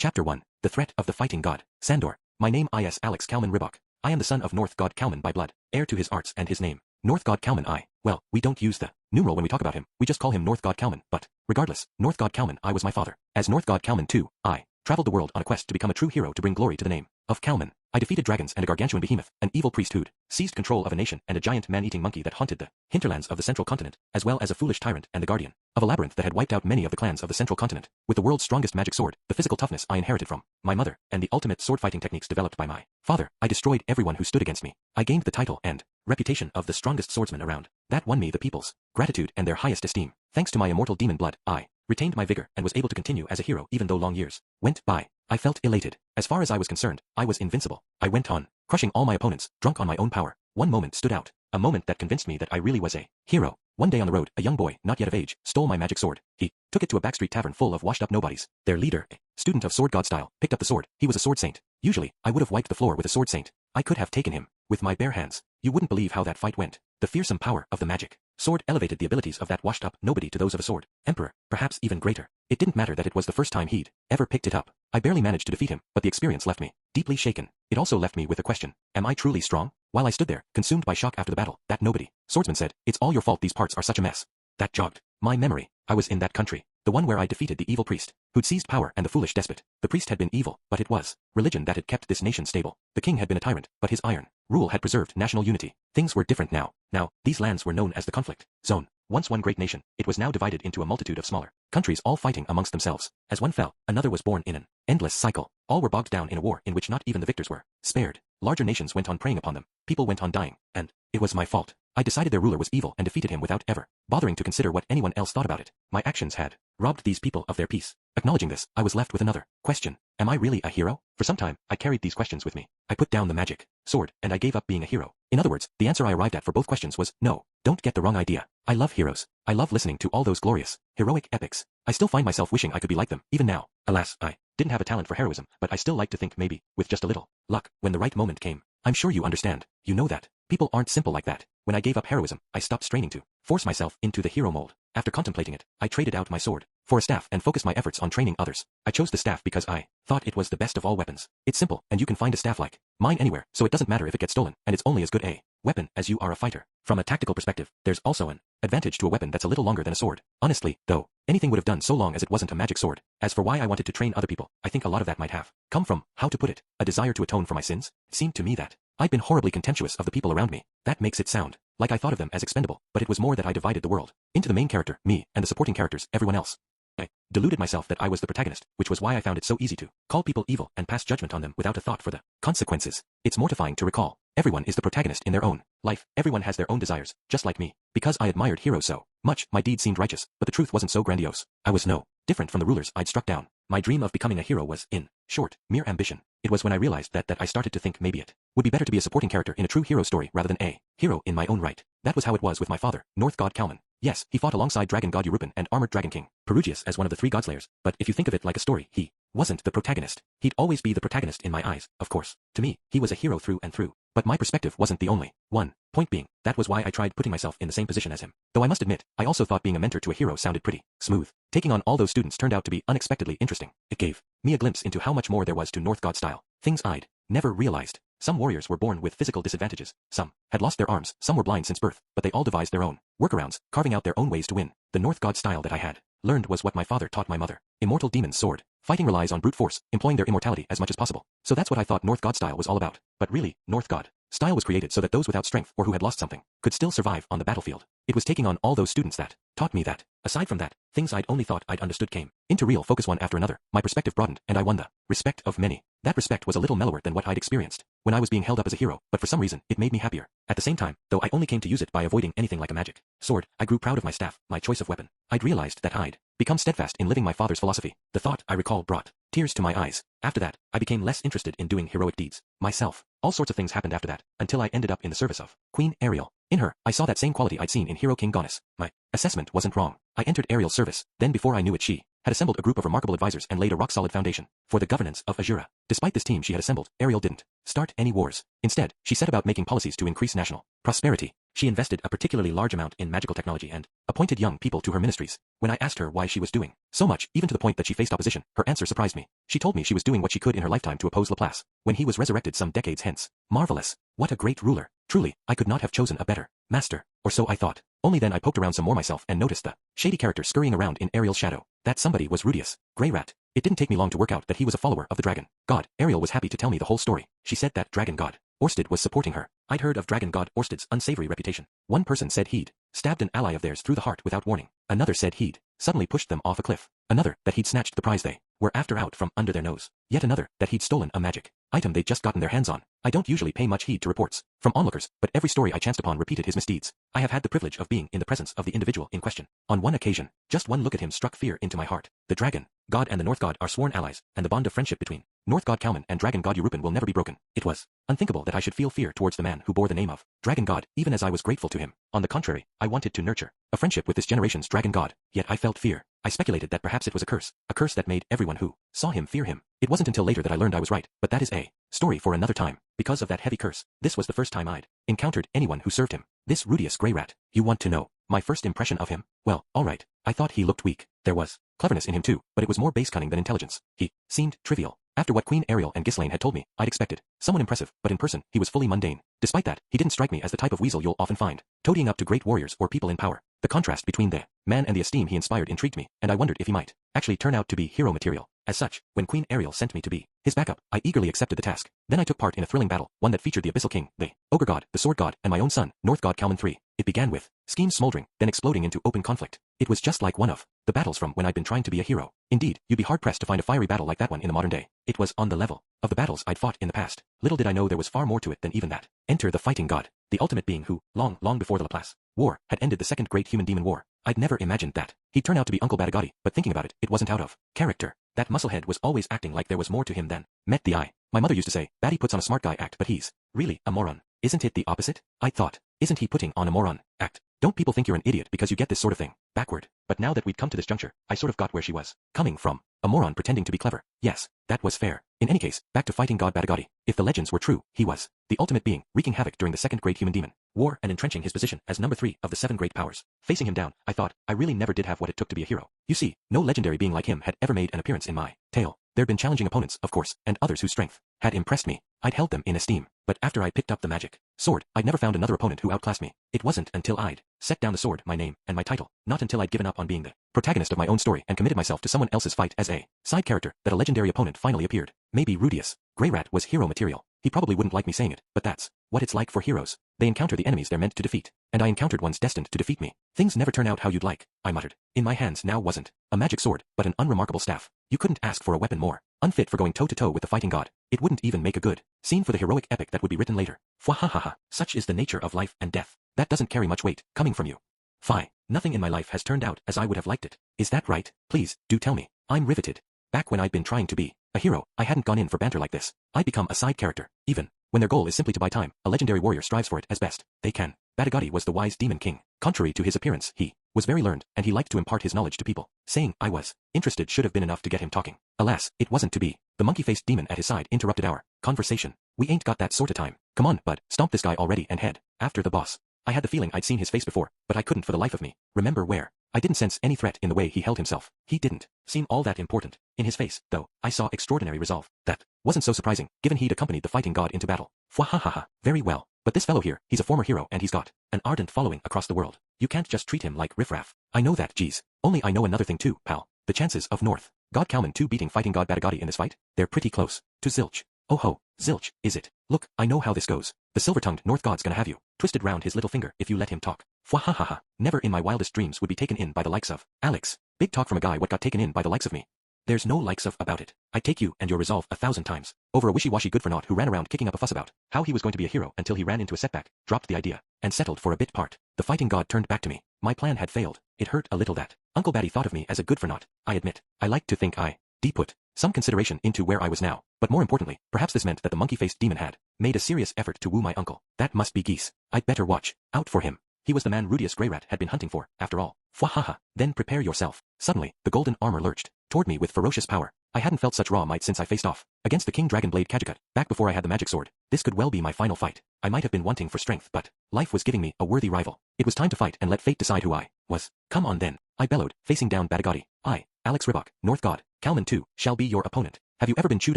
Chapter 1. The Threat of the Fighting God. Sandor. My name is Alex Kalman Ribok. I am the son of North God Kalman by blood, heir to his arts and his name. North God Kalman well, we don't use the numeral when we talk about him, we just call him North God Kalman, but, regardless, North God Kalman I was my father. As North God Kalman II, I traveled the world on a quest to become a true hero to bring glory to the name of Kalman. I defeated dragons and a gargantuan behemoth, an evil priest who'd seized control of a nation and a giant man-eating monkey that haunted the hinterlands of the central continent, as well as a foolish tyrant and the guardian of a labyrinth that had wiped out many of the clans of the central continent. With the world's strongest magic sword, the physical toughness I inherited from my mother, and the ultimate sword-fighting techniques developed by my father, I destroyed everyone who stood against me. I gained the title and reputation of the strongest swordsman around. That won me the people's gratitude and their highest esteem. Thanks to my immortal demon blood, I retained my vigor and was able to continue as a hero even though long years went by. I felt elated. As far as I was concerned, I was invincible. I went on, crushing all my opponents, drunk on my own power. One moment stood out, a moment that convinced me that I really was a hero. One day on the road, a young boy, not yet of age, stole my magic sword. He took it to a backstreet tavern full of washed-up nobodies. Their leader, a student of sword god style, picked up the sword. He was a sword saint. Usually, I would have wiped the floor with a sword saint. I could have taken him with my bare hands. You wouldn't believe how that fight went. The fearsome power of the magic sword elevated the abilities of that washed-up nobody to those of a sword emperor, perhaps even greater. It didn't matter that it was the first time he'd ever picked it up. I barely managed to defeat him, but the experience left me deeply shaken. It also left me with a question. Am I truly strong? While I stood there, consumed by shock after the battle, that nobody swordsman said, "It's all your fault these parts are such a mess." That jogged my memory. I was in that country, the one where I defeated the evil priest, who'd seized power, and the foolish despot. The priest had been evil, but it was religion that had kept this nation stable. The king had been a tyrant, but his iron rule had preserved national unity. Things were different now. Now, these lands were known as the conflict zone. Once one great nation, it was now divided into a multitude of smaller countries all fighting amongst themselves. As one fell, another was born in an endless cycle. All were bogged down in a war in which not even the victors were spared. Larger nations went on preying upon them. People went on dying. And it was my fault. I decided their ruler was evil and defeated him without ever bothering to consider what anyone else thought about it. My actions had robbed these people of their peace. Acknowledging this, I was left with another question. Am I really a hero? For some time, I carried these questions with me. I put down the magic sword, and I gave up being a hero. In other words, the answer I arrived at for both questions was no. Don't get the wrong idea. I love heroes. I love listening to all those glorious, heroic epics. I still find myself wishing I could be like them, even now. Alas, I didn't have a talent for heroism, but I still like to think maybe, with just a little luck, when the right moment came. I'm sure you understand. You know that. People aren't simple like that. When I gave up heroism, I stopped straining to force myself into the hero mold. After contemplating it, I traded out my sword for a staff and focused my efforts on training others. I chose the staff because I thought it was the best of all weapons. It's simple, and you can find a staff like mine anywhere, so it doesn't matter if it gets stolen, and it's only as good a weapon as you are a fighter. From a tactical perspective, there's also an advantage to a weapon that's a little longer than a sword. Honestly, though, anything would have done so long as it wasn't a magic sword. As for why I wanted to train other people, I think a lot of that might have come from, how to put it, a desire to atone for my sins. It seemed to me that I'd been horribly contemptuous of the people around me. That makes it sound like I thought of them as expendable, but it was more that I divided the world into the main character, me, and the supporting characters, everyone else. I deluded myself that I was the protagonist, which was why I found it so easy to call people evil and pass judgment on them without a thought for the consequences. It's mortifying to recall. Everyone is the protagonist in their own life. Everyone has their own desires, just like me. Because I admired heroes so much, my deed seemed righteous, but the truth wasn't so grandiose. I was no different from the rulers I'd struck down. My dream of becoming a hero was, in short, mere ambition. It was when I realized that I started to think maybe it would be better to be a supporting character in a true hero story rather than a hero in my own right. That was how it was with my father, North God Kalman. Yes, he fought alongside Dragon God Eurupin and Armored Dragon King Perugius as one of the 3 Godslayers, but if you think of it like a story, he wasn't the protagonist. He'd always be the protagonist in my eyes, of course. To me, he was a hero through and through. But my perspective wasn't the only one. Point being, that was why I tried putting myself in the same position as him. Though I must admit, I also thought being a mentor to a hero sounded pretty smooth. Taking on all those students turned out to be unexpectedly interesting. It gave me a glimpse into how much more there was to North God style. Things I'd never realized. Some warriors were born with physical disadvantages. Some had lost their arms, some were blind since birth, but they all devised their own workarounds, carving out their own ways to win. The North God style that I had learned was what my father taught my mother. Immortal demon's sword. Fighting relies on brute force, employing their immortality as much as possible. So that's what I thought North God style was all about. But really, North God style was created so that those without strength or who had lost something could still survive on the battlefield. It was taking on all those students that taught me that. Aside from that, things I'd only thought I'd understood came into real focus one after another. My perspective broadened, and I won the respect of many. That respect was a little mellower than what I'd experienced when I was being held up as a hero, but for some reason, it made me happier. At the same time, though I only came to use it by avoiding anything like a magic sword, I grew proud of my staff, my choice of weapon. I'd realized that I'd become steadfast in living my father's philosophy. The thought, I recall, brought tears to my eyes. After that, I became less interested in doing heroic deeds myself. All sorts of things happened after that, until I ended up in the service of Queen Ariel. In her, I saw that same quality I'd seen in Hero King Goddess. My assessment wasn't wrong. I entered Ariel's service. Then before I knew it, she had assembled a group of remarkable advisors and laid a rock-solid foundation for the governance of Azura. Despite this team she had assembled, Ariel didn't start any wars. Instead, she set about making policies to increase national prosperity. She invested a particularly large amount in magical technology and appointed young people to her ministries. When I asked her why she was doing so much, even to the point that she faced opposition, her answer surprised me. She told me she was doing what she could in her lifetime to oppose Laplace when he was resurrected some decades hence. Marvelous. What a great ruler. Truly, I could not have chosen a better master, or so I thought. Only then I poked around some more myself and noticed the shady character scurrying around in Ariel's shadow. That somebody was Rudius, Grey Rat. It didn't take me long to work out that he was a follower of the dragon god. Ariel was happy to tell me the whole story. She said that dragon god Orsted was supporting her. I'd heard of dragon god Orsted's unsavory reputation. One person said he'd stabbed an ally of theirs through the heart without warning. Another said he'd suddenly pushed them off a cliff. Another that he'd snatched the prize they were after out from under their nose. Yet another that he'd stolen a magic item they'd just gotten their hands on. I don't usually pay much heed to reports from onlookers, but every story I chanced upon repeated his misdeeds. I have had the privilege of being in the presence of the individual in question. On one occasion, just one look at him struck fear into my heart. The dragon god and the North god are sworn allies, and the bond of friendship between North god Kalman and dragon god Eurupin will never be broken. It was unthinkable that I should feel fear towards the man who bore the name of dragon god, even as I was grateful to him. On the contrary, I wanted to nurture a friendship with this generation's dragon god, yet I felt fear. I speculated that perhaps it was a curse that made everyone who saw him fear him. It wasn't until later that I learned I was right, but that is a story for another time. Because of that heavy curse, this was the first time I'd encountered anyone who served him. This Rudius Grey Rat. You want to know my first impression of him? Well, alright. I thought he looked weak. There was cleverness in him too, but it was more base cunning than intelligence. He seemed trivial. After what Queen Ariel and Ghislaine had told me, I'd expected someone impressive, but in person, he was fully mundane. Despite that, he didn't strike me as the type of weasel you'll often find toadying up to great warriors or people in power. The contrast between the man and the esteem he inspired intrigued me, and I wondered if he might actually turn out to be hero material. As such, when Queen Ariel sent me to be his backup, I eagerly accepted the task. Then I took part in a thrilling battle, one that featured the Abyssal King, the Ogre God, the Sword God, and my own son, North God Kalman III. It began with schemes smoldering, then exploding into open conflict. It was just like one of the battles from when I'd been trying to be a hero. Indeed, you'd be hard-pressed to find a fiery battle like that one in the modern day. It was on the level of the battles I'd fought in the past. Little did I know there was far more to it than even that. Enter the fighting god, the ultimate being who, long before the Laplace War, had ended the second great human-demon war. I'd never imagined that he'd turn out to be Uncle Badagati, but thinking about it, it wasn't out of character. That musclehead was always acting like there was more to him than met the eye. My mother used to say, Batty puts on a smart guy act, but he's really a moron. Isn't it the opposite? I thought, isn't he putting on a moron act? Don't people think you're an idiot because you get this sort of thing backward? But now that we'd come to this juncture, I sort of got where she was coming from. A moron pretending to be clever. Yes, that was fair. In any case, back to fighting god Badagati. If the legends were true, he was the ultimate being, wreaking havoc during the second great human-demon war and entrenching his position as number 3 of the 7 great powers. Facing him down, I thought, I really never did have what it took to be a hero. You see, no legendary being like him had ever made an appearance in my tale. There'd been challenging opponents, of course, and others whose strength had impressed me. I'd held them in esteem, but after I picked up the magic sword, I'd never found another opponent who outclassed me. It wasn't until I'd set down the sword, my name, and my title, not until I'd given up on being the protagonist of my own story and committed myself to someone else's fight as a side character, that a legendary opponent finally appeared. Maybe Rudius Grey Rat was hero material. He probably wouldn't like me saying it, but that's what it's like for heroes. They encounter the enemies they're meant to defeat, and I encountered ones destined to defeat me. Things never turn out how you'd like, I muttered. In my hands now wasn't a magic sword, but an unremarkable staff. You couldn't ask for a weapon more unfit for going toe-to-toe with the fighting god. It wouldn't even make a good scene for the heroic epic that would be written later. Fwahahaha. Such is the nature of life and death. That doesn't carry much weight, coming from you. Fie. Nothing in my life has turned out as I would have liked it. Is that right? Please, do tell me. I'm riveted. Back when I'd been trying to be a hero, I hadn't gone in for banter like this. I'd become a side character. Even when their goal is simply to buy time, a legendary warrior strives for it as best they can. Badagati was the wise demon king. Contrary to his appearance, he was very learned, and he liked to impart his knowledge to people. Saying I was interested should have been enough to get him talking. Alas, it wasn't to be. The monkey-faced demon at his side interrupted our conversation. We ain't got that sorta time. Come on, bud, stomp this guy already and head after the boss. I had the feeling I'd seen his face before, but I couldn't for the life of me remember where. I didn't sense any threat in the way he held himself. He didn't seem all that important. In his face, though, I saw extraordinary resolve. That wasn't so surprising, given he'd accompanied the fighting god into battle. Fwahahaha. Very well. But this fellow here, he's a former hero and he's got an ardent following across the world. You can't just treat him like riffraff. I know that, geez. Only I know another thing too, pal. The chances of North God Kalman 2 beating fighting god Badagati in this fight, they're pretty close to zilch. Oh ho, zilch, is it? Look, I know how this goes. The silver-tongued North God's gonna have you twisted round his little finger if you let him talk. Fwahahaha. Never in my wildest dreams would be taken in by the likes of Alex. Big talk from a guy what got taken in by the likes of me. There's no likes of about it. I'd take you and your resolve 1,000 times over a wishy-washy good-for-naught who ran around kicking up a fuss about how he was going to be a hero until he ran into a setback, dropped the idea, and settled for a bit part. The fighting god turned back to me. My plan had failed. It hurt a little that Uncle Batty thought of me as a good-for-naught. I admit, I like to think I put some consideration into where I was now, but more importantly, perhaps this meant that the monkey-faced demon had made a serious effort to woo my uncle. That must be geese. I'd better watch out for him. He was the man Rudius Grey Rat had been hunting for, after all. Fwahaha. Then prepare yourself. Suddenly, the golden armor lurched toward me with ferocious power. I hadn't felt such raw might since I faced off against the King Dragon Blade Kajacut, back before I had the magic sword. This could well be my final fight. I might have been wanting for strength, but life was giving me a worthy rival. It was time to fight and let fate decide who I was. Come on then, I bellowed, facing down Batagati. I, Alex Ribok, North God, Kalman too, shall be your opponent. Have you ever been chewed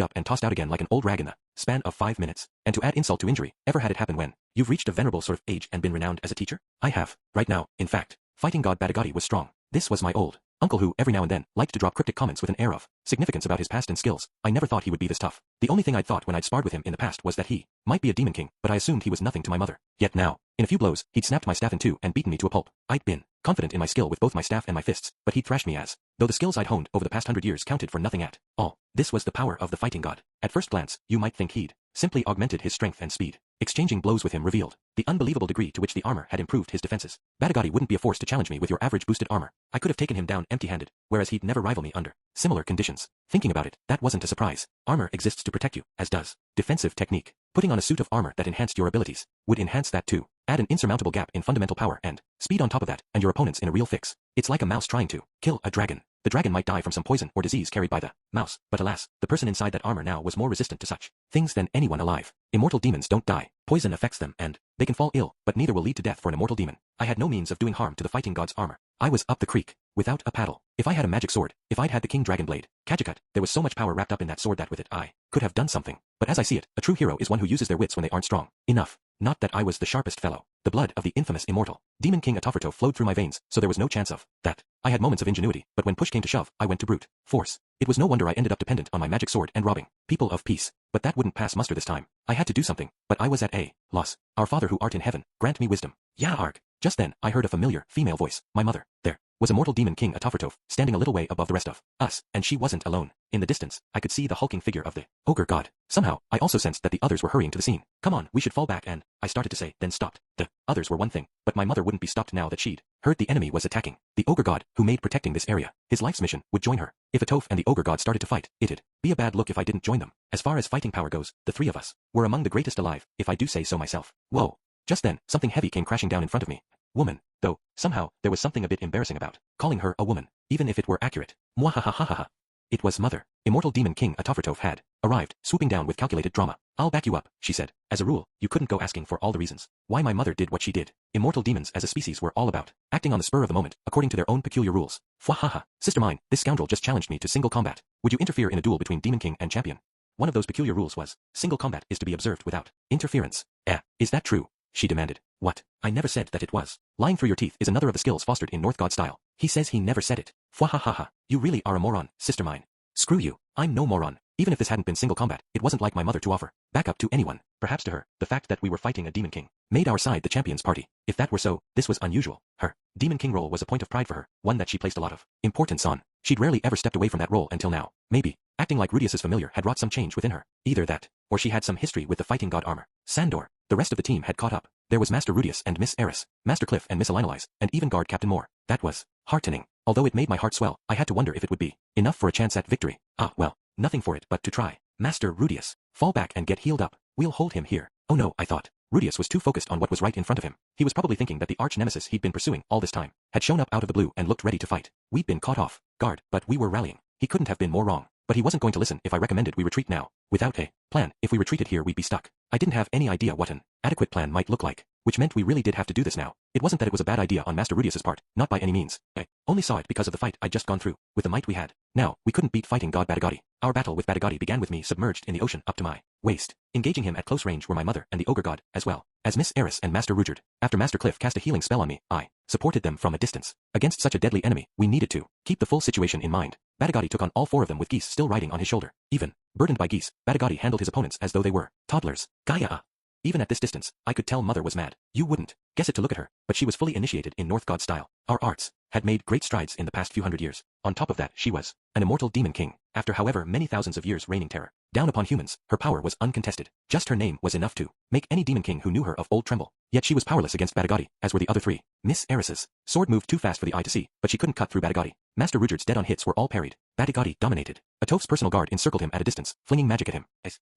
up and tossed out again like an old rag in the span of 5 minutes? And to add insult to injury, ever had it happen when you've reached a venerable sort of age and been renowned as a teacher? I have. Right now, in fact, fighting god Batagati was strong. This was my old uncle who, every now and then, liked to drop cryptic comments with an air of significance about his past and skills. I never thought he would be this tough. The only thing I'd thought when I'd sparred with him in the past was that he might be a demon king, but I assumed he was nothing to my mother. Yet now, in a few blows, he'd snapped my staff in two and beaten me to a pulp. I'd been confident in my skill with both my staff and my fists, but he'd thrashed me as though the skills I'd honed over the past 100 years counted for nothing at all. This was the power of the fighting god. At first glance, you might think he'd simply augmented his strength and speed. Exchanging blows with him revealed the unbelievable degree to which the armor had improved his defenses. Batagati wouldn't be a force to challenge me with your average boosted armor. I could have taken him down empty-handed, whereas he'd never rival me under similar conditions. Thinking about it, that wasn't a surprise. Armor exists to protect you, as does defensive technique. Putting on a suit of armor that enhanced your abilities would enhance that too. Add an insurmountable gap in fundamental power and speed on top of that, and your opponent's in a real fix. It's like a mouse trying to kill a dragon. The dragon might die from some poison or disease carried by the mouse, but alas, the person inside that armor now was more resistant to such things than anyone alive. Immortal demons don't die. Poison affects them and they can fall ill, but neither will lead to death for an immortal demon. I had no means of doing harm to the fighting god's armor. I was up the creek, without a paddle. If I had a magic sword, if I'd had the King Dragon Blade Kajacut, there was so much power wrapped up in that sword that with it I could have done something. But as I see it, a true hero is one who uses their wits when they aren't strong enough. Not that I was the sharpest fellow. The blood of the infamous immortal Demon King Ataferto flowed through my veins, so there was no chance of that. I had moments of ingenuity, but when push came to shove, I went to brute force. It was no wonder I ended up dependent on my magic sword and robbing people of peace. But that wouldn't pass muster this time. I had to do something, but I was at a loss. Our Father who art in heaven, grant me wisdom. Ya arg. Just then, I heard a familiar female voice, my mother. There was a mortal demon king Atafertov, standing a little way above the rest of us, and she wasn't alone. In the distance, I could see the hulking figure of the ogre god. Somehow, I also sensed that the others were hurrying to the scene. Come on, we should fall back, and I started to say, then stopped. The others were one thing, but my mother wouldn't be stopped now that she'd heard the enemy was attacking. The ogre god, who made protecting this area his life's mission, would join her. If Atoph and the ogre god started to fight, it'd be a bad look if I didn't join them. As far as fighting power goes, the three of us were among the greatest alive, if I do say so myself. Whoa. Just then, something heavy came crashing down in front of me. Woman, though, somehow, there was something a bit embarrassing about calling her a woman, even if it were accurate. Mwahahahaha. It was Mother. Immortal Demon King Atafertov had arrived, swooping down with calculated drama. I'll back you up, she said. As a rule, you couldn't go asking for all the reasons why my mother did what she did. Immortal demons as a species were all about acting on the spur of the moment, according to their own peculiar rules. Fwahaha. Sister mine, this scoundrel just challenged me to single combat. Would you interfere in a duel between Demon King and Champion? One of those peculiar rules was, single combat is to be observed without interference. Is that true? She demanded. What? I never said that it was. Lying through your teeth is another of the skills fostered in North God style. He says he never said it. Fwahahaha. You really are a moron, sister mine. Screw you. I'm no moron. Even if this hadn't been single combat, it wasn't like my mother to offer backup to anyone. Perhaps to her, the fact that we were fighting a Demon King made our side the champion's party. If that were so, this was unusual. Her Demon King role was a point of pride for her, one that she placed a lot of importance on. She'd rarely ever stepped away from that role until now. Maybe acting like Rudius's familiar had wrought some change within her. Either that, or she had some history with the fighting god armor. Sandor. The rest of the team had caught up. There was Master Rudius and Miss Eris, Master Cliff and Miss Elinalise, and even guard Captain Moore. That was heartening. Although it made my heart swell, I had to wonder if it would be enough for a chance at victory. Well, nothing for it but to try. Master Rudius, fall back and get healed up. We'll hold him here. Oh no, I thought. Rudius was too focused on what was right in front of him. He was probably thinking that the arch nemesis he'd been pursuing all this time had shown up out of the blue and looked ready to fight. We'd been caught off guard, but we were rallying. He couldn't have been more wrong. But he wasn't going to listen if I recommended we retreat now. Without a plan, if we retreated here we'd be stuck. I didn't have any idea what an adequate plan might look like, which meant we really did have to do this now. It wasn't that it was a bad idea on Master Rudius's part, not by any means. I only saw it because of the fight I'd just gone through, with the might we had. Now, we couldn't beat fighting god Batagati. Our battle with Batagati began with me submerged in the ocean up to my waist. Engaging him at close range were my mother and the ogre god, as well as Miss Eris and Master Rugerd. After Master Cliff cast a healing spell on me, I supported them from a distance. Against such a deadly enemy, we needed to keep the full situation in mind. Batagati took on all four of them with Geese still riding on his shoulder. Even burdened by Geese, Batagati handled his opponents as though they were toddlers. Gaia. Even at this distance, I could tell Mother was mad. You wouldn't guess it to look at her, but she was fully initiated in North God style. Our arts had made great strides in the past few hundred years. On top of that, she was an immortal demon king. After however many thousands of years reigning terror down upon humans, her power was uncontested. Just her name was enough to make any demon king who knew her of old tremble. Yet she was powerless against Batagati, as were the other three. Miss Eris's sword moved too fast for the eye to see, but she couldn't cut through Batagati. Master Rugerd's dead-on hits were all parried. Batagati dominated. Atoph's personal guard encircled him at a distance, flinging magic at him.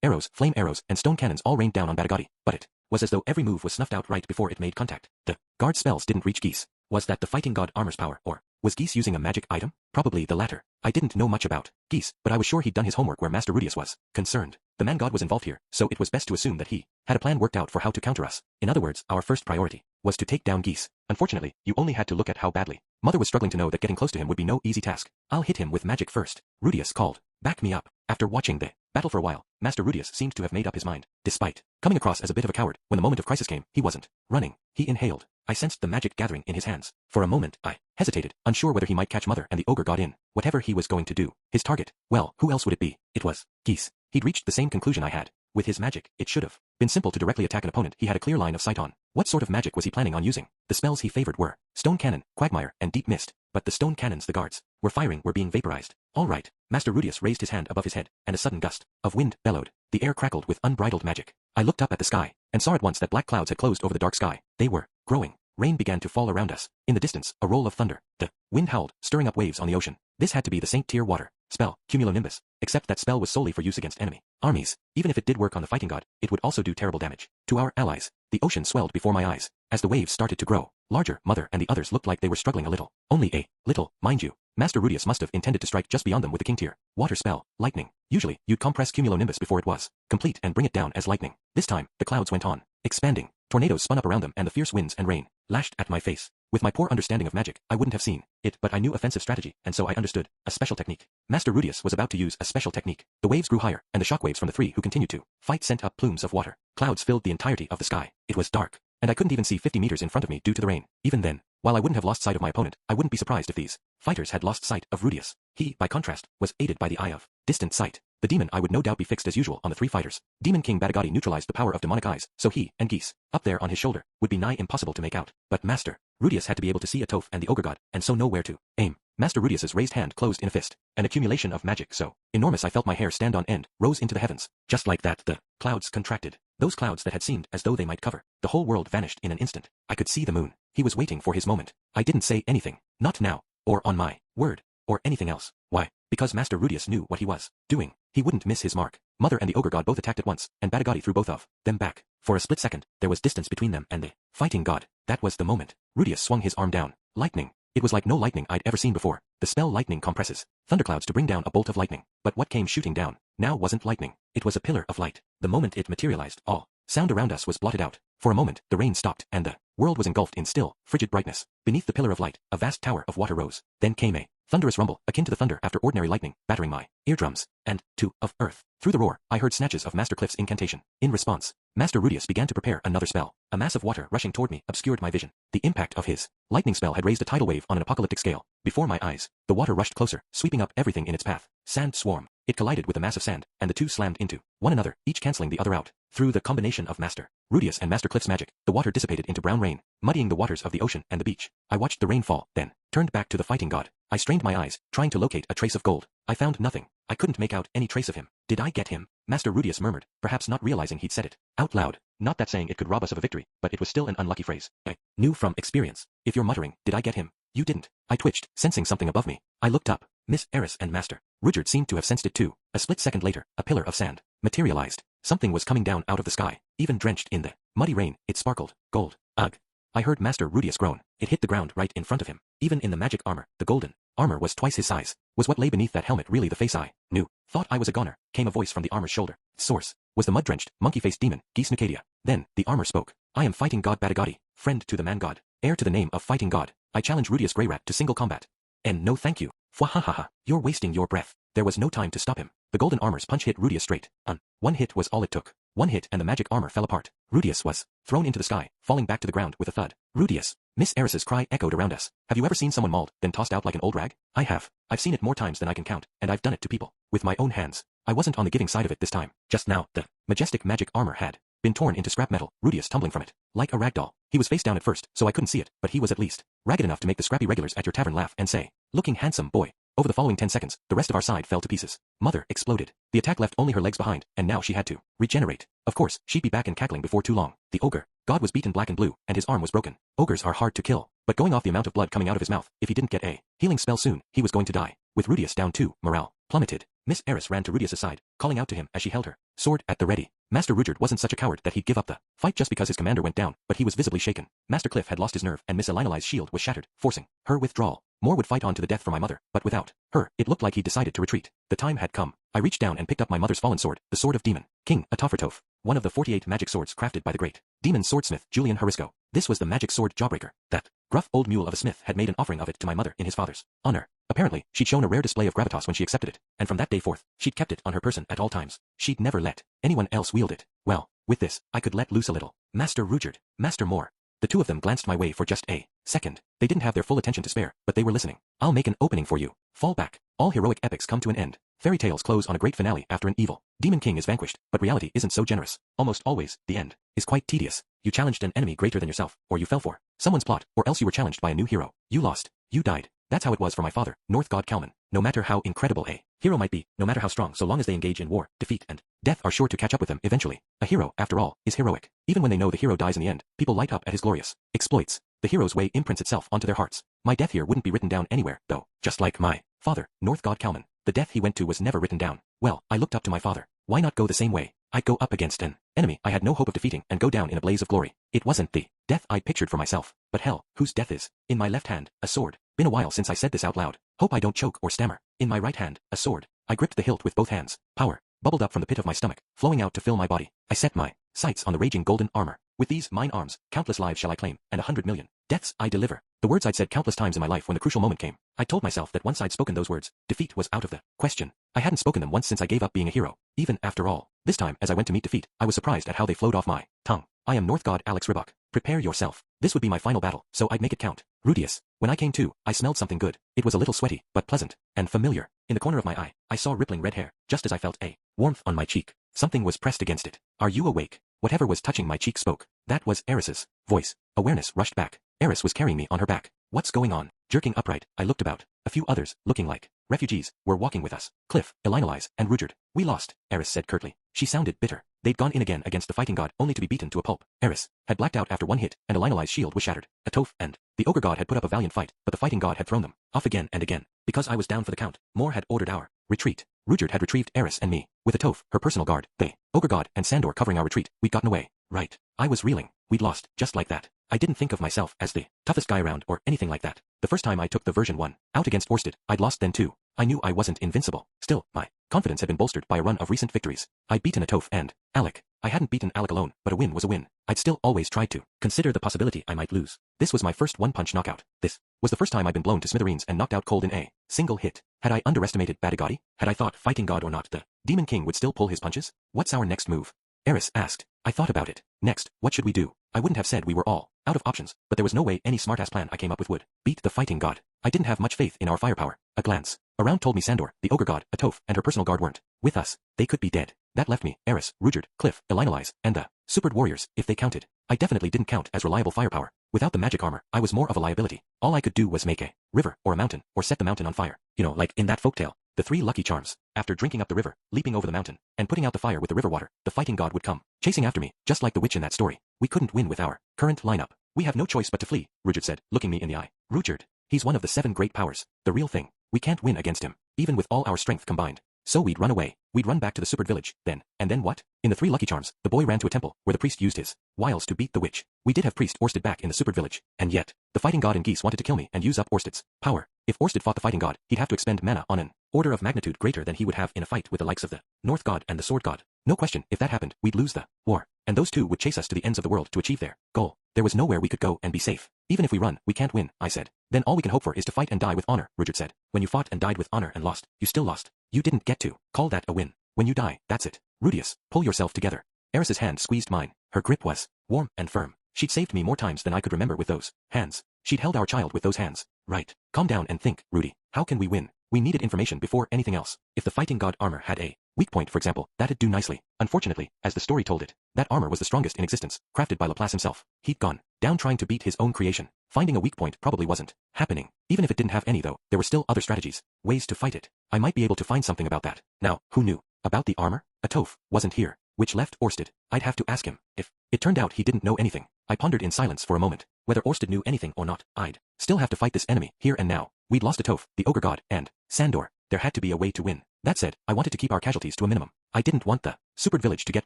Arrows, flame arrows, and stone cannons all rained down on Batagati, but it was as though every move was snuffed out right before it made contact. The guard spells didn't reach Geese. Was that the fighting god armor's power, or Was Geese using a magic item? Probably the latter. I didn't know much about Geese, but I was sure he'd done his homework where Master Rudius was concerned. The man god was involved here, so it was best to assume that he had a plan worked out for how to counter us. In other words, our first priority was to take down Geese. Unfortunately, you only had to look at how badly Mother was struggling to know that getting close to him would be no easy task. I'll hit him with magic first, Rudius called. Back me up. After watching the battle for a while, Master Rudius seemed to have made up his mind. Despite coming across as a bit of a coward, when the moment of crisis came, he wasn't running. He inhaled. I sensed the magic gathering in his hands. For a moment, I hesitated, unsure whether he might catch Mother and the ogre god in whatever he was going to do. His target, well, who else would it be? It was Geese. He'd reached the same conclusion I had. With his magic, it should have been simple to directly attack an opponent he had a clear line of sight on. What sort of magic was he planning on using? The spells he favored were Stone Cannon, Quagmire, and Deep Mist, but the stone cannons the guards were firing were being vaporized. All right. Master Rudius raised his hand above his head, and a sudden gust of wind bellowed. The air crackled with unbridled magic. I looked up at the sky, and saw at once that black clouds had closed over the dark sky. They were growing. Rain began to fall around us. In the distance, a roll of thunder. The wind howled, stirring up waves on the ocean. This had to be the Saint Tier water spell, Cumulonimbus, except that spell was solely for use against enemy armies. Even if it did work on the fighting god, it would also do terrible damage to our allies. The ocean swelled before my eyes. As the waves started to grow larger, Mother and the others looked like they were struggling a little. Only a little, mind you. Master Rudius must have intended to strike just beyond them with the King Tier water spell, lightning. Usually, you'd compress Cumulonimbus before it was complete and bring it down as lightning. This time, the clouds went on expanding. Tornadoes spun up around them and the fierce winds and rain lashed at my face. With my poor understanding of magic, I wouldn't have seen it, but I knew offensive strategy, and so I understood a special technique. Master Rudius was about to use a special technique. The waves grew higher, and the shockwaves from the three who continued to fight sent up plumes of water. Clouds filled the entirety of the sky. It was dark, and I couldn't even see 50 meters in front of me due to the rain. Even then, while I wouldn't have lost sight of my opponent, I wouldn't be surprised if these fighters had lost sight of Rudius. He, by contrast, was aided by the eye of distant sight. The demon eye would no doubt be fixed as usual on the three fighters. Demon King Badagati neutralized the power of demonic eyes, so he and Geese, up there on his shoulder, would be nigh impossible to make out. But Master Rudius had to be able to see a Toph and the ogre god, and so know where to aim. Master Rudius's raised hand closed in a fist. An accumulation of magic so enormous I felt my hair stand on end, rose into the heavens. Just like that, the clouds contracted. Those clouds that had seemed as though they might cover the whole world vanished in an instant. I could see the moon. He was waiting for his moment. I didn't say anything. Not now. Or on my word. Or anything else. Why? Because Master Rudius knew what he was doing. He wouldn't miss his mark. Mother and the ogre god both attacked at once, and Badagati threw both of them back. For a split second, there was distance between them and the fighting god. That was the moment. Rudius swung his arm down. Lightning. It was like no lightning I'd ever seen before. The spell lightning compresses thunderclouds to bring down a bolt of lightning. But what came shooting down now wasn't lightning. It was a pillar of light. The moment it materialized, all sound around us was blotted out. For a moment, the rain stopped, and the world was engulfed in still, frigid brightness. Beneath the pillar of light, a vast tower of water rose. Then came a thunderous rumble, akin to the thunder after ordinary lightning, battering my eardrums, and, of earth. Through the roar, I heard snatches of Master Cliff's incantation. In response, Master Rudius began to prepare another spell. A mass of water rushing toward me obscured my vision. The impact of his lightning spell had raised a tidal wave on an apocalyptic scale. Before my eyes, the water rushed closer, sweeping up everything in its path. Sand swarm. It collided with a mass of sand, and the two slammed into one another, each canceling the other out. Through the combination of Master Rudius and Master Cliff's magic, the water dissipated into brown rain, muddying the waters of the ocean and the beach. I watched the rain fall, then turned back to the fighting god. I strained my eyes, trying to locate a trace of gold. I found nothing. I couldn't make out any trace of him. Did I get him? Master Rudius murmured, perhaps not realizing he'd said it out loud. Not that saying it could rob us of a victory, but it was still an unlucky phrase. I knew from experience. If you're muttering, did I get him? You didn't. I twitched, sensing something above me. I looked up. Miss Eris and Master Rudyard seemed to have sensed it too. A split second later, a pillar of sand materialized. Something was coming down out of the sky. Even drenched in the muddy rain, it sparkled gold. Ugh. I heard Master Rudius groan. It hit the ground right in front of him. Even in the magic armor, the golden armor was twice his size. Was what lay beneath that helmet really the face I knew? Thought I was a goner, came a voice from the armor's shoulder. Source was the mud-drenched, monkey-faced demon, Geese Nucadia. Then, the armor spoke. I am fighting god Badagati, friend to the man god, heir to the name of fighting god. I challenge Rudius Greyrat to single combat. And no thank you. Fwahahaha, you're wasting your breath. There was no time to stop him. The golden armor's punch hit Rudius straight on. One hit was all it took. One hit and the magic armor fell apart. Rudius was thrown into the sky, falling back to the ground with a thud. Rudius. Miss Eris's cry echoed around us. Have you ever seen someone mauled, then tossed out like an old rag? I have. I've seen it more times than I can count, and I've done it to people. With my own hands. I wasn't on the giving side of it this time. Just now, the majestic magic armor had been torn into scrap metal, Rudius tumbling from it. Like a rag doll. He was face down at first, so I couldn't see it, but he was at least ragged enough to make the scrappy regulars at your tavern laugh and say, looking handsome, boy. Over the following 10 seconds, the rest of our side fell to pieces. Mother exploded. The attack left only her legs behind, and now she had to regenerate. Of course, she'd be back and cackling before too long. The ogre god was beaten black and blue, and his arm was broken. Ogres are hard to kill, but going off the amount of blood coming out of his mouth, if he didn't get a healing spell soon, he was going to die. With Rudius down too, morale plummeted. Miss Eris ran to Rudius's side, calling out to him as she held her sword at the ready. Master Rudyard wasn't such a coward that he'd give up the fight just because his commander went down, but he was visibly shaken. Master Cliff had lost his nerve and Miss Elinali's shield was shattered, forcing her withdrawal. Moore would fight on to the death for my mother, but without her, it looked like he decided to retreat. The time had come. I reached down and picked up my mother's fallen sword, the Sword of Demon King Atoffertof, one of the 48 magic swords crafted by the great demon swordsmith Julian Harisco. This was the magic sword Jawbreaker. That gruff old mule of a smith had made an offering of it to my mother in his father's honor. Apparently, she'd shown a rare display of gravitas when she accepted it, and from that day forth, she'd kept it on her person at all times. She'd never let anyone else wield it. Well, with this, I could let loose a little. Master Rudyard, Master Moore. The two of them glanced my way for just a second. They didn't have their full attention to spare, but they were listening. I'll make an opening for you. Fall back. All heroic epics come to an end. Fairy tales close on a great finale after an evil demon king is vanquished, but reality isn't so generous. Almost always, the end is quite tedious. You challenged an enemy greater than yourself, or you fell for someone's plot, or else you were challenged by a new hero. You lost. You died. That's how it was for my father, North God Kalman. No matter how incredible a hero might be, no matter how strong, so long as they engage in war, defeat and death are sure to catch up with them eventually. A hero, after all, is heroic. Even when they know the hero dies in the end, people light up at his glorious exploits. The hero's way imprints itself onto their hearts. My death here wouldn't be written down anywhere, though. Just like my father, North God Kalman. The death he went to was never written down. Well, I looked up to my father. Why not go the same way? I'd go up against an enemy I had no hope of defeating and go down in a blaze of glory. It wasn't the death I'd pictured for myself, but hell, whose death is? In my left hand, a sword. Been a while since I said this out loud. Hope I don't choke or stammer. In my right hand, a sword. I gripped the hilt with both hands. Power bubbled up from the pit of my stomach, flowing out to fill my body. I set my sights on the raging golden armor. With these, mine arms, countless lives shall I claim, and 100,000,000 deaths I deliver. The words I'd said countless times in my life when the crucial moment came. I told myself that once I'd spoken those words, defeat was out of the question. I hadn't spoken them once since I gave up being a hero. Even after all. This time, as I went to meet defeat, I was surprised at how they flowed off my tongue. I am North God Alex Ribok. Prepare yourself. This would be my final battle, so I'd make it count. Rudius. When I came to, I smelled something good. It was a little sweaty, but pleasant, and familiar. In the corner of my eye, I saw rippling red hair, just as I felt a warmth on my cheek. Something was pressed against it. Are you awake? Whatever was touching my cheek spoke. That was Eris's voice. Awareness rushed back. Eris was carrying me on her back. What's going on? Jerking upright, I looked about. A few others, looking like refugees, were walking with us. Cliff, Elinalize, and Rudyard. We lost, Eris said curtly. She sounded bitter. They'd gone in again against the fighting god, only to be beaten to a pulp. Eris had blacked out after one hit, and Elinali's shield was shattered. Atoph and the ogre god had put up a valiant fight, but the fighting god had thrown them off again and again. Because I was down for the count, Moore had ordered our retreat. Rudyard had retrieved Eris and me. With Atoph, her personal guard, they, ogre god, and Sandor covering our retreat, we'd gotten away. Right. I was reeling. We'd lost, just like that. I didn't think of myself as the toughest guy around or anything like that. The first time I took the version 1 out against Orsted, I'd lost then too. I knew I wasn't invincible. Still, my confidence had been bolstered by a run of recent victories. I'd beaten Atoph and Alec. I hadn't beaten Alec alone, but a win was a win. I'd still always tried to consider the possibility I might lose. This was my first one-punch knockout. This was the first time I'd been blown to smithereens and knocked out cold in a single hit. Had I underestimated Badigadi? Had I thought fighting god or not, the Demon King would still pull his punches? What's our next move? Eris asked. I thought about it. Next, what should we do? I wouldn't have said we were all out of options, but there was no way any smartass plan I came up with would beat the fighting god. I didn't have much faith in our firepower. A glance around told me Sandor, the ogre god, Atoph, and her personal guard weren't with us. They could be dead. That left me, Eris, Rudyard, Cliff, Elinalize, and the supered warriors, if they counted. I definitely didn't count as reliable firepower. Without the magic armor, I was more of a liability. All I could do was make a river or a mountain, or set the mountain on fire. You know, like in that folktale. The 3 lucky charms. After drinking up the river, leaping over the mountain, and putting out the fire with the river water, the fighting god would come, chasing after me, just like the witch in that story. We couldn't win with our current lineup. We have no choice but to flee, Rudyard said, looking me in the eye. Rudyard. He's one of the 7 great powers. The real thing. We can't win against him, even with all our strength combined. So we'd run away. We'd run back to the supered village, then, and then what? In the 3 lucky charms, the boy ran to a temple, where the priest used his wiles to beat the witch. We did have priest Orsted back in the supered village, and yet, the fighting god and geese wanted to kill me and use up Orsted's power. If Orsted fought the fighting god, he'd have to expend mana on an order of magnitude greater than he would have in a fight with the likes of the North god and the sword god. No question, if that happened, we'd lose the war, and those two would chase us to the ends of the world to achieve their goal. There was nowhere we could go and be safe. Even if we run, we can't win, I said. Then all we can hope for is to fight and die with honor, Rudyard said. When you fought and died with honor and lost, you still lost. You didn't get to call that a win. When you die, that's it. Rudius, pull yourself together. Eris's hand squeezed mine. Her grip was warm and firm. She'd saved me more times than I could remember with those hands. She'd held our child with those hands. Right. Calm down and think, Rudy. How can we win? We needed information before anything else. If the fighting god armor had a weak point, for example, that'd do nicely. Unfortunately, as the story told it, that armor was the strongest in existence, crafted by Laplace himself. He'd gone down trying to beat his own creation. Finding a weak point probably wasn't happening. Even if it didn't have any though, there were still other strategies, ways to fight it. I might be able to find something about that. Now, who knew? About the armor? Atoph wasn't here, which left Orsted. I'd have to ask him. If it turned out he didn't know anything, I pondered in silence for a moment. Whether Orsted knew anything or not, I'd still have to fight this enemy, here and now. We'd lost Atoph, the ogre god, and Sandor. There had to be a way to win. That said, I wanted to keep our casualties to a minimum. I didn't want the supered village to get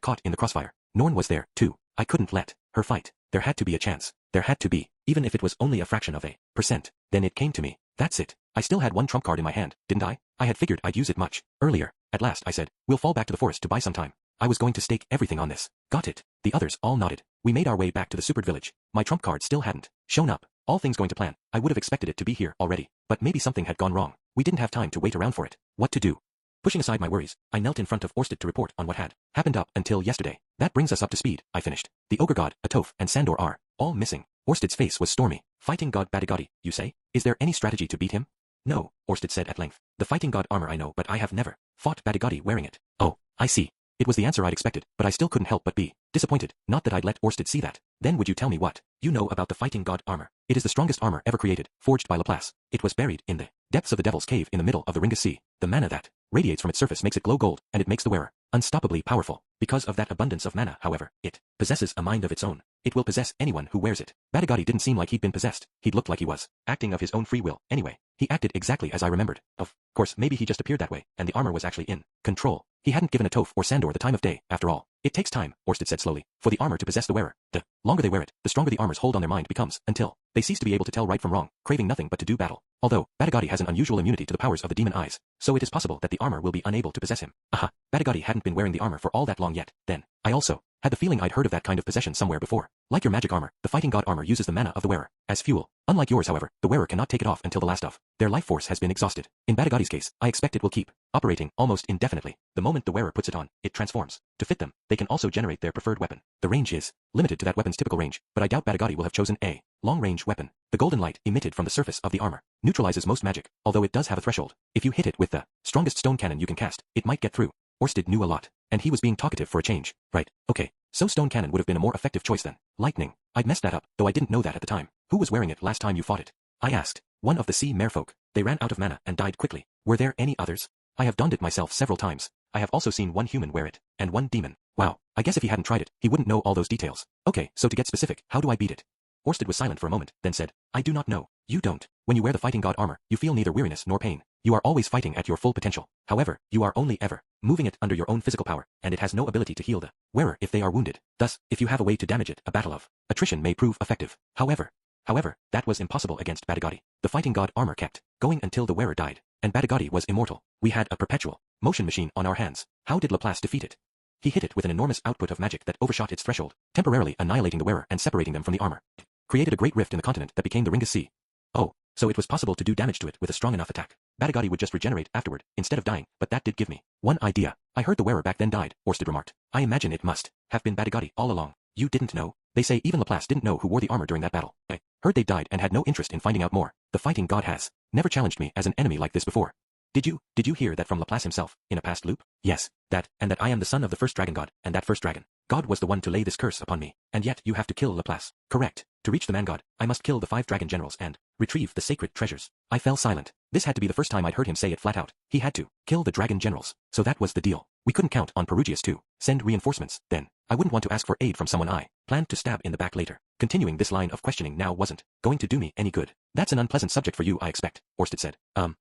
caught in the crossfire. Norn was there, too. I couldn't let her fight. There had to be a chance. There had to be. Even if it was only a fraction of a %. Then it came to me. That's it. I still had one trump card in my hand, didn't I? I had figured I'd use it much earlier. At last I said, we'll fall back to the forest to buy some time. I was going to stake everything on this. Got it. The others all nodded. We made our way back to the supered village. My trump card still hadn't shown up. All things going to plan. I would have expected it to be here already. But maybe something had gone wrong. We didn't have time to wait around for it. What to do? Pushing aside my worries, I knelt in front of Orsted to report on what had happened up until yesterday. That brings us up to speed, I finished. The ogre god, Atof, and Sandor are all missing. Orsted's face was stormy. Fighting god Badigadi, you say? Is there any strategy to beat him? No, Orsted said at length. The fighting god armor I know, but I have never fought Badigadi wearing it. Oh, I see. It was the answer I'd expected, but I still couldn't help but be disappointed. Not that I'd let Orsted see that. Then would you tell me what you know about the fighting god armor? It is the strongest armor ever created, forged by Laplace. It was buried in the depths of the Devil's Cave in the middle of the Ringus Sea. The mana that radiates from its surface makes it glow gold, and it makes the wearer unstoppably powerful. Because of that abundance of mana, however, it possesses a mind of its own. It will possess anyone who wears it. Badigadi didn't seem like he'd been possessed. He'd looked like he was acting of his own free will. Anyway, he acted exactly as I remembered. Of course, maybe he just appeared that way, and the armor was actually in control. He hadn't given Atof or Sandor the time of day, after all. It takes time, Orsted said slowly, for the armor to possess the wearer. The longer they wear it, the stronger the armor's hold on their mind becomes, until they cease to be able to tell right from wrong, craving nothing but to do battle. Although, Badigadi has an unusual immunity to the powers of the demon eyes, so it is possible that the armor will be unable to possess him. Aha, Badigadi hadn't been wearing the armor for all that long yet. Then, I also had the feeling I'd heard of that kind of possession somewhere before. Like your magic armor, the fighting god armor uses the mana of the wearer as fuel. Unlike yours, however, the wearer cannot take it off until the last of their life force has been exhausted. In Badigadi's case, I expect it will keep operating almost indefinitely. The moment the wearer puts it on, it transforms. To fit them, they can also generate their preferred weapon. The range is limited to that weapon's typical range, but I doubt Badigadi will have chosen a long-range weapon. The golden light emitted from the surface of the armor neutralizes most magic, although it does have a threshold. If you hit it with the strongest stone cannon you can cast, it might get through. Orsted knew a lot, and he was being talkative for a change. Right, okay, so stone cannon would have been a more effective choice then. Lightning. I'd messed that up, though I didn't know that at the time. Who was wearing it last time you fought it? I asked. One of the sea merfolk. They ran out of mana and died quickly. Were there any others? I have donned it myself several times. I have also seen one human wear it, and one demon. Wow, I guess if he hadn't tried it, he wouldn't know all those details. Okay, so to get specific, how do I beat it? Orsted was silent for a moment, then said, I do not know. You don't. When you wear the fighting god armor, you feel neither weariness nor pain. You are always fighting at your full potential. However, you are only ever moving it under your own physical power, and it has no ability to heal the wearer if they are wounded. Thus, if you have a way to damage it, a battle of attrition may prove effective. However, that was impossible against Badigadi. The fighting god armor kept going until the wearer died, and Badigadi was immortal. We had a perpetual motion machine on our hands. How did Laplace defeat it? He hit it with an enormous output of magic that overshot its threshold, temporarily annihilating the wearer and separating them from the armor. It created a great rift in the continent that became the Ringus Sea. Oh, so it was possible to do damage to it with a strong enough attack. Badigadi would just regenerate afterward, instead of dying, but that did give me one idea. I heard the wearer back then died, Orsted remarked. I imagine it must have been Badigadi all along. You didn't know? They say even Laplace didn't know who wore the armor during that battle. I heard they died and had no interest in finding out more. The fighting god has never challenged me as an enemy like this before. Did you hear that from Laplace himself, in a past loop? Yes, that I am the son of the first dragon god, and that first dragon god was the one to lay this curse upon me. And yet you have to kill Laplace. Correct. To reach the man god, I must kill the 5 dragon generals and retrieve the sacred treasures. I fell silent. This had to be the first time I'd heard him say it flat out. He had to kill the dragon generals. So that was the deal. We couldn't count on Perugius to send reinforcements, then. I wouldn't want to ask for aid from someone I planned to stab in the back later. Continuing this line of questioning now wasn't going to do me any good. That's an unpleasant subject for you, I expect, Orsted said.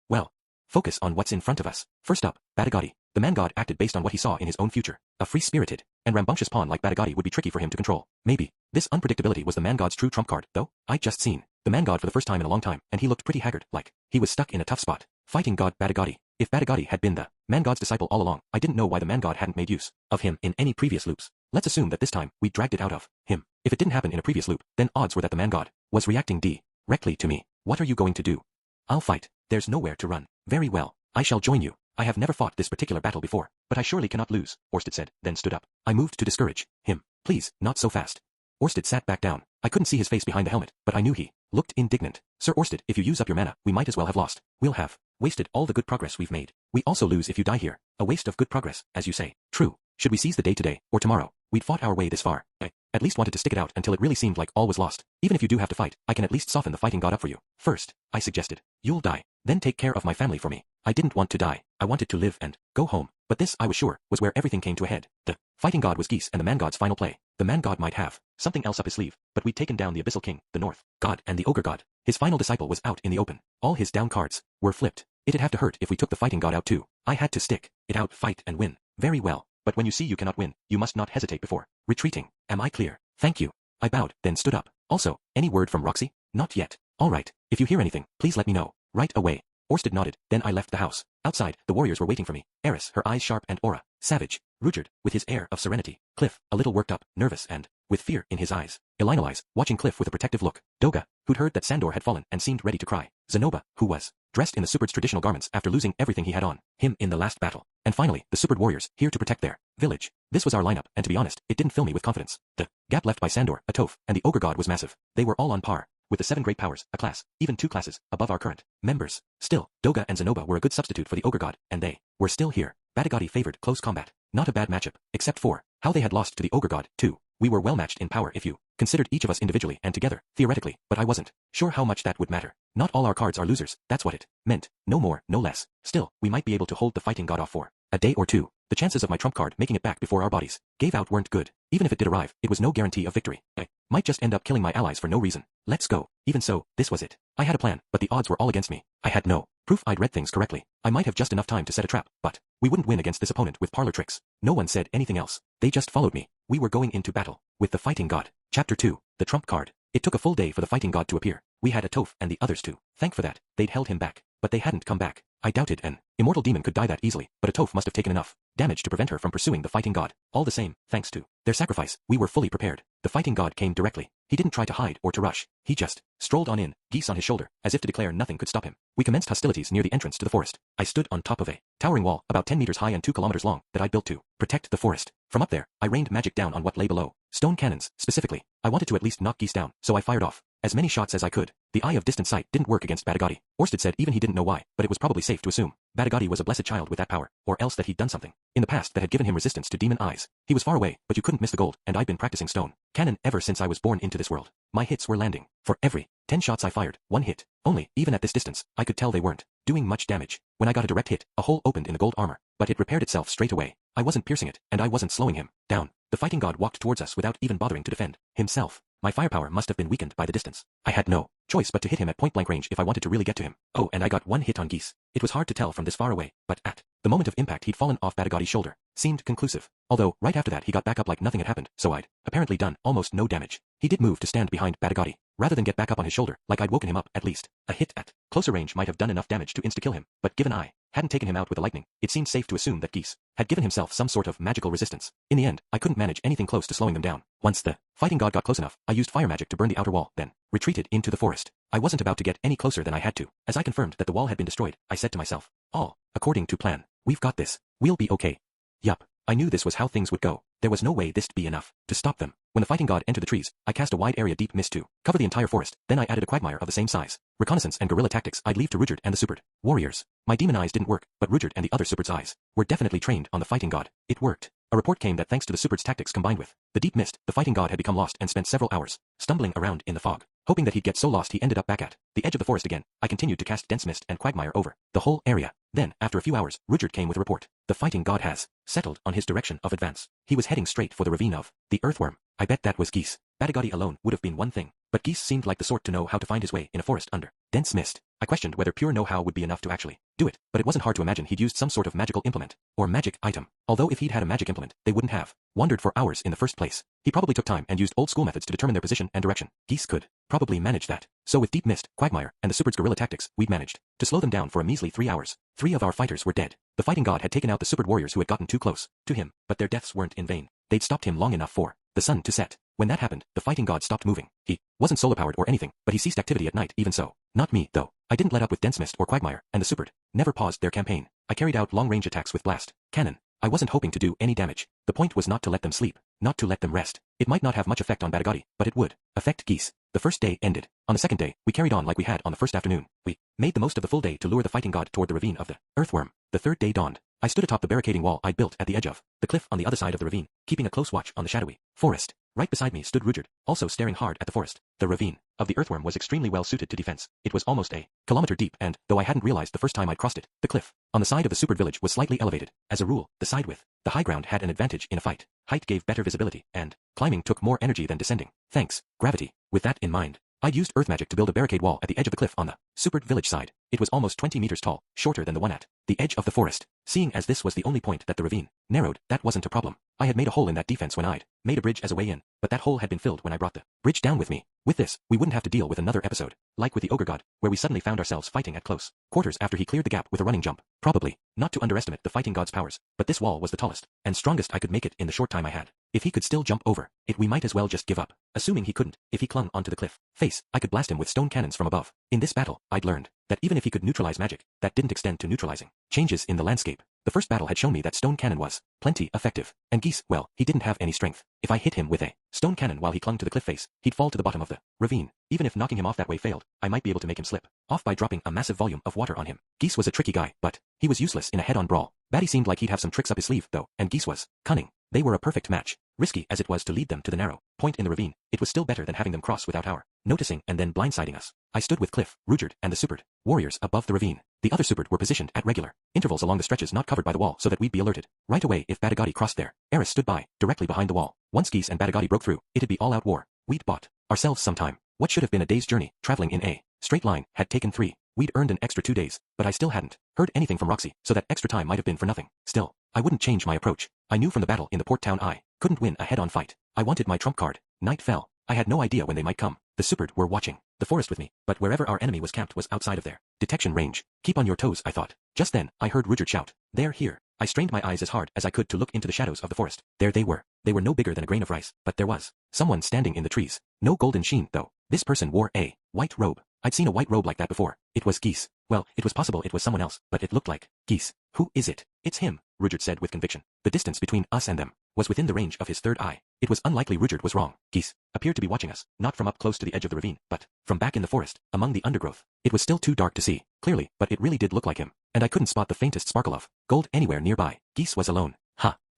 Well, focus on what's in front of us. First up, Badigadi. The man god acted based on what he saw in his own future. A free-spirited and rambunctious pawn like Badigadi would be tricky for him to control. Maybe this unpredictability was the man god's true trump card, though. I'd just seen the man god for the first time in a long time, and he looked pretty haggard, like he was stuck in a tough spot. Fighting god Badigadi. If Badigadi had been the man god's disciple all along, I didn't know why the man god hadn't made use of him in any previous loops. Let's assume that this time we dragged it out of him. If it didn't happen in a previous loop, then odds were that the man god was reacting directly to me. What are you going to do? I'll fight. There's nowhere to run. Very well. I shall join you. I have never fought this particular battle before, but I surely cannot lose, Orsted said, then stood up. I moved to discourage him. Please, not so fast. Orsted sat back down. I couldn't see his face behind the helmet, but I knew he looked indignant. Sir Orsted, if you use up your mana, we might as well have lost. We'll have wasted all the good progress we've made. We also lose if you die here. A waste of good progress, as you say. True. Should we seize the day today, or tomorrow? We'd fought our way this far. I at least wanted to stick it out until it really seemed like all was lost. Even if you do have to fight, I can at least soften the fighting god up for you. First, I suggested. You'll die. Then take care of my family for me. I didn't want to die. I wanted to live and go home. But this, I was sure, was where everything came to a head. The fighting god was geese and the man god's final play. The man god might have something else up his sleeve, but we'd taken down the abyssal king, the north god, and the ogre god. His final disciple was out in the open. All his down cards were flipped. It'd have to hurt if we took the fighting god out too. I had to stick it out, fight and win. Very well. but when you see you cannot win, you must not hesitate before retreating. Am I clear? Thank you. I bowed, then stood up. Also, any word from Roxy? Not yet. All right, if you hear anything, please let me know. Right away. Orsted nodded, then I left the house. Outside, the warriors were waiting for me. Eris, her eyes sharp and Aura, savage. Rudyard, with his air of serenity. Cliff, a little worked up, nervous and with fear in his eyes. Elinolise, watching Cliff with a protective look. Doga, who'd heard that Sandor had fallen and seemed ready to cry. Zenoba, who was dressed in the Superd's traditional garments after losing everything he had on him in the last battle. And finally, the Superd warriors, here to protect their village. This was our lineup, and to be honest, it didn't fill me with confidence. The gap left by Sandor, a Toph, and the Ogre God was massive. They were all on par with the 7 great powers, a class, even 2 classes, above our current members. Still, Doga and Zenoba were a good substitute for the Ogre God, and they were still here. Badigati favored close combat. Not a bad matchup, except for how they had lost to the Ogre God, too. We were well matched in power if you considered each of us individually and together, theoretically, but I wasn't sure how much that would matter. Not all our cards are losers, that's what it meant. No more, no less. Still, we might be able to hold the fighting god off for a day or two. The chances of my trump card making it back before our bodies gave out weren't good. Even if it did arrive, it was no guarantee of victory. I might just end up killing my allies for no reason. Let's go. Even so, this was it. I had a plan, but the odds were all against me. I had no proof I'd read things correctly. I might have just enough time to set a trap, but we wouldn't win against this opponent with parlor tricks. No one said anything else. They just followed me. We were going into battle with the fighting god. Chapter 2, the trump card. It took a full day for the fighting god to appear. We had a Toph and the others too. Thank for that, they'd held him back, but they hadn't come back. I doubted an immortal demon could die that easily, but a Toph must have taken enough damage to prevent her from pursuing the fighting god. All the same, thanks to their sacrifice, we were fully prepared. The fighting god came directly. He didn't try to hide or to rush. He just strolled on in, geese on his shoulder, as if to declare nothing could stop him. We commenced hostilities near the entrance to the forest. I stood on top of a towering wall, about 10 meters high and 2 kilometers long, that I built to protect the forest. From up there, I rained magic down on what lay below. Stone cannons, specifically. I wanted to at least knock geese down, so I fired off as many shots as I could. The eye of distant sight didn't work against Badigati. Orsted said even he didn't know why, but it was probably safe to assume Badigati was a blessed child with that power, or else that he'd done something in the past that had given him resistance to demon eyes. He was far away, but you couldn't miss the gold, and I'd been practicing stone cannon ever since I was born into this world. My hits were landing. For every 10 shots I fired, 1 hit. Only, even at this distance, I could tell they weren't doing much damage. When I got a direct hit, a hole opened in the gold armor, but it repaired itself straight away. I wasn't piercing it, and I wasn't slowing him down. The fighting god walked towards us without even bothering to defend himself. My firepower must have been weakened by the distance. I had no choice but to hit him at point-blank range if I wanted to really get to him. Oh, and I got 1 hit on geese. It was hard to tell from this far away, but at the moment of impact he'd fallen off Badigati's shoulder. Seemed conclusive. Although, right after that he got back up like nothing had happened, so I'd apparently done almost no damage. He did move to stand behind Badigati, rather than get back up on his shoulder, like I'd woken him up at least. A hit at closer range might have done enough damage to insta-kill him, but given I hadn't taken him out with the lightning, it seemed safe to assume that Geese had given himself some sort of magical resistance. In the end, I couldn't manage anything close to slowing them down. Once the fighting god got close enough, I used fire magic to burn the outer wall, then retreated into the forest. I wasn't about to get any closer than I had to. As I confirmed that the wall had been destroyed, I said to myself, all according to plan. We've got this. We'll be okay. Yup. I knew this was how things would go. There was no way this'd be enough to stop them. When the fighting god entered the trees, I cast a wide area deep mist to cover the entire forest. Then I added a quagmire of the same size. Reconnaissance and guerrilla tactics I'd leave to Rudyard and the Superd warriors. My demon eyes didn't work, but Rudyard and the other Superd's eyes were definitely trained on the fighting god. It worked. A report came that thanks to the Superd's tactics combined with the deep mist, the fighting god had become lost and spent several hours stumbling around in the fog. Hoping that he'd get so lost he ended up back at the edge of the forest again. I continued to cast dense mist and quagmire over the whole area. Then, after a few hours, Rudyard came with a report. The fighting god has settled on his direction of advance. He was heading straight for the ravine of the earthworm. I bet that was Geese. Badigati alone would have been one thing, but Geese seemed like the sort to know how to find his way in a forest under dense mist. I questioned whether pure know-how would be enough to actually do it, but it wasn't hard to imagine he'd used some sort of magical implement or magic item. Although if he'd had a magic implement, they wouldn't have wandered for hours in the first place. He probably took time and used old school methods to determine their position and direction. Geese could probably manage that. So with deep mist, quagmire, and the Superd's guerrilla tactics, we'd managed to slow them down for a measly 3 hours. 3 of our fighters were dead. The fighting god had taken out the Superd warriors who had gotten too close to him, but their deaths weren't in vain. They'd stopped him long enough for the sun to set. When that happened, the fighting god stopped moving. He wasn't solar-powered or anything, but he ceased activity at night even so. Not me, though. I didn't let up with dense mist or quagmire, and the Superd never paused their campaign. I carried out long-range attacks with blast cannon. I wasn't hoping to do any damage. The point was not to let them sleep, not to let them rest. It might not have much effect on Badigati, but it would affect Geese. The first day ended. On the second day, we carried on like we had on the first afternoon. We made the most of the full day to lure the fighting god toward the ravine of the earthworm. The third day dawned. I stood atop the barricading wall I'd built at the edge of the cliff on the other side of the ravine, keeping a close watch on the shadowy forest. Right beside me stood Rudyard, also staring hard at the forest. The ravine of the earthworm was extremely well suited to defense. It was almost a kilometer deep and, though I hadn't realized the first time I'd crossed it, the cliff on the side of the Superd village was slightly elevated. As a rule, the side with the high ground had an advantage in a fight. Height gave better visibility, and climbing took more energy than descending. Thanks, gravity. With that in mind, I'd used earth magic to build a barricade wall at the edge of the cliff on the supered village side. It was almost 20 meters tall, shorter than the one at the edge of the forest. Seeing as this was the only point that the ravine narrowed, that wasn't a problem. I had made a hole in that defense when I'd made a bridge as a way in, but that hole had been filled when I brought the bridge down with me. With this, we wouldn't have to deal with another episode, like with the ogre god, where we suddenly found ourselves fighting at close quarters after he cleared the gap with a running jump. Probably not to underestimate the fighting god's powers, but this wall was the tallest and strongest I could make it in the short time I had. If he could still jump over it, we might as well just give up. Assuming he couldn't, if he clung onto the cliff face, I could blast him with stone cannons from above. In this battle, I'd learned that even if he could neutralize magic, that didn't extend to neutralizing changes in the landscape. The first battle had shown me that stone cannon was plenty effective. And Geese, well, he didn't have any strength. If I hit him with a stone cannon while he clung to the cliff face, he'd fall to the bottom of the ravine. Even if knocking him off that way failed, I might be able to make him slip off by dropping a massive volume of water on him. Geese was a tricky guy, but he was useless in a head-on brawl. Batty seemed like he'd have some tricks up his sleeve, though, and Geese was cunning. They were a perfect match. Risky as it was to lead them to the narrow point in the ravine, it was still better than having them cross without our noticing and then blindsiding us. I stood with Cliff, Rujard, and the supered warriors above the ravine. The other supered were positioned at regular intervals along the stretches not covered by the wall so that we'd be alerted right away if Badagati crossed there. Eris stood by, directly behind the wall. Once Geese and Badagati broke through, it'd be all-out war. We'd bought ourselves some time. What should have been a day's journey, traveling in a straight line, had taken 3. We'd earned an extra 2 days, but I still hadn't heard anything from Roxy, so that extra time might have been for nothing. Still, I wouldn't change my approach. I knew from the battle in the port town I couldn't win a head-on fight. I wanted my trump card. Night fell. I had no idea when they might come. The supered were watching the forest with me, but wherever our enemy was camped was outside of their detection range. Keep on your toes, I thought. Just then, I heard Rujard shout, "They're here." I strained my eyes as hard as I could to look into the shadows of the forest. There they were. They were no bigger than a grain of rice, but there was someone standing in the trees. No golden sheen, though. This person wore a white robe. I'd seen a white robe like that before. It was Geese. Well, it was possible it was someone else, but it looked like Geese. Who is it? It's him, Rujard said with conviction. The distance between us and them was within the range of his third eye. It was unlikely Rujard was wrong. Geese appeared to be watching us, not from up close to the edge of the ravine, but from back in the forest, among the undergrowth. It was still too dark to see clearly, but it really did look like him, and I couldn't spot the faintest sparkle of gold anywhere nearby. Geese was alone.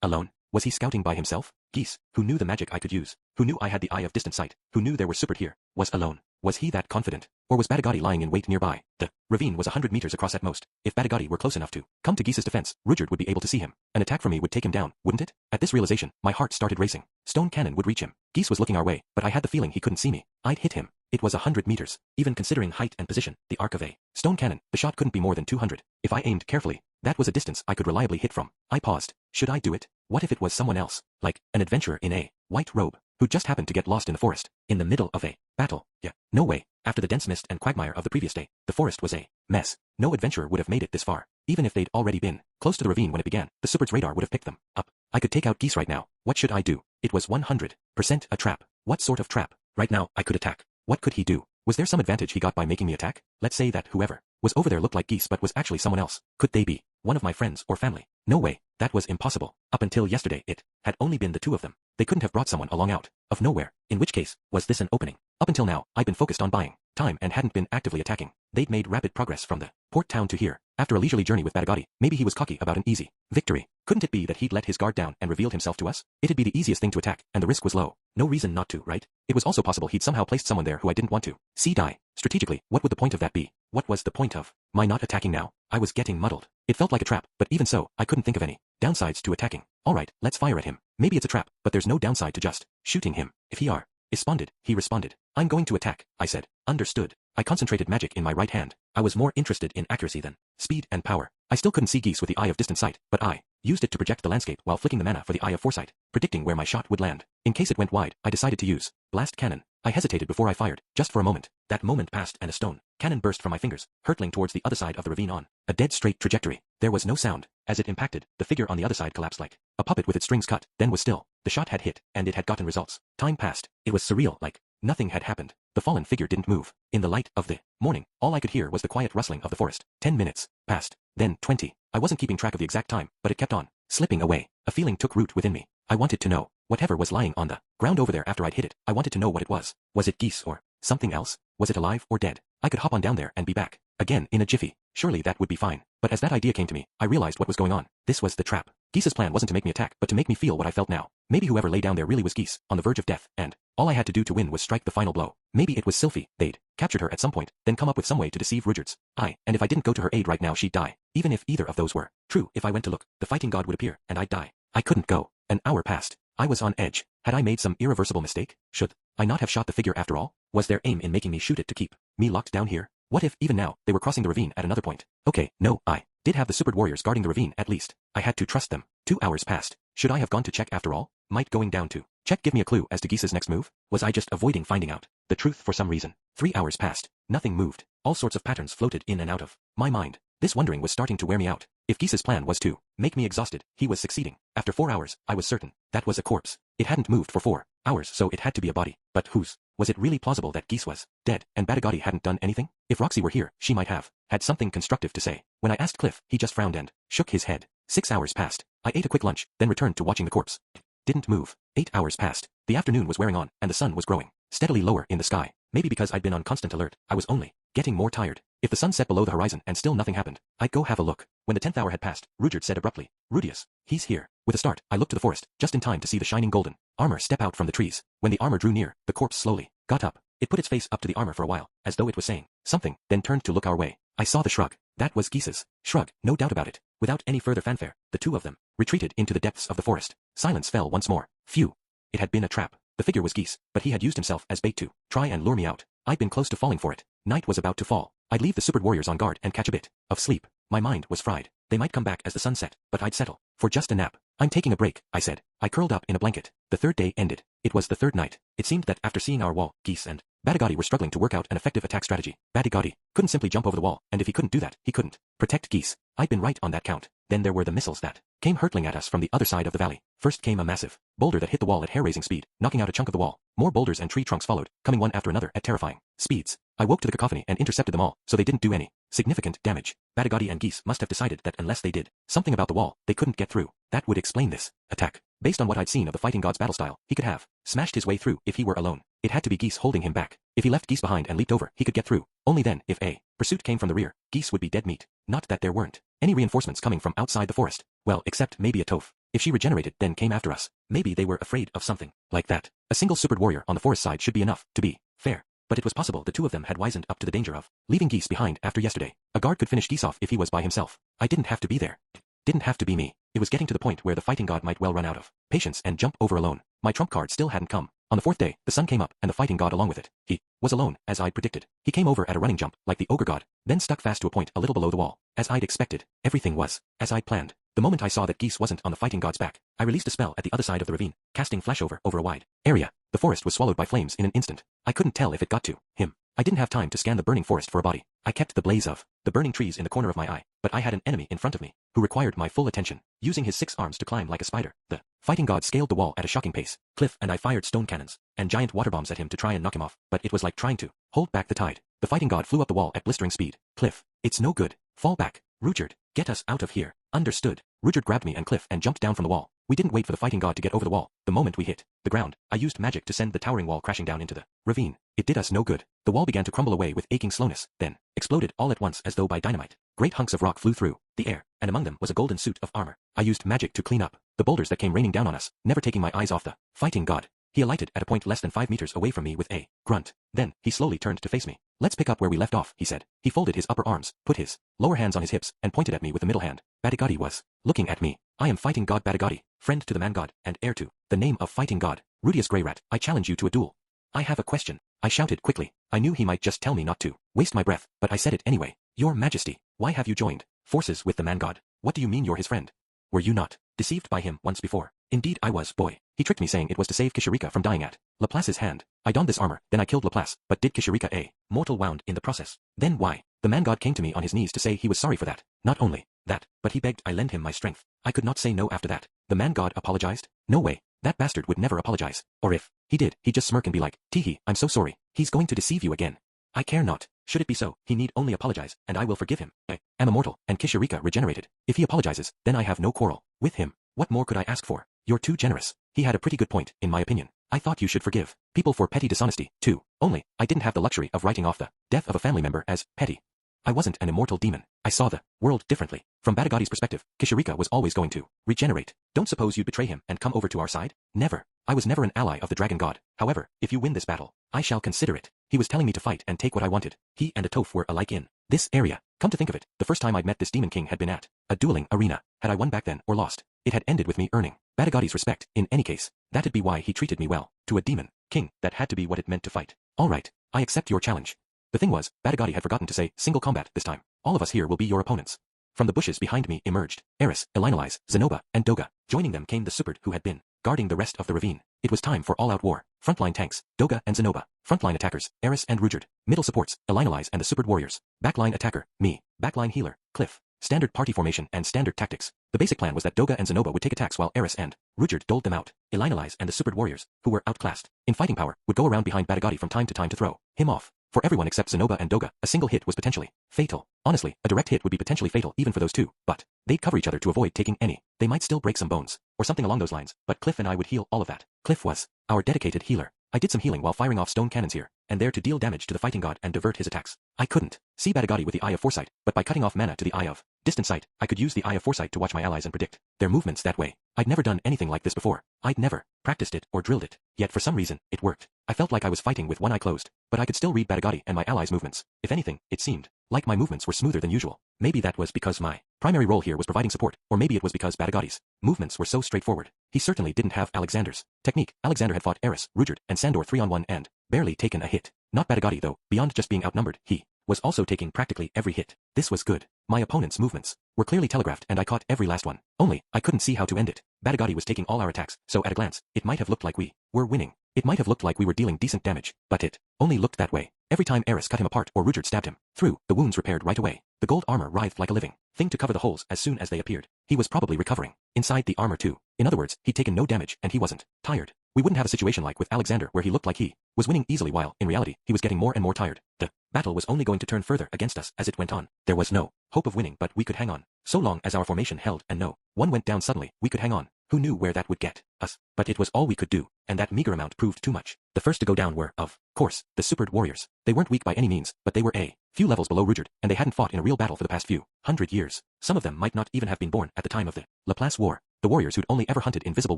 Alone? Was he scouting by himself? Geese, who knew the magic I could use, who knew I had the eye of distant sight, who knew there were supered here, was alone. Was he that confident? Or was Badagati lying in wait nearby? The ravine was 100 meters across at most. If Badagati were close enough to come to Geese's defense, Rujard would be able to see him. An attack from me would take him down, wouldn't it? At this realization, my heart started racing. Stone cannon would reach him. Geese was looking our way, but I had the feeling he couldn't see me. I'd hit him. It was 100 meters. Even considering height and position, the arc of a stone cannon, the shot couldn't be more than 200. If I aimed carefully, that was a distance I could reliably hit from. I paused. Should I do it? What if it was someone else, like an adventurer in a white robe, who just happened to get lost in the forest, in the middle of a battle? Yeah, no way. After the dense mist and quagmire of the previous day, the forest was a mess. No adventurer would have made it this far. Even if they'd already been close to the ravine when it began, the supered's radar would have picked them up. I could take out Geese right now. What should I do? It was 100% a trap. What sort of trap? Right now, I could attack. What could he do? Was there some advantage he got by making me attack? Let's say that whoever was over there looked like Geese but was actually someone else. Could they be one of my friends or family? No way. That was impossible. Up until yesterday, it had only been the two of them. They couldn't have brought someone along out of nowhere. In which case, was this an opening? Up until now, I'd been focused on buying time and hadn't been actively attacking. They'd made rapid progress from the port town to here. After a leisurely journey with Badagati, maybe he was cocky about an easy victory. Couldn't it be that he'd let his guard down and revealed himself to us? It'd be the easiest thing to attack, and the risk was low. No reason not to, right? It was also possible he'd somehow placed someone there who I didn't want to see die. Strategically, what would the point of that be? What was the point of my not attacking now? I was getting muddled. It felt like a trap, but even so, I couldn't think of any downsides to attacking. Alright, let's fire at him. Maybe it's a trap, but there's no downside to just shooting him. If he responded, he responded. I'm going to attack, I said. Understood. I concentrated magic in my right hand. I was more interested in accuracy than speed and power. I still couldn't see Geese with the eye of distant sight, but I used it to project the landscape while flicking the mana for the eye of foresight, predicting where my shot would land. In case it went wide, I decided to use blast cannon. I hesitated before I fired, just for a moment. That moment passed and a stone cannon burst from my fingers, hurtling towards the other side of the ravine on a dead straight trajectory. There was no sound. As it impacted, the figure on the other side collapsed like a puppet with its strings cut, then was still. The shot had hit, and it had gotten results. Time passed. It was surreal, like nothing had happened. The fallen figure didn't move. In the light of the morning, all I could hear was the quiet rustling of the forest. 10 minutes passed, then 20. I wasn't keeping track of the exact time, but it kept on slipping away. A feeling took root within me. I wanted to know. Whatever was lying on the ground over there after I'd hit it, I wanted to know what it was. Was it Geese or something else? Was it alive or dead? I could hop on down there and be back again in a jiffy. Surely that would be fine. But as that idea came to me, I realized what was going on. This was the trap. Geese's plan wasn't to make me attack, but to make me feel what I felt now. Maybe whoever lay down there really was Geese, on the verge of death, and all I had to do to win was strike the final blow. Maybe it was Sylphie. They'd captured her at some point, then come up with some way to deceive Rujard's eye, and if I didn't go to her aid right now she'd die. Even if either of those were true, if I went to look, the fighting god would appear, and I'd die. I couldn't go. An hour passed. I was on edge. Had I made some irreversible mistake? Should I not have shot the figure after all? Was their aim in making me shoot it to keep me locked down here? What if, even now, they were crossing the ravine at another point? Okay, no, I did have the supered warriors guarding the ravine at least. I had to trust them. 2 hours passed. Should I have gone to check after all? Might going down to check give me a clue as to Gisa's next move? Was I just avoiding finding out the truth for some reason? 3 hours passed. Nothing moved. All sorts of patterns floated in and out of my mind. This wondering was starting to wear me out. If Gisa's plan was to make me exhausted, he was succeeding. After 4 hours, I was certain that was a corpse. It hadn't moved for 4 hours, so it had to be a body. But whose? Was it really plausible that Gis was dead and Batagati hadn't done anything? If Roxy were here, she might have had something constructive to say. When I asked Cliff, he just frowned and shook his head. 6 hours passed. I ate a quick lunch, then returned to watching the corpse. Didn't move. 8 hours passed. The afternoon was wearing on, and the sun was growing steadily lower in the sky. Maybe because I'd been on constant alert, I was only getting more tired. If the sun set below the horizon and still nothing happened, I'd go have a look. When the 10th hour had passed, Rudyard said abruptly, Rudius, he's here. With a start, I looked to the forest, just in time to see the shining golden armor step out from the trees. When the armor drew near, the corpse slowly got up. It put its face up to the armor for a while, as though it was saying something, then turned to look our way. I saw the shrug. That was Gisa's shrug, no doubt about it. Without any further fanfare, the two of them retreated into the depths of the forest. Silence fell once more. Phew. It had been a trap. The figure was Gis, but he had used himself as bait to try and lure me out. I'd been close to falling for it. Night was about to fall. I'd leave the supered warriors on guard and catch a bit of sleep. My mind was fried. They might come back as the sun set, but I'd settle for just a nap. I'm taking a break, I said. I curled up in a blanket. The third day ended. It was the third night. It seemed that after seeing our wall, Gis and Batagati were struggling to work out an effective attack strategy. Batagati couldn't simply jump over the wall, and if he couldn't do that, he couldn't protect Gis. I'd been right on that count. Then there were the missiles that came hurtling at us from the other side of the valley. First came a massive boulder that hit the wall at hair-raising speed, knocking out a chunk of the wall. More boulders and tree trunks followed, coming one after another at terrifying speeds. I woke to the cacophony and intercepted them all, so they didn't do any significant damage. Batagati and Gis must have decided that unless they did something about the wall, they couldn't get through. That would explain this attack. Based on what I'd seen of the fighting god's battle style, he could have smashed his way through if he were alone. It had to be Gis holding him back. If he left Gis behind and leaped over, he could get through. Only then, if a pursuit came from the rear, Gis would be dead meat. Not that there weren't any reinforcements coming from outside the forest. Well, except maybe a Toph. If she regenerated, then came after us. Maybe they were afraid of something like that. A single supered warrior on the forest side should be enough, to be fair. But it was possible the two of them had wisened up to the danger of leaving Gis behind after yesterday. A guard could finish Gis off if he was by himself. I didn't have to be there. Didn't have to be me. It was getting to the point where the fighting god might well run out of patience and jump over alone. My trump card still hadn't come. On the fourth day, the sun came up, and the fighting god along with it. He was alone, as I'd predicted. He came over at a running jump, like the ogre god, then stuck fast to a point a little below the wall. As I'd expected, everything was as I'd planned. The moment I saw that Gis wasn't on the fighting god's back, I released a spell at the other side of the ravine, casting flashover over a wide area. The forest was swallowed by flames in an instant. I couldn't tell if it got to him. I didn't have time to scan the burning forest for a body. I kept the blaze of the burning trees in the corner of my eye, but I had an enemy in front of me, who required my full attention. Using his 6 arms to climb like a spider, the fighting god scaled the wall at a shocking pace. Cliff and I fired stone cannons and giant water bombs at him to try and knock him off, but it was like trying to hold back the tide. The fighting god flew up the wall at blistering speed. Cliff, it's no good. Fall back. Rudyard, get us out of here. Understood. Rudyard grabbed me and Cliff and jumped down from the wall. We didn't wait for the fighting god to get over the wall. The moment we hit the ground, I used magic to send the towering wall crashing down into the ravine. It did us no good. The wall began to crumble away with aching slowness, then exploded all at once as though by dynamite. Great hunks of rock flew through the air, and among them was a golden suit of armor. I used magic to clean up the boulders that came raining down on us, never taking my eyes off the fighting god. He alighted at a point less than 5 meters away from me with a grunt. Then, he slowly turned to face me. Let's pick up where we left off, he said. He folded his upper arms, put his lower hands on his hips, and pointed at me with the middle hand. Batagati was looking at me. I am fighting god Batagati, friend to the man god, and heir to the name of fighting god. Rudius Greyrat, I challenge you to a duel. I have a question. I shouted quickly. I knew he might just tell me not to waste my breath, but I said it anyway. Your Majesty, why have you joined forces with the man god? What do you mean you're his friend? Were you not deceived by him once before? Indeed I was, boy. He tricked me saying it was to save Kishirika from dying at Laplace's hand. I donned this armor, then I killed Laplace, but did Kishirika a mortal wound in the process. Then why? The man god came to me on his knees to say he was sorry for that. Not only that, but he begged I lend him my strength. I could not say no after that. The man god apologized? No way. That bastard would never apologize. Or if he did, he'd just smirk and be like, Teehee, I'm so sorry. He's going to deceive you again. I care not. Should it be so, he need only apologize, and I will forgive him. I am immortal, and Kishirika regenerated. If he apologizes, then I have no quarrel with him. What more could I ask for? You're too generous. He had a pretty good point, in my opinion. I thought you should forgive people for petty dishonesty, too. Only, I didn't have the luxury of writing off the death of a family member as petty. I wasn't an immortal demon. I saw the world differently. From Batagati's perspective, Kishirika was always going to regenerate. Don't suppose you'd betray him and come over to our side? Never. I was never an ally of the dragon god. However, if you win this battle, I shall consider it. He was telling me to fight and take what I wanted. He and a Toph were alike in this area. Come to think of it, the first time I'd met this demon king had been at a dueling arena. Had I won back then or lost, it had ended with me earning Batagati's respect. In any case, that'd be why he treated me well. To a demon king, that had to be what it meant to fight. All right, I accept your challenge. The thing was, Batagati had forgotten to say single combat this time. All of us here will be your opponents. From the bushes behind me emerged Eris, Elinalize, Zenoba, and Doga. Joining them came the Superd who had been guarding the rest of the ravine. It was time for all-out war. Frontline tanks, Doga and Zenoba. Frontline attackers, Eris and Rujard. Middle supports, Elinalize and the Superd warriors. Backline attacker, me. Backline healer, Cliff. Standard party formation and standard tactics. The basic plan was that Doga and Zenoba would take attacks while Eris and Rujard doled them out. Elinalize and the Superd warriors, who were outclassed in fighting power, would go around behind Batagati from time to time to throw him off. For everyone except Zenoba and Doga, a single hit was potentially fatal. Honestly, a direct hit would be potentially fatal even for those two, but they'd cover each other to avoid taking any. They might still break some bones, or something along those lines, but Cliff and I would heal all of that. Cliff was our dedicated healer. I did some healing while firing off stone cannons here and there to deal damage to the fighting god and divert his attacks. I couldn't see Batagati with the Eye of Foresight, but by cutting off mana to the Eye of Distant Sight, I could use the Eye of Foresight to watch my allies and predict their movements that way. I'd never done anything like this before. I'd never practiced it or drilled it, yet for some reason, it worked. I felt like I was fighting with one eye closed, but I could still read Batagati and my allies' movements. If anything, it seemed like my movements were smoother than usual. Maybe that was because my primary role here was providing support, or maybe it was because Batagati's movements were so straightforward. He certainly didn't have Alexander's technique. Alexander had fought Eris, Rujard, and Sandor 3-on-1 and barely taken a hit. Not Batagati though, beyond just being outnumbered, he was also taking practically every hit. This was good. My opponent's movements were clearly telegraphed and I caught every last one. Only, I couldn't see how to end it. Batagati was taking all our attacks, so at a glance, it might have looked like we were winning. It might have looked like we were dealing decent damage, but it only looked that way. Every time Eris cut him apart or Rujard stabbed him through, the wounds repaired right away. The gold armor writhed like a living thing to cover the holes as soon as they appeared. He was probably recovering inside the armor too. In other words, he'd taken no damage and he wasn't tired. We wouldn't have a situation like with Alexander where he looked like he was winning easily while, in reality, he was getting more and more tired. The battle was only going to turn further against us as it went on. There was no hope of winning, but we could hang on. So long as our formation held and no one went down suddenly, we could hang on. Who knew where that would get us? But it was all we could do, and that meager amount proved too much. The first to go down were, of course, the Superd warriors. They weren't weak by any means, but they were a few levels below Rujard, and they hadn't fought in a real battle for the past few hundred years. Some of them might not even have been born at the time of the Laplace War. The warriors who'd only ever hunted invisible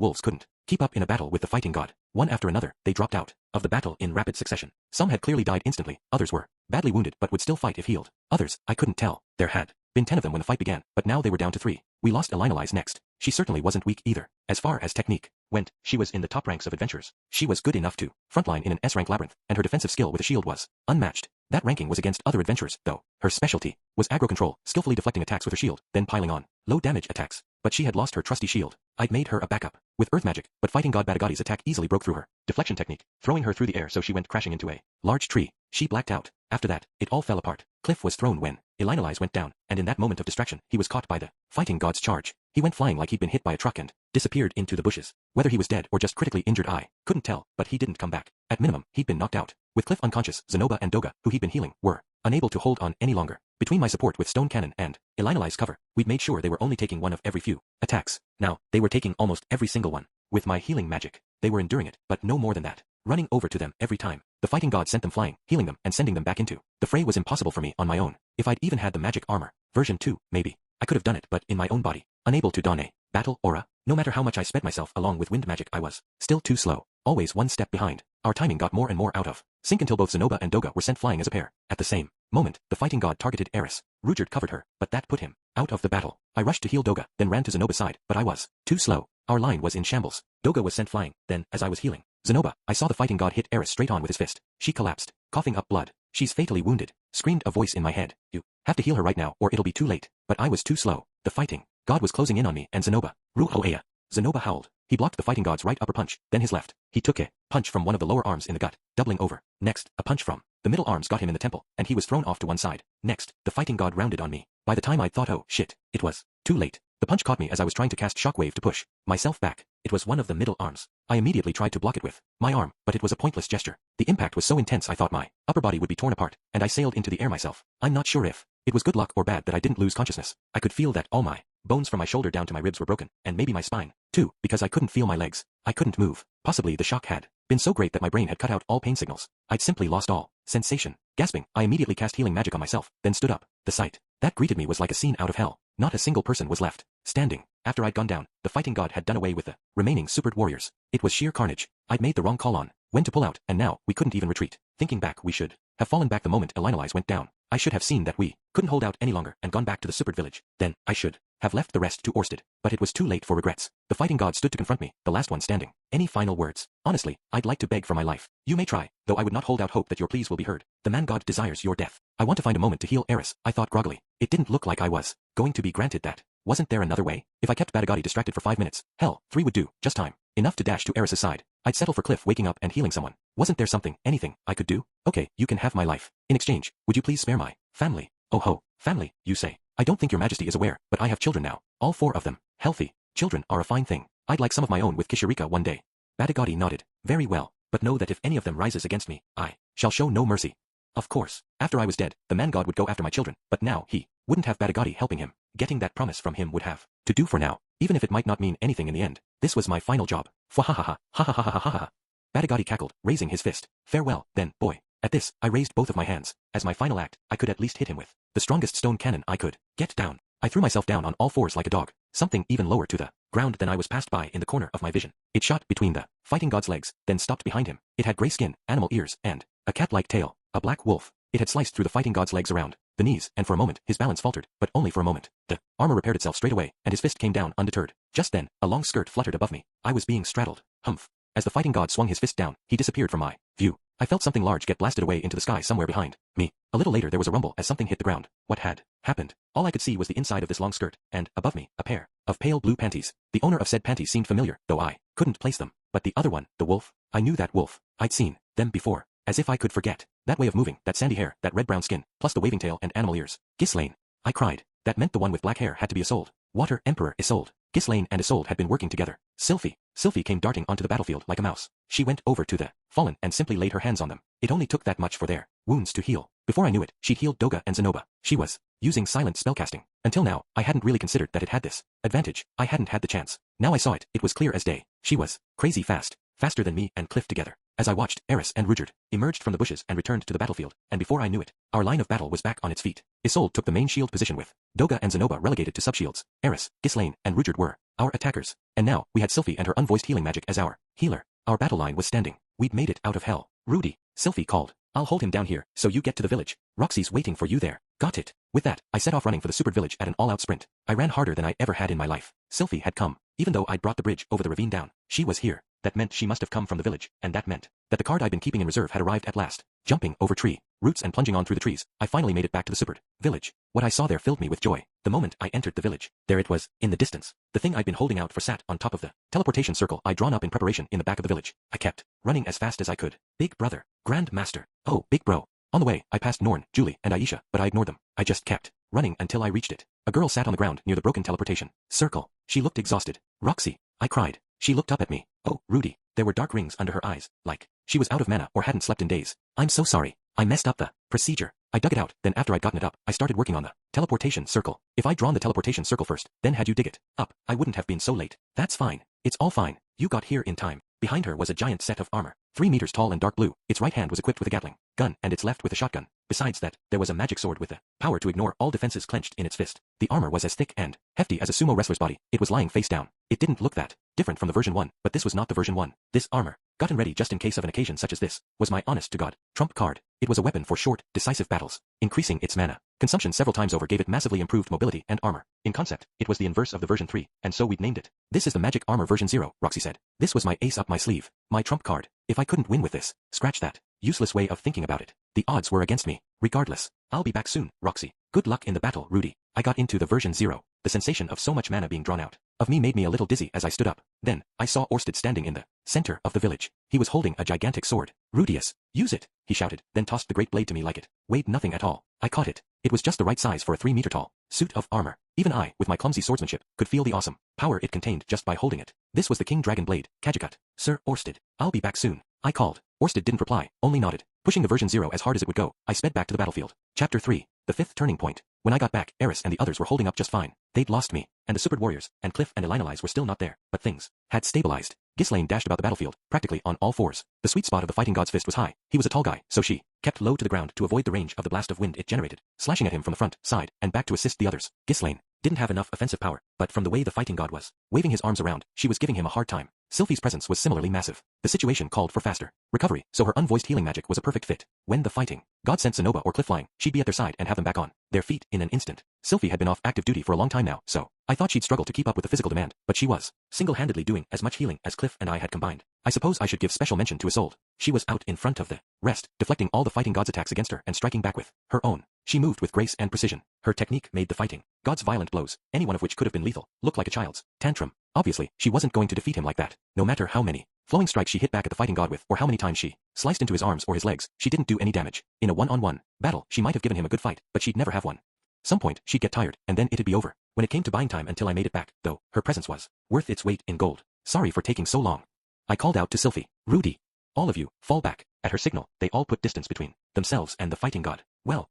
wolves couldn't keep up in a battle with the fighting god. One after another, they dropped out of the battle in rapid succession. Some had clearly died instantly, others were badly wounded but would still fight if healed. Others, I couldn't tell. There had been 10 of them when the fight began, but now they were down to 3. We lost Elinalize next. She certainly wasn't weak either. As far as technique went, she was in the top ranks of adventurers. She was good enough to frontline in an S-rank labyrinth, and her defensive skill with a shield was unmatched. That ranking was against other adventurers, though. Her specialty was aggro control, skillfully deflecting attacks with her shield, then piling on low damage attacks. But she had lost her trusty shield. I'd made her a backup with earth magic, but fighting god Batagati's attack easily broke through her deflection technique, throwing her through the air so she went crashing into a large tree. She blacked out. After that, it all fell apart. Cliff was thrown when Elinalize went down, and in that moment of distraction, he was caught by the fighting god's charge. He went flying like he'd been hit by a truck and disappeared into the bushes. Whether he was dead or just critically injured, I couldn't tell, but he didn't come back. At minimum, he'd been knocked out. With Cliff unconscious, Zenoba and Doga, who he'd been healing, were unable to hold on any longer. Between my support with stone cannon and Elinalize's cover, we'd made sure they were only taking one of every few attacks. Now, they were taking almost every single one. With my healing magic, they were enduring it, but no more than that. Running over to them every time the fighting god sent them flying, healing them and sending them back into the fray was impossible for me on my own. If I'd even had the magic armor version 2, maybe I could have done it, but in my own body, unable to don a battle aura. No matter how much I sped myself along with wind magic, I was still too slow, always one step behind. Our timing got more and more out of sync until both Zenoba and Doga were sent flying as a pair. At the same moment, the fighting god targeted Eris. Rujard covered her, but that put him out of the battle. I rushed to heal Doga, then ran to Zenoba's side, but I was too slow. Our line was in shambles. Doga was sent flying, then, as I was healing Zenoba, I saw the fighting god hit Eris straight on with his fist. She collapsed, coughing up blood. She's fatally wounded, screamed a voice in my head. You have to heal her right now or it'll be too late. But I was too slow. The fighting god was closing in on me and Zenoba. Ruhoea. Zenoba howled. He blocked the fighting god's right upper punch, then his left. He took a punch from one of the lower arms in the gut, doubling over. Next, a punch from the middle arms got him in the temple, and he was thrown off to one side. Next, the fighting god rounded on me. By the time I'd thought, oh shit, it was too late. The punch caught me as I was trying to cast shockwave to push myself back. It was one of the middle arms. I immediately tried to block it with my arm, but it was a pointless gesture. The impact was so intense I thought my upper body would be torn apart, and I sailed into the air myself. I'm not sure if it was good luck or bad that I didn't lose consciousness. I could feel that all my bones from my shoulder down to my ribs were broken, and maybe my spine, too, because I couldn't feel my legs. I couldn't move. Possibly the shock had been so great that my brain had cut out all pain signals. I'd simply lost all sensation. Gasping, I immediately cast healing magic on myself, then stood up. The sight that greeted me was like a scene out of hell. Not a single person was left standing. After I'd gone down, the fighting god had done away with the remaining Superd warriors. It was sheer carnage. I'd made the wrong call on when to pull out, and now we couldn't even retreat. Thinking back, we should have fallen back the moment Elinalize went down. I should have seen that we couldn't hold out any longer and gone back to the Superd village. Then, I should have left the rest to Orsted, but it was too late for regrets. The fighting god stood to confront me, the last one standing. Any final words? Honestly, I'd like to beg for my life. You may try, though I would not hold out hope that your pleas will be heard. The man god desires your death. I want to find a moment to heal Eris, I thought groggily. It didn't look like I was going to be granted that. Wasn't there another way? If I kept Badagati distracted for 5 minutes, hell, 3 would do, just time. Enough to dash to Eris's side. I'd settle for Cliff waking up and healing someone. Wasn't there something, anything, I could do? Okay, you can have my life. In exchange, would you please spare my family? Oh ho, family, you say. I don't think your majesty is aware, but I have children now. All 4 of them. Healthy. Children are a fine thing. I'd like some of my own with Kishirika one day. Badagati nodded. Very well, but know that if any of them rises against me, I shall show no mercy. Of course, after I was dead, the man god would go after my children, but now he wouldn't have Badagati helping him. Getting that promise from him would have to do for now, even if it might not mean anything in the end. This was my final job. Fwahahaha, ha ha ha ha ha ha. Badagati cackled, raising his fist. Farewell, then, boy. At this, I raised both of my hands. As my final act, I could at least hit him with the strongest stone cannon I could. Get down. I threw myself down on all 4s like a dog, something even lower to the ground than I was passed by in the corner of my vision. It shot between the fighting god's legs, then stopped behind him. It had gray skin, animal ears, and a cat-like tail, a black wolf. It had sliced through the fighting god's legs around the knees, and for a moment, his balance faltered, but only for a moment. The armor repaired itself straight away, and his fist came down undeterred. Just then, a long skirt fluttered above me. I was being straddled. Humph. As the fighting god swung his fist down, he disappeared from my view. I felt something large get blasted away into the sky somewhere behind me. A little later there was a rumble as something hit the ground. What had happened? All I could see was the inside of this long skirt, and, above me, a pair of pale blue panties. The owner of said panties seemed familiar, though I couldn't place them. But the other one, the wolf, I knew that wolf. I'd seen them before. As if I could forget. That way of moving, that sandy hair, that red-brown skin, plus the waving tail and animal ears. Ghislaine. I cried. That meant the one with black hair had to be Isolde. Water Emperor Isolde. Ghislaine and Isolde had been working together. Sylphie came darting onto the battlefield like a mouse. She went over to the fallen and simply laid her hands on them. It only took that much for their wounds to heal. Before I knew it, she'd healed Doga and Zenoba. She was using silent spellcasting. Until now, I hadn't really considered that it had this advantage. I hadn't had the chance. Now I saw it, it was clear as day. She was crazy fast. Faster than me and Cliff together. As I watched, Eris and Rudyard emerged from the bushes and returned to the battlefield, and before I knew it, our line of battle was back on its feet. Isolde took the main shield position with Doga and Zenoba relegated to subshields. Eris, Ghislaine, and Rudyard were our attackers. And now, we had Sylphie and her unvoiced healing magic as our healer. Our battle line was standing. We'd made it out of hell. Rudy, Sylphie called. I'll hold him down here, so you get to the village. Roxy's waiting for you there. Got it. With that, I set off running for the supered village at an all-out sprint. I ran harder than I ever had in my life. Sylphie had come. Even though I'd brought the bridge over the ravine down, she was here. That meant she must have come from the village, and that meant that the card I'd been keeping in reserve had arrived at last. Jumping over tree roots and plunging on through the trees, I finally made it back to the supered village. What I saw there filled me with joy. The moment I entered the village, there it was, in the distance. The thing I'd been holding out for sat on top of the teleportation circle I'd drawn up in preparation in the back of the village. I kept running as fast as I could. Big brother, Grand Master, oh, big bro. On the way, I passed Norn, Julie, and Aisha, but I ignored them. I just kept running until I reached it. A girl sat on the ground near the broken teleportation circle. She looked exhausted. Roxy, I cried. She looked up at me. Oh, Rudy. There were dark rings under her eyes, like she was out of mana or hadn't slept in days. I'm so sorry. I messed up the procedure. I dug it out, then after I'd gotten it up, I started working on the teleportation circle. If I'd drawn the teleportation circle first, then had you dig it up, I wouldn't have been so late. That's fine. It's all fine. You got here in time. Behind her was a giant set of armor, 3 meters tall and dark blue. Its right hand was equipped with a Gatling gun, and its left with a shotgun. Besides that, there was a magic sword with the power to ignore all defenses clenched in its fist. The armor was as thick and hefty as a sumo wrestler's body. It was lying face down. It didn't look that different from the version 1, but this was not the version 1. This armor, gotten ready just in case of an occasion such as this, was my honest-to-God trump card. It was a weapon for short, decisive battles. Increasing its mana consumption several times over gave it massively improved mobility and armor. In concept, it was the inverse of the version 3, and so we'd named it. This is the magic armor version 0, Roxy said. This was my ace up my sleeve. My trump card. If I couldn't win with this, scratch that. Useless way of thinking about it. The odds were against me. Regardless, I'll be back soon, Roxy. Good luck in the battle, Rudy. I got into the version 0. The sensation of so much mana being drawn out of me made me a little dizzy as I stood up. Then, I saw Orsted standing in the center of the village. He was holding a gigantic sword. Rudius, use it, he shouted, then tossed the great blade to me like it weighed nothing at all. I caught it. It was just the right size for a 3-meter tall suit of armor. Even I, with my clumsy swordsmanship, could feel the awesome power it contained just by holding it. This was the King Dragon Blade, Kajikat. Sir Orsted, I'll be back soon. I called. Orsted didn't reply, only nodded. Pushing the version 0 as hard as it would go, I sped back to the battlefield. Chapter 3. The 5th Turning Point. When I got back, Eris and the others were holding up just fine. They'd lost me, and the supered warriors, and Cliff and Elinalise were still not there, but things had stabilized. Ghislaine dashed about the battlefield, practically on all fours. The sweet spot of the fighting god's fist was high. He was a tall guy, so she kept low to the ground to avoid the range of the blast of wind it generated, slashing at him from the front, side, and back to assist the others. Ghislaine didn't have enough offensive power, but from the way the fighting god was waving his arms around, she was giving him a hard time. Sylphie's presence was similarly massive. The situation called for faster recovery, so her unvoiced healing magic was a perfect fit. When the fighting god sent Sonoba or Cliff flying, she'd be at their side and have them back on their feet in an instant. Sylphie had been off active duty for a long time now, so I thought she'd struggle to keep up with the physical demand, but she was single-handedly doing as much healing as Cliff and I had combined. I suppose I should give special mention to Isolde. She was out in front of the rest, deflecting all the fighting god's attacks against her and striking back with her own. She moved with grace and precision. Her technique made the fighting god's violent blows, any one of which could have been lethal, look like a child's tantrum. Obviously, she wasn't going to defeat him like that. No matter how many flowing strikes she hit back at the fighting god with, or how many times she sliced into his arms or his legs, she didn't do any damage. In a one-on-one battle, she might have given him a good fight, but she'd never have one. Some point, she'd get tired, and then it'd be over. When it came to buying time until I made it back, though, her presence was worth its weight in gold. Sorry for taking so long. I called out to Sylphie. Rudy. All of you, fall back. At her signal, they all put distance between themselves and the fighting god. Well,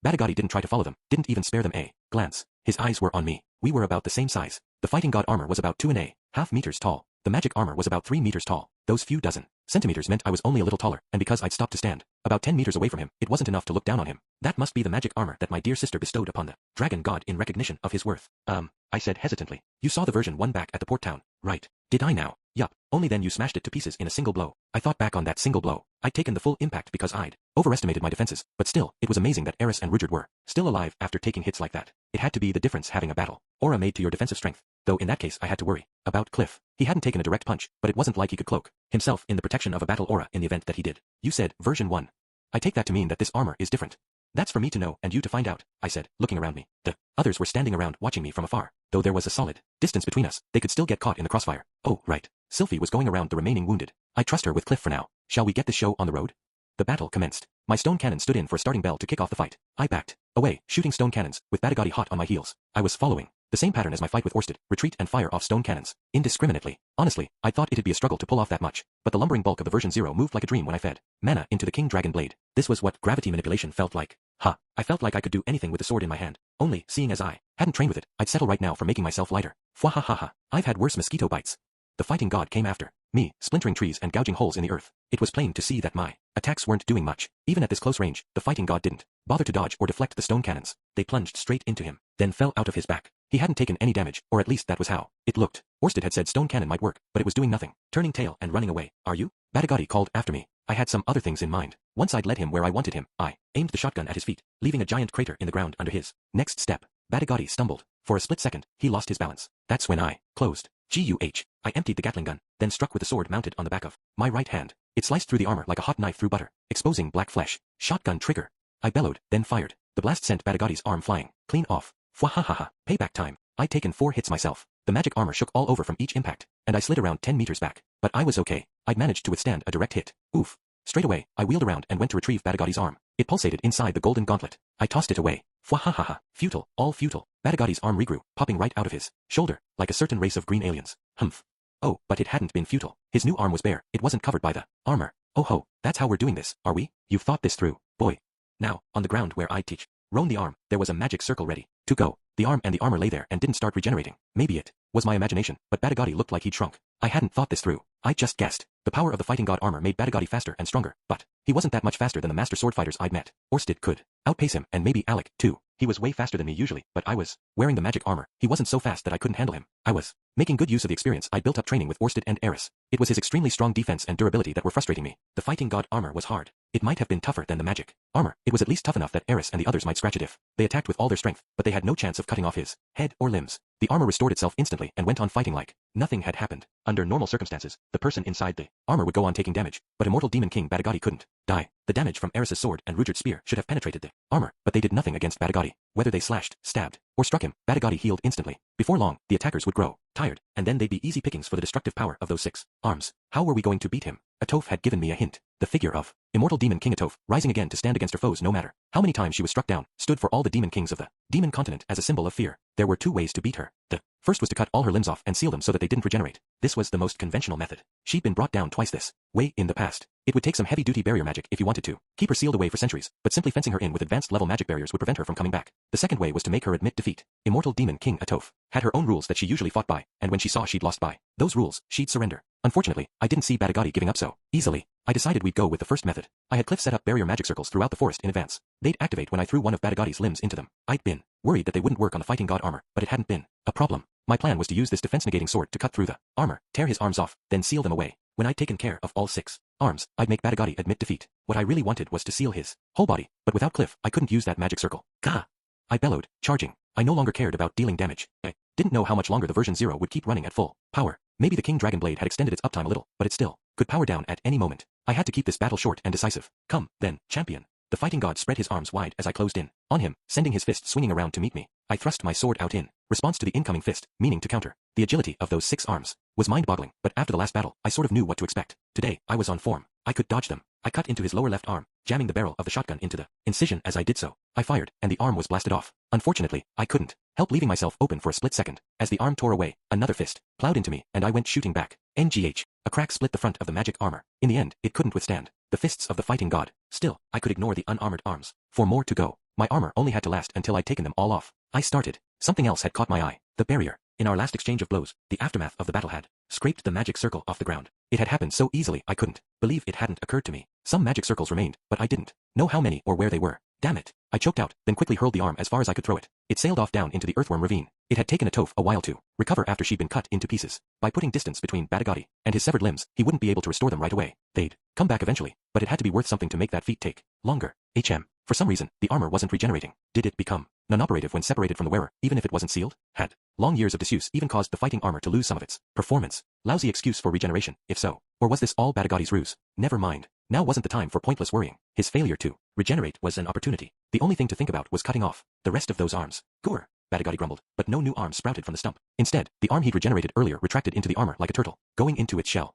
Badagati didn't try to follow them, didn't even spare them a glance. His eyes were on me. We were about the same size. The fighting god armor was about 2.5 meters tall. The magic armor was about 3 meters tall. Those few dozen centimeters meant I was only a little taller, and because I'd stopped to stand about 10 meters away from him, it wasn't enough to look down on him. That must be the magic armor that my dear sister bestowed upon the dragon god in recognition of his worth. I said hesitantly. You saw the version 1 back at the port town, right? Did I now? Yup, only then you smashed it to pieces in a single blow. I thought back on that single blow. I'd taken the full impact because I'd overestimated my defenses, but still, it was amazing that Eris and Rudyard were still alive after taking hits like that. It had to be the difference having a battle aura made to your defensive strength, though in that case I had to worry about Cliff. He hadn't taken a direct punch, but it wasn't like he could cloak himself in the protection of a battle aura in the event that he did. You said version 1. I take that to mean that this armor is different. That's for me to know and you to find out, I said, looking around me. The others were standing around watching me from afar. Though there was a solid distance between us, they could still get caught in the crossfire. Oh, right. Sylphie was going around the remaining wounded. I trust her with Cliff for now. Shall we get this show on the road? The battle commenced. My stone cannon stood in for a starting bell to kick off the fight. I backed away, shooting stone cannons, with Badagati hot on my heels. I was following the same pattern as my fight with Orsted, retreat and fire off stone cannons, indiscriminately. Honestly, I thought it'd be a struggle to pull off that much, but the lumbering bulk of the version 0 moved like a dream when I fed mana into the King Dragon Blade. This was what gravity manipulation felt like. I felt like I could do anything with the sword in my hand. Only, seeing as I hadn't trained with it, I'd settle right now for making myself lighter. Fwahahaha. I've had worse mosquito bites. The fighting god came after me, splintering trees and gouging holes in the earth. It was plain to see that my attacks weren't doing much. Even at this close range, the fighting god didn't bother to dodge or deflect the stone cannons. They plunged straight into him, then fell out of his back. He hadn't taken any damage, or at least that was how it looked. Orsted had said stone cannon might work, but it was doing nothing, turning tail and running away. Are you? Badagati called after me. I had some other things in mind. Once I'd led him where I wanted him, I aimed the shotgun at his feet, leaving a giant crater in the ground under his next step. Badagati stumbled. For a split second, he lost his balance. That's when I closed. Guh. I emptied the Gatling gun, then struck with the sword mounted on the back of my right hand. It sliced through the armor like a hot knife through butter, exposing black flesh. Shotgun trigger. I bellowed, then fired. The blast sent Badagati's arm flying clean off. Fwahahaha. Payback time. I'd taken 4 hits myself. The magic armor shook all over from each impact, and I slid around 10 meters back. But I was okay. I'd managed to withstand a direct hit. Oof. Straight away, I wheeled around and went to retrieve Badagati's arm. It pulsated inside the golden gauntlet. I tossed it away. Fwahahaha. Futile, all futile. Badagati's arm regrew, popping right out of his shoulder, like a certain race of green aliens. Humph. Oh, but it hadn't been futile. His new arm was bare. It wasn't covered by the armor. Oh ho, that's how we're doing this, are we? You've thought this through, boy. Now, on the ground where I'd teach Roan the arm, there was a magic circle ready to go. The arm and the armor lay there and didn't start regenerating. Maybe it was my imagination, but Badagati looked like he'd shrunk. I hadn't thought this through. I just guessed. The power of the fighting god armor made Badagati faster and stronger, but he wasn't that much faster than the master sword fighters I'd met. Orsted could outpace him, and maybe Alec, too. He was way faster than me usually, but I was wearing the magic armor. He wasn't so fast that I couldn't handle him. I was making good use of the experience I'd built up training with Orsted and Eris. It was his extremely strong defense and durability that were frustrating me. The fighting god armor was hard. It might have been tougher than the magic armor. It was at least tough enough that Eris and the others might scratch it if they attacked with all their strength, but they had no chance of cutting off his head or limbs. The armor restored itself instantly and went on fighting like nothing had happened. Under normal circumstances, the person inside the armor would go on taking damage, but Immortal Demon King Badagati couldn't die. The damage from Eris's sword and Rudyard's spear should have penetrated the armor, but they did nothing against Badagati. Whether they slashed, stabbed, or struck him, Badagati healed instantly. Before long, the attackers would grow tired, and then they'd be easy pickings for the destructive power of those 6 arms. How were we going to beat him? Atoph had given me a hint. The figure of Immortal Demon King Atoph, rising again to stand against her foes no matter how many times she was struck down, stood for all the demon kings of the demon continent as a symbol of fear. There were 2 ways to beat her. The first was to cut all her limbs off and seal them so that they didn't regenerate. This was the most conventional method. She'd been brought down twice this way in the past. It would take some heavy-duty barrier magic if you wanted to keep her sealed away for centuries, but simply fencing her in with advanced level magic barriers would prevent her from coming back. The second way was to make her admit defeat. Immortal Demon King Atoph had her own rules that she usually fought by, and when she saw she'd lost by those rules, she'd surrender. Unfortunately, I didn't see Badagati giving up so easily. I decided we'd go with the first method. I had Cliff set up barrier magic circles throughout the forest in advance. They'd activate when I threw one of Badagati's limbs into them. I'd been worried that they wouldn't work on the fighting god armor, but it hadn't been a problem. My plan was to use this defense-negating sword to cut through the armor, tear his arms off, then seal them away. When I'd taken care of all 6 arms, I'd make Batagati admit defeat. What I really wanted was to seal his whole body, but without Cliff, I couldn't use that magic circle. Gah! I bellowed, charging. I no longer cared about dealing damage. I didn't know how much longer the version 0 would keep running at full power. Maybe the King Dragon Blade had extended its uptime a little, but it still could power down at any moment. I had to keep this battle short and decisive. Come, then, champion. The fighting god spread his arms wide as I closed in on him, sending his fist swinging around to meet me. I thrust my sword out in response to the incoming fist, meaning to counter. The agility of those 6 arms was mind-boggling, but after the last battle, I sort of knew what to expect. Today, I was on form. I could dodge them. I cut into his lower left arm, jamming the barrel of the shotgun into the incision as I did so. I fired, and the arm was blasted off. Unfortunately, I couldn't help leaving myself open for a split second. As the arm tore away, another fist plowed into me, and I went shooting back. NGH. A crack split the front of the magic armor. In the end, it couldn't withstand the fists of the fighting god. Still, I could ignore the unarmored arms. For more to go. My armor only had to last until I'd taken them all off. I started. Something else had caught my eye. The barrier. In our last exchange of blows, the aftermath of the battle had scraped the magic circle off the ground. It had happened so easily I couldn't believe it hadn't occurred to me. Some magic circles remained, but I didn't know how many or where they were. Damn it. I choked out, then quickly hurled the arm as far as I could throw it. It sailed off down into the earthworm ravine. It had taken a Toph a while to recover after she'd been cut into pieces. By putting distance between Batagati and his severed limbs, he wouldn't be able to restore them right away. They'd come back eventually, but it had to be worth something to make that feat take longer. For some reason, the armor wasn't regenerating. Did it become non-operative when separated from the wearer, even if it wasn't sealed? Had long years of disuse even caused the fighting armor to lose some of its performance? Lousy excuse for regeneration, if so. Or was this all Batagati's ruse? Never mind. Now wasn't the time for pointless worrying. His failure to regenerate was an opportunity. The only thing to think about was cutting off the rest of those arms. Gur, Batagati grumbled, but no new arm sprouted from the stump. Instead, the arm he'd regenerated earlier retracted into the armor like a turtle, going into its shell.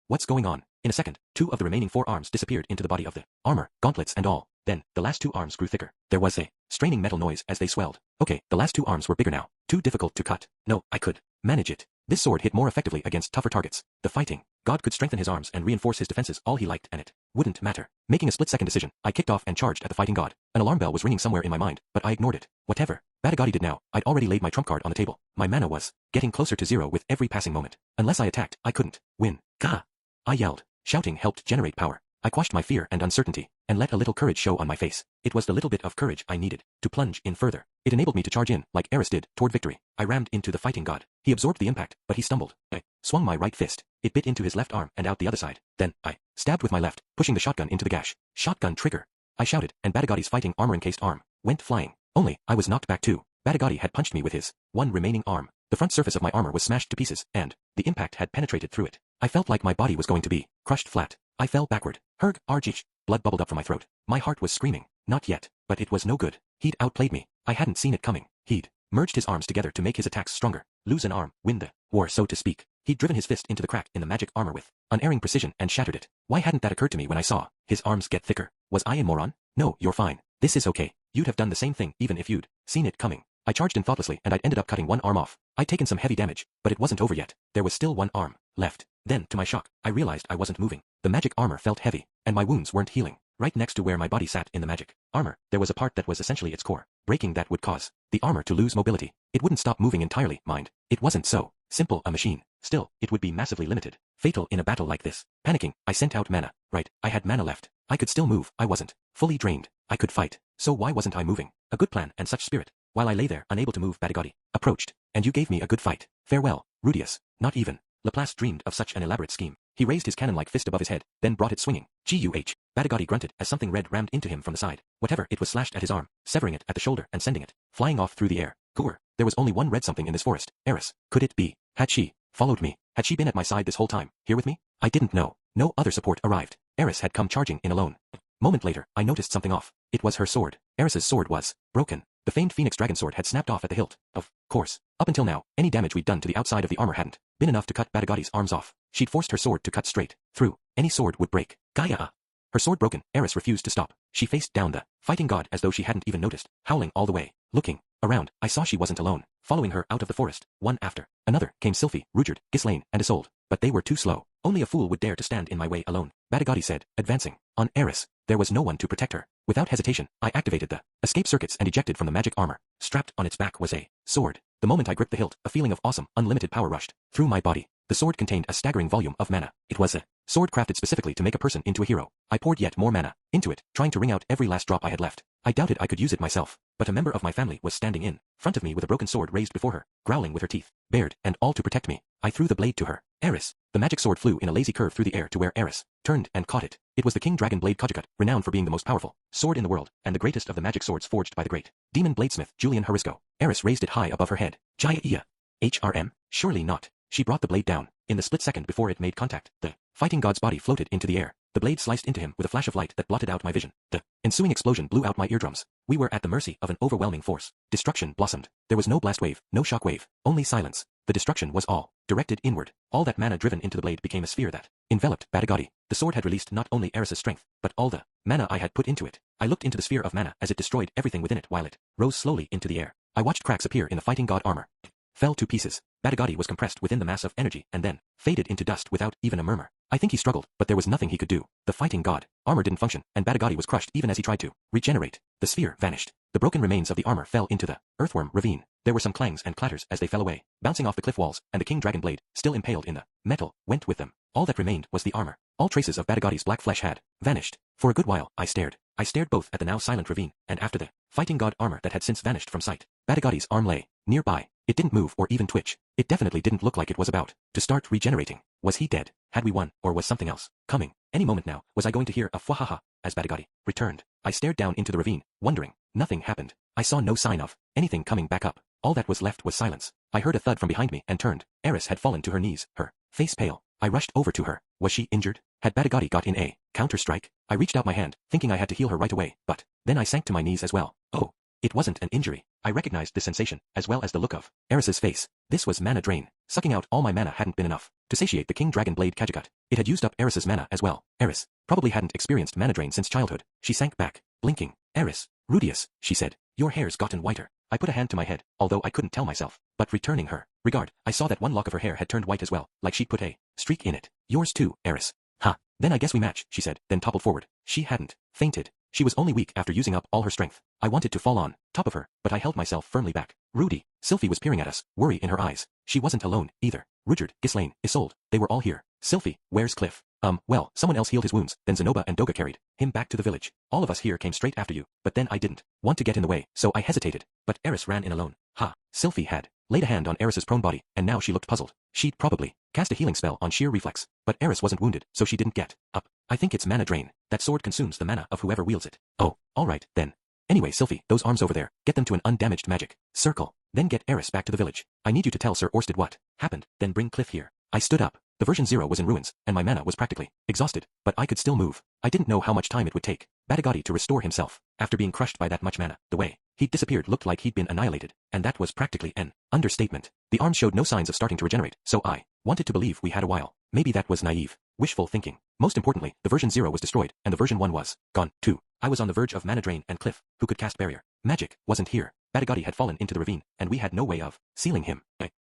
What's going on? In a second, 2 of the remaining 4 arms disappeared into the body of the armor, gauntlets and all. Then, the last 2 arms grew thicker. There was a straining metal noise as they swelled. Okay, the last 2 arms were bigger now. Too difficult to cut. No, I could manage it. This sword hit more effectively against tougher targets. The fighting god could strengthen his arms and reinforce his defenses all he liked, and it wouldn't matter. Making a split-second decision, I kicked off and charged at the fighting god. An alarm bell was ringing somewhere in my mind, but I ignored it. Whatever Batagati did now, I'd already laid my trump card on the table. My mana was getting closer to 0 with every passing moment. Unless I attacked, I couldn't win. Gah! I yelled. Shouting helped generate power. I quashed my fear and uncertainty, and let a little courage show on my face. It was the little bit of courage I needed to plunge in further. It enabled me to charge in, like Eris did, toward victory. I rammed into the fighting god. He absorbed the impact, but he stumbled. I swung my right fist. It bit into his left arm and out the other side. Then, I stabbed with my left, pushing the shotgun into the gash. Shotgun trigger! I shouted, and Batagati's fighting armor-encased arm went flying. Only, I was knocked back too. Batagati had punched me with his one remaining arm. The front surface of my armor was smashed to pieces, and the impact had penetrated through it. I felt like my body was going to be crushed flat. I fell backward. Herg, Arjich. Blood bubbled up from my throat. My heart was screaming. Not yet. But it was no good. He'd outplayed me. I hadn't seen it coming. He'd merged his arms together to make his attacks stronger. Lose an arm, win the war, so to speak. He'd driven his fist into the crack in the magic armor with unerring precision and shattered it. Why hadn't that occurred to me when I saw his arms get thicker? Was I a moron? No, you're fine. This is okay. You'd have done the same thing even if you'd seen it coming. I charged in thoughtlessly and I'd ended up cutting one arm off. I'd taken some heavy damage, but it wasn't over yet. There was still one arm left. Then, to my shock, I realized I wasn't moving. The magic armor felt heavy, and my wounds weren't healing. Right next to where my body sat in the magic armor, there was a part that was essentially its core. Breaking that would cause the armor to lose mobility. It wouldn't stop moving entirely, mind. It wasn't so simple a machine. Still, it would be massively limited. Fatal in a battle like this. Panicking, I sent out mana. Right, I had mana left. I could still move. I wasn't fully drained. I could fight. So why wasn't I moving? A good plan and such spirit. While I lay there, unable to move, Batagati approached. And you gave me a good fight. Farewell, Rudius. Not even Laplace dreamed of such an elaborate scheme. He raised his cannon-like fist above his head, then brought it swinging. Guh! Batagati grunted as something red rammed into him from the side. Whatever, it was slashed at his arm, severing it at the shoulder and sending it flying off through the air. Gur! There was only one red something in this forest. Eris. Could it be? Had she followed me? Had she been at my side this whole time, here with me? I didn't know. No other support arrived. Eris had come charging in alone. Moment later, I noticed something off. It was her sword. Eris's sword was broken. The famed Phoenix Dragon sword had snapped off at the hilt. Of course. Up until now, any damage we'd done to the outside of the armor hadn't been enough to cut Batagati's arms off. She'd forced her sword to cut straight through. Any sword would break. Gaia! Her sword broken, Eris refused to stop. She faced down the fighting god as though she hadn't even noticed, howling all the way. Looking around, I saw she wasn't alone. Following her out of the forest, one after another, came Sylphie, Rudyard, Ghislaine, and Isolde. But they were too slow. Only a fool would dare to stand in my way alone. Batagati said, advancing on Eris. There was no one to protect her. Without hesitation, I activated the escape circuits and ejected from the magic armor. Strapped on its back was a sword. The moment I gripped the hilt, a feeling of awesome, unlimited power rushed through my body. The sword contained a staggering volume of mana. It was a sword crafted specifically to make a person into a hero. I poured yet more mana into it, trying to wring out every last drop I had left. I doubted I could use it myself. but a member of my family was standing in front of me with a broken sword raised before her, growling with her teeth bared, and all to protect me. I threw the blade to her. Eris. The magic sword flew in a lazy curve through the air to where Eris turned and caught it. It was the King Dragon Blade Kajakat, renowned for being the most powerful sword in the world, and the greatest of the magic swords forged by the great demon bladesmith Julian Harisco. Eris raised it high above her head. Jaya. HRM? Surely not. She brought the blade down. In the split second before it made contact, the fighting god's body floated into the air. The blade sliced into him with a flash of light that blotted out my vision. The ensuing explosion blew out my eardrums. We were at the mercy of an overwhelming force. Destruction blossomed. There was no blast wave, no shock wave, only silence. The destruction was all directed inward. All that mana driven into the blade became a sphere that enveloped Badagadi. The sword had released not only Eris's strength, but all the mana I had put into it. I looked into the sphere of mana as it destroyed everything within it while it rose slowly into the air. I watched cracks appear in the fighting god armor. Fell to pieces. Badagadi was compressed within the mass of energy and then faded into dust without even a murmur. I think he struggled, but there was nothing he could do. The fighting god armor didn't function, and Badagadi was crushed even as he tried to regenerate. The sphere vanished. The broken remains of the armor fell into the earthworm ravine. There were some clangs and clatters as they fell away, bouncing off the cliff walls, and the King Dragon blade, still impaled in the metal, went with them. All that remained was the armor. All traces of Badagadi's black flesh had vanished. For a good while, I stared. I stared both at the now silent ravine, and after the fighting god armor that had since vanished from sight. Badagadi's arm lay nearby. It didn't move or even twitch. It definitely didn't look like it was about to start regenerating. Was he dead? Had we won, or was something else coming? Any moment now, was I going to hear a fwahaha as Badagadi returned? I stared down into the ravine, wondering. Nothing happened. I saw no sign of anything coming back up. All that was left was silence. I heard a thud from behind me and turned. Eris had fallen to her knees, her face pale. I rushed over to her. Was she injured? Had Badagadi got in a counter-strike? I reached out my hand, thinking I had to heal her right away, but then I sank to my knees as well. Oh. It wasn't an injury. I recognized the sensation, as well as the look of Eris's face. This was mana drain. Sucking out all my mana hadn't been enough to satiate the King Dragon Blade Kajakat. It had used up Eris's mana as well. Eris probably hadn't experienced mana drain since childhood. She sank back, blinking. Eris, Rudius, she said, your hair's gotten whiter. I put a hand to my head, although I couldn't tell myself. But returning her regard, I saw that one lock of her hair had turned white as well, like she'd put a streak in it. Yours too, Eris. Ha. Then I guess we match, she said, then toppled forward. She hadn't fainted. She was only weak after using up all her strength. I wanted to fall on top of her, but I held myself firmly back. Rudy. Sylphie was peering at us, worry in her eyes. She wasn't alone, either. Rudyard, Ghislaine, Isolde, they were all here. Sylphie, where's Cliff? Well, someone else healed his wounds, then Zenoba and Doga carried him back to the village. All of us here came straight after you, but then I didn't want to get in the way, so I hesitated. But Eris ran in alone. Ha. Sylphie had laid a hand on Eris's prone body, and now she looked puzzled. She'd probably cast a healing spell on sheer reflex, but Eris wasn't wounded, so she didn't get up. I think it's mana drain. That sword consumes the mana of whoever wields it. Oh, alright, then. Anyway, Sylphie, those arms over there, get them to an undamaged magic circle. Then get Eris back to the village. I need you to tell Sir Orsted what happened, then bring Cliff here. I stood up. The version 0 was in ruins, and my mana was practically exhausted, but I could still move. I didn't know how much time it would take Badagadi to restore himself. After being crushed by that much mana, the way he'd disappeared looked like he'd been annihilated, and that was practically an understatement. The arms showed no signs of starting to regenerate, so I wanted to believe we had a while. Maybe that was naive, wishful thinking. Most importantly, the version 0 was destroyed, and the version 1 was gone, too. I was on the verge of mana drain, and Cliff, who could cast barrier magic, wasn't here. Badagadi had fallen into the ravine, and we had no way of sealing him.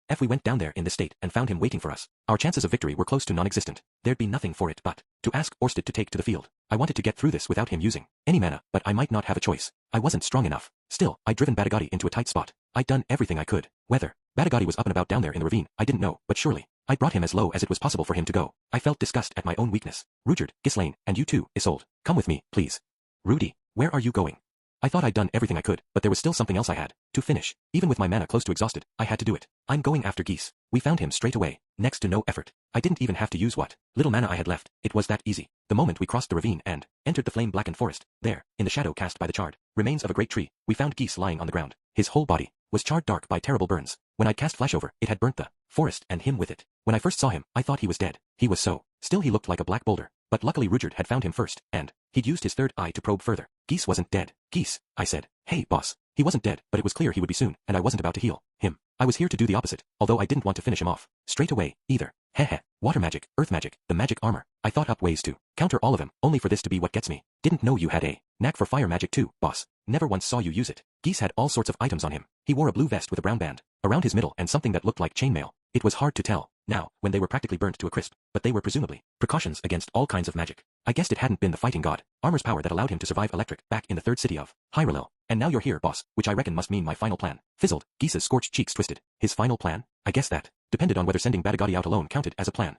If we went down there in this state and found him waiting for us, our chances of victory were close to non-existent. There'd be nothing for it but to ask Orsted to take to the field. I wanted to get through this without him using any mana, but I might not have a choice. I wasn't strong enough. Still, I'd driven Badagadi into a tight spot. I'd done everything I could. Whether Badagadi was up and about down there in the ravine, I didn't know, but surely I'd brought him as low as it was possible for him to go. I felt disgust at my own weakness. Rudyard, Ghislaine, and you too, Isolde. Come with me, please. Rudy, where are you going? I thought I'd done everything I could, but there was still something else I had to finish. Even with my mana close to exhausted, I had to do it. I'm going after Geese. We found him straight away, next to no effort. I didn't even have to use what little mana I had left. It was that easy. The moment we crossed the ravine and entered the flame-blackened forest, there, in the shadow cast by the charred remains of a great tree, we found Geese lying on the ground. His whole body was charred dark by terrible burns. When I'd cast flash over, it had burnt the forest and him with it. When I first saw him, I thought he was dead. He was so. Still he looked like a black boulder. But luckily Rudyard had found him first, and he'd used his third eye to probe further. Geese wasn't dead. Geese, I said. Hey, boss. He wasn't dead, but it was clear he would be soon, and I wasn't about to heal him. I was here to do the opposite, although I didn't want to finish him off straight away, either. Heh. Water magic, earth magic, the magic armor. I thought up ways to counter all of them, only for this to be what gets me. Didn't know you had a knack for fire magic too, boss. Never once saw you use it. Geese had all sorts of items on him. He wore a blue vest with a brown band around his middle and something that looked like chainmail. It was hard to tell now, when they were practically burnt to a crisp, but they were presumably precautions against all kinds of magic. I guessed it hadn't been the fighting god armor's power that allowed him to survive electric back in the third city of Hyrule. And now you're here, boss, which I reckon must mean my final plan. Fizzled. Geese's scorched cheeks twisted. His final plan? I guess that depended on whether sending Badagadi out alone counted as a plan.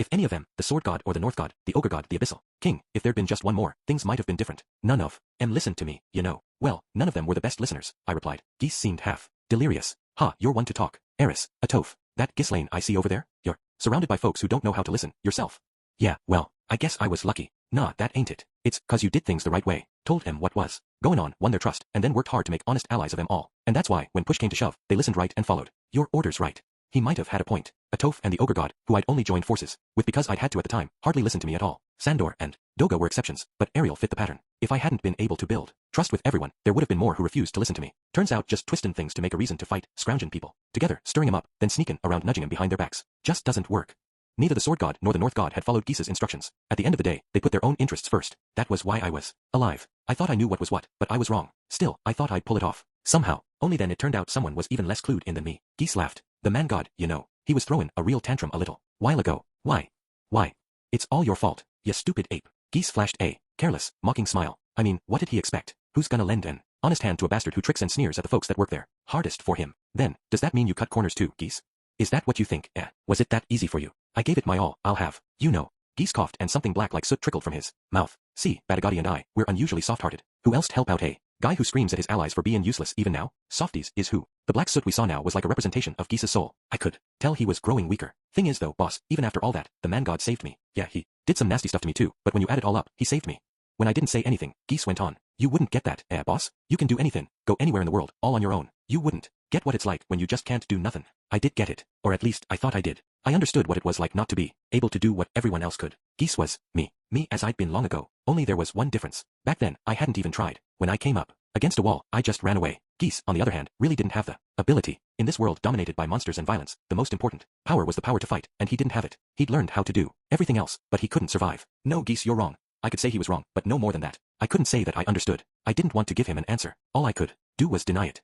If any of them, the Sword God or the North God, the Ogre God, the Abyssal King, if there'd been just one more, things might have been different. None of them listened to me, you know. Well, none of them were the best listeners, I replied. Geese seemed half delirious. Ha, you're one to talk. Eris, a toph. That Ghislaine I see over there? You're surrounded by folks who don't know how to listen, yourself. Yeah, well, I guess I was lucky. Nah, that ain't it. It's 'cause you did things the right way, told them what was going on, won their trust, and then worked hard to make honest allies of them all. And that's why, when push came to shove, they listened right and followed your orders right. He might have had a point. A toph and the Ogre God, who I'd only joined forces with because I'd had to at the time, hardly listened to me at all. Sandor and Doga were exceptions, but Ariel fit the pattern. If I hadn't been able to build trust with everyone, there would have been more who refused to listen to me. Turns out just twisting things to make a reason to fight, scrounging people together, stirring them up, then sneaking around nudging them behind their backs, just doesn't work. Neither the Sword God nor the North God had followed Geese's instructions. At the end of the day, they put their own interests first. That was why I was alive. I thought I knew what was what, but I was wrong. Still, I thought I'd pull it off. Somehow. Only then it turned out someone was even less clued in than me. Geese laughed. The man God, you know. He was throwing a real tantrum a little while ago. Why? Why? It's all your fault, you stupid ape. Geese flashed a careless, mocking smile. I mean, what did he expect? Who's gonna lend an honest hand to a bastard who tricks and sneers at the folks that work there? Hardest for him. Then, does that mean you cut corners too, Geese? Is that what you think? Was it that easy for you? I gave it my all, I'll have. You know. Geese coughed and something black like soot trickled from his mouth. See, Badagati and I, we're unusually soft-hearted. Who else to help out, hey? Guy who screams at his allies for being useless even now? Softies is who? The black soot we saw now was like a representation of Geese's soul. I could tell he was growing weaker. Thing is though, boss, even after all that, the man God saved me. Yeah, he did some nasty stuff to me too, but when you add it all up, he saved me. When I didn't say anything, Geese went on. You wouldn't get that, boss? You can do anything, go anywhere in the world, all on your own. You wouldn't get what it's like when you just can't do nothing. I did get it, or at least I thought I did. I understood what it was like not to be able to do what everyone else could. Geese was me as I'd been long ago. Only there was one difference. Back then, I hadn't even tried. When I came up against a wall, I just ran away. Geese, on the other hand, really didn't have the ability. In this world dominated by monsters and violence, the most important power was the power to fight, and he didn't have it. He'd learned how to do everything else, but he couldn't survive. No, Geese, you're wrong. I could say he was wrong, but no more than that. I couldn't say that I understood. I didn't want to give him an answer. All I could do was deny it.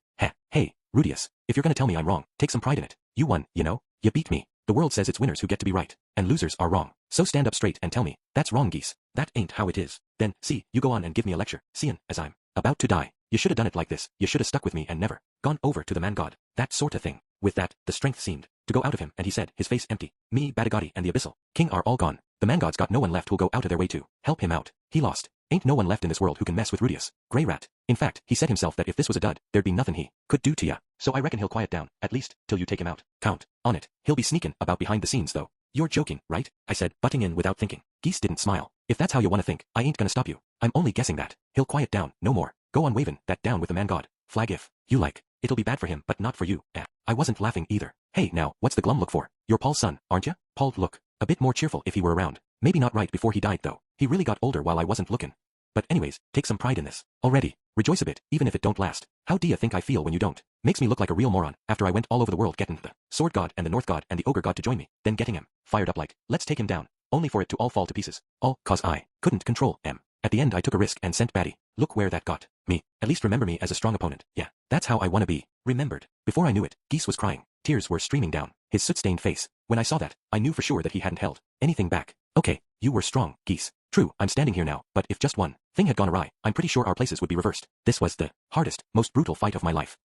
Hey, Rudius, if you're gonna tell me I'm wrong, take some pride in it. You won, you know? You beat me. The world says it's winners who get to be right, and losers are wrong. So stand up straight and tell me, that's wrong, Geese. That ain't how it is. Then, see, you go on and give me a lecture, seeing as I'm about to die. You should have done it like this. You should have stuck with me and never gone over to the man God. That sort of thing. With that, the strength seemed to go out of him, and he said, his face empty, me, Badagati, and the Abyssal King are all gone. The man God's got no one left who'll go out of their way to help him out. He lost. Ain't no one left in this world who can mess with Rudius. Grey rat. In fact, he said himself that if this was a dud, there'd be nothing he could do to ya. So I reckon he'll quiet down, at least, till you take him out. Count on it. He'll be sneaking about behind the scenes though. You're joking, right? I said, butting in without thinking. Geese didn't smile. If that's how you want to think, I ain't gonna stop you. I'm only guessing that. He'll quiet down, no more. Go on waving that down with the man God. Flag if you like. It'll be bad for him, but not for you. I wasn't laughing either. Hey, now, what's the glum look for? You're Paul's son, aren't you? Paul'd look a bit more cheerful if he were around. Maybe not right before he died though. He really got older while I wasn't looking. But anyways, take some pride in this. Already. Rejoice a bit, even if it don't last. How do you think I feel when you don't? Makes me look like a real moron, after I went all over the world getting the Sword God and the North God and the Ogre God to join me, then getting him fired up like, let's take him down, only for it to all fall to pieces. All 'cause I couldn't control him. At the end I took a risk and sent Batty. Look where that got me. At least remember me as a strong opponent. Yeah, that's how I wanna be remembered. Before I knew it, Geese was crying. Tears were streaming down his soot-stained face. When I saw that, I knew for sure that he hadn't held anything back. Okay, you were strong, Geese. True, I'm standing here now, but if just one thing had gone awry, I'm pretty sure our places would be reversed. This was the hardest, most brutal fight of my life.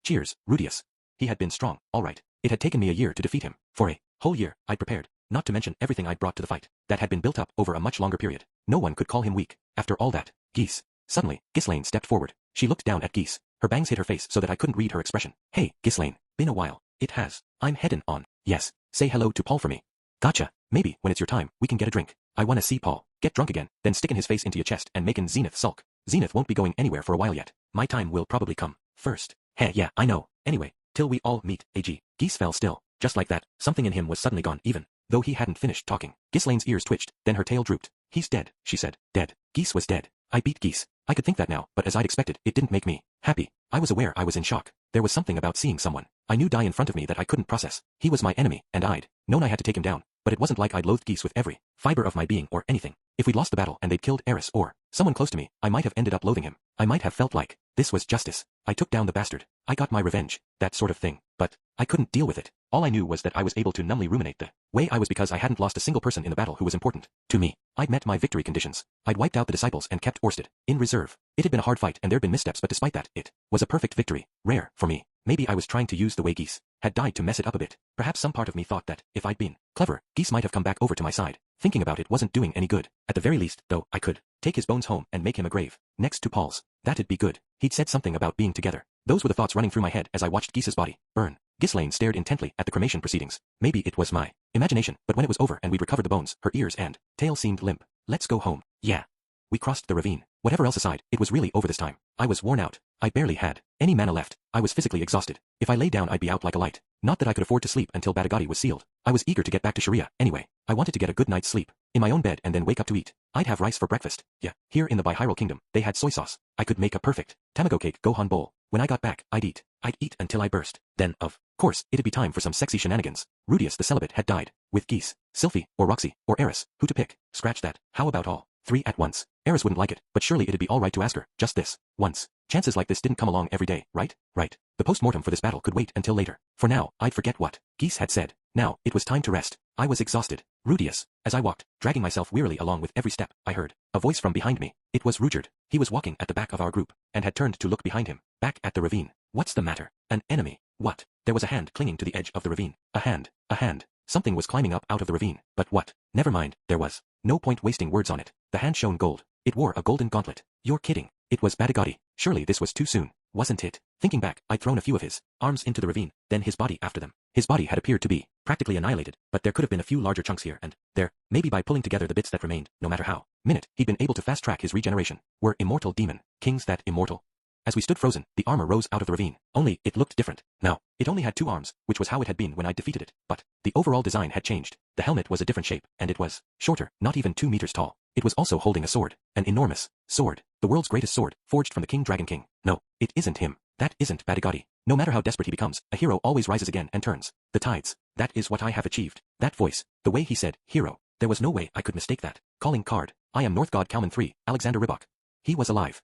Cheers, Rudius. He had been strong, all right. It had taken me a year to defeat him. For a whole year, I'd prepared, not to mention everything I'd brought to the fight, that had been built up over a much longer period. No one could call him weak, after all that. Geese. Suddenly, Ghislaine stepped forward. She looked down at Geese. Her bangs hid her face so that I couldn't read her expression. Hey, Ghislaine. Been a while. It has. I'm headin' on. Yes. Say hello to Paul for me. Gotcha. Maybe, when it's your time, we can get a drink. I wanna see Paul get drunk again, then sticking his face into your chest and making Zenith sulk. Zenith won't be going anywhere for a while yet. My time will probably come first. Yeah, I know. Anyway, till we all meet, AG. Geese fell still. Just like that, something in him was suddenly gone even though he hadn't finished talking. Ghislaine's ears twitched, then her tail drooped. He's dead, she said. Dead. Geese was dead. I beat Geese. I could think that now, but as I'd expected, it didn't make me happy. I was aware I was in shock. There was something about seeing someone I knew die in front of me that I couldn't process. He was my enemy, and I'd known I had to take him down, but it wasn't like I'd loathed Geese with every fiber of my being or anything. If we'd lost the battle and they'd killed Eris or someone close to me, I might have ended up loathing him. I might have felt like this was justice. I took down the bastard. I got my revenge. That sort of thing. But I couldn't deal with it. All I knew was that I was able to numbly ruminate the way I was because I hadn't lost a single person in the battle who was important to me. I'd met my victory conditions. I'd wiped out the disciples and kept Orsted in reserve. It had been a hard fight and there'd been missteps, but despite that, it was a perfect victory. Rare, for me. Maybe I was trying to use the way Geese had died to mess it up a bit. Perhaps some part of me thought that, if I'd been clever, Geese might have come back over to my side. Thinking about it wasn't doing any good. At the very least, though, I could take his bones home and make him a grave, next to Paul's. That'd be good. He'd said something about being together. Those were the thoughts running through my head as I watched Geese's body burn. Ghislaine stared intently at the cremation proceedings. Maybe it was my imagination, but when it was over and we'd recovered the bones, her ears and tail seemed limp. Let's go home. Yeah. We crossed the ravine. Whatever else aside, it was really over this time. I was worn out. I barely had any mana left. I was physically exhausted. If I lay down I'd be out like a light. Not that I could afford to sleep until Batagati was sealed. I was eager to get back to Sharia, anyway. I wanted to get a good night's sleep, in my own bed and then wake up to eat. I'd have rice for breakfast. Yeah, here in the Bihyrule Kingdom, they had soy sauce. I could make a perfect tamago cake gohan bowl. When I got back, I'd eat. I'd eat until I burst. Then, of course, it'd be time for some sexy shenanigans. Rudius the celibate had died. With Geese, Sylphie, or Roxy, or Eris, who to pick? Scratch that. How about all three at once? Eris wouldn't like it, but surely it'd be alright to ask her, just this, once. Chances like this didn't come along every day, right? Right. The post-mortem for this battle could wait until later. For now, I'd forget what Geese had said. Now, it was time to rest. I was exhausted. Rudius. As I walked, dragging myself wearily along with every step, I heard a voice from behind me. It was Rujard. He was walking at the back of our group, and had turned to look behind him, back at the ravine. What's the matter? An enemy. What? There was a hand clinging to the edge of the ravine. A hand. A hand. Something was climbing up out of the ravine. But what? Never mind, there was no point wasting words on it. The hand shone gold. It wore a golden gauntlet. You're kidding. It was Batagati. Surely this was too soon, wasn't it? Thinking back, I'd thrown a few of his arms into the ravine, then his body after them. His body had appeared to be practically annihilated, but there could have been a few larger chunks here and there, maybe by pulling together the bits that remained, no matter how minute he'd been able to fast-track his regeneration. Were immortal demon kings that immortal? As we stood frozen, the armor rose out of the ravine, only it looked different. Now, it only had 2 arms, which was how it had been when I defeated it, but the overall design had changed. The helmet was a different shape, and it was shorter, not even 2 meters tall. It was also holding a sword, an enormous sword, the world's greatest sword, forged from the King Dragon King. No, it isn't him. That isn't Batagati. No matter how desperate he becomes, a hero always rises again and turns the tides. That is what I have achieved. That voice, the way he said, hero, there was no way I could mistake that. Calling card. I am North God Kalman 3, Alexander Rybak. He was alive.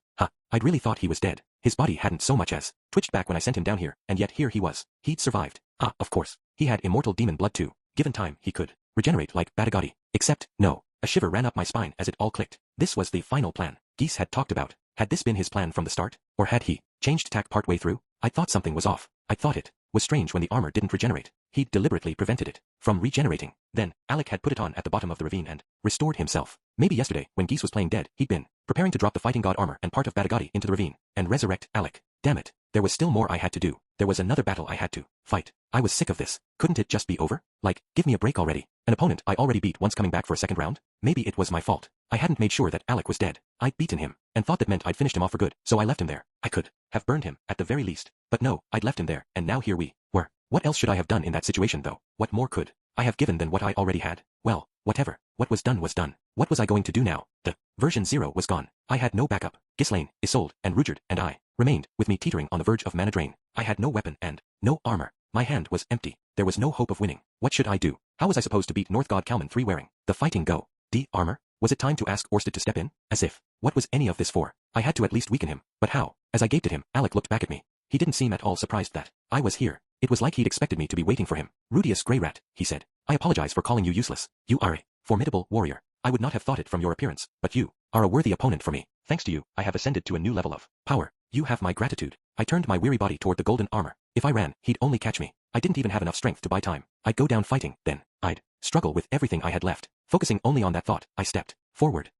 I'd really thought he was dead. His body hadn't so much as twitched back when I sent him down here, and yet here he was. He'd survived. Of course. He had immortal demon blood too. Given time, he could regenerate like Batagati. Except, no. A shiver ran up my spine as it all clicked. This was the final plan Geese had talked about. Had this been his plan from the start? Or had he changed tack partway through? I thought something was off. I thought it was strange when the armor didn't regenerate. He'd deliberately prevented it from regenerating. Then, Alec had put it on at the bottom of the ravine and restored himself. Maybe yesterday, when Geese was playing dead, he'd been preparing to drop the fighting god armor and part of Batagati into the ravine and resurrect Alec. Damn it. There was still more I had to do. There was another battle I had to fight. I was sick of this. Couldn't it just be over? Like, give me a break already. An opponent I already beat once coming back for a second round? Maybe it was my fault. I hadn't made sure that Alec was dead. I'd beaten him, and thought that meant I'd finished him off for good, so I left him there. I could have burned him, at the very least. But no, I'd left him there, and now here we were. What else should I have done in that situation though? What more could I have given than what I already had? Well, whatever. What was done was done. What was I going to do now? The version 0 was gone. I had no backup. Ghislaine, Isolde, and Rujard, and I remained, with me teetering on the verge of mana drain. I had no weapon and no armor. My hand was empty. There was no hope of winning. What should I do? How was I supposed to beat North God Kalman 3 wearing the fighting go? D armor? Was it time to ask Orsted to step in? As if. What was any of this for? I had to at least weaken him. But how? As I gaped at him, Alec looked back at me. He didn't seem at all surprised that I was here. It was like he'd expected me to be waiting for him. Rudius Greyrat, he said. I apologize for calling you useless. You are a formidable warrior. I would not have thought it from your appearance, but you are a worthy opponent for me. Thanks to you, I have ascended to a new level of power. You have my gratitude. I turned my weary body toward the golden armor. If I ran, he'd only catch me. I didn't even have enough strength to buy time. I'd go down fighting, then I'd struggle with everything I had left. Focusing only on that thought, I stepped forward.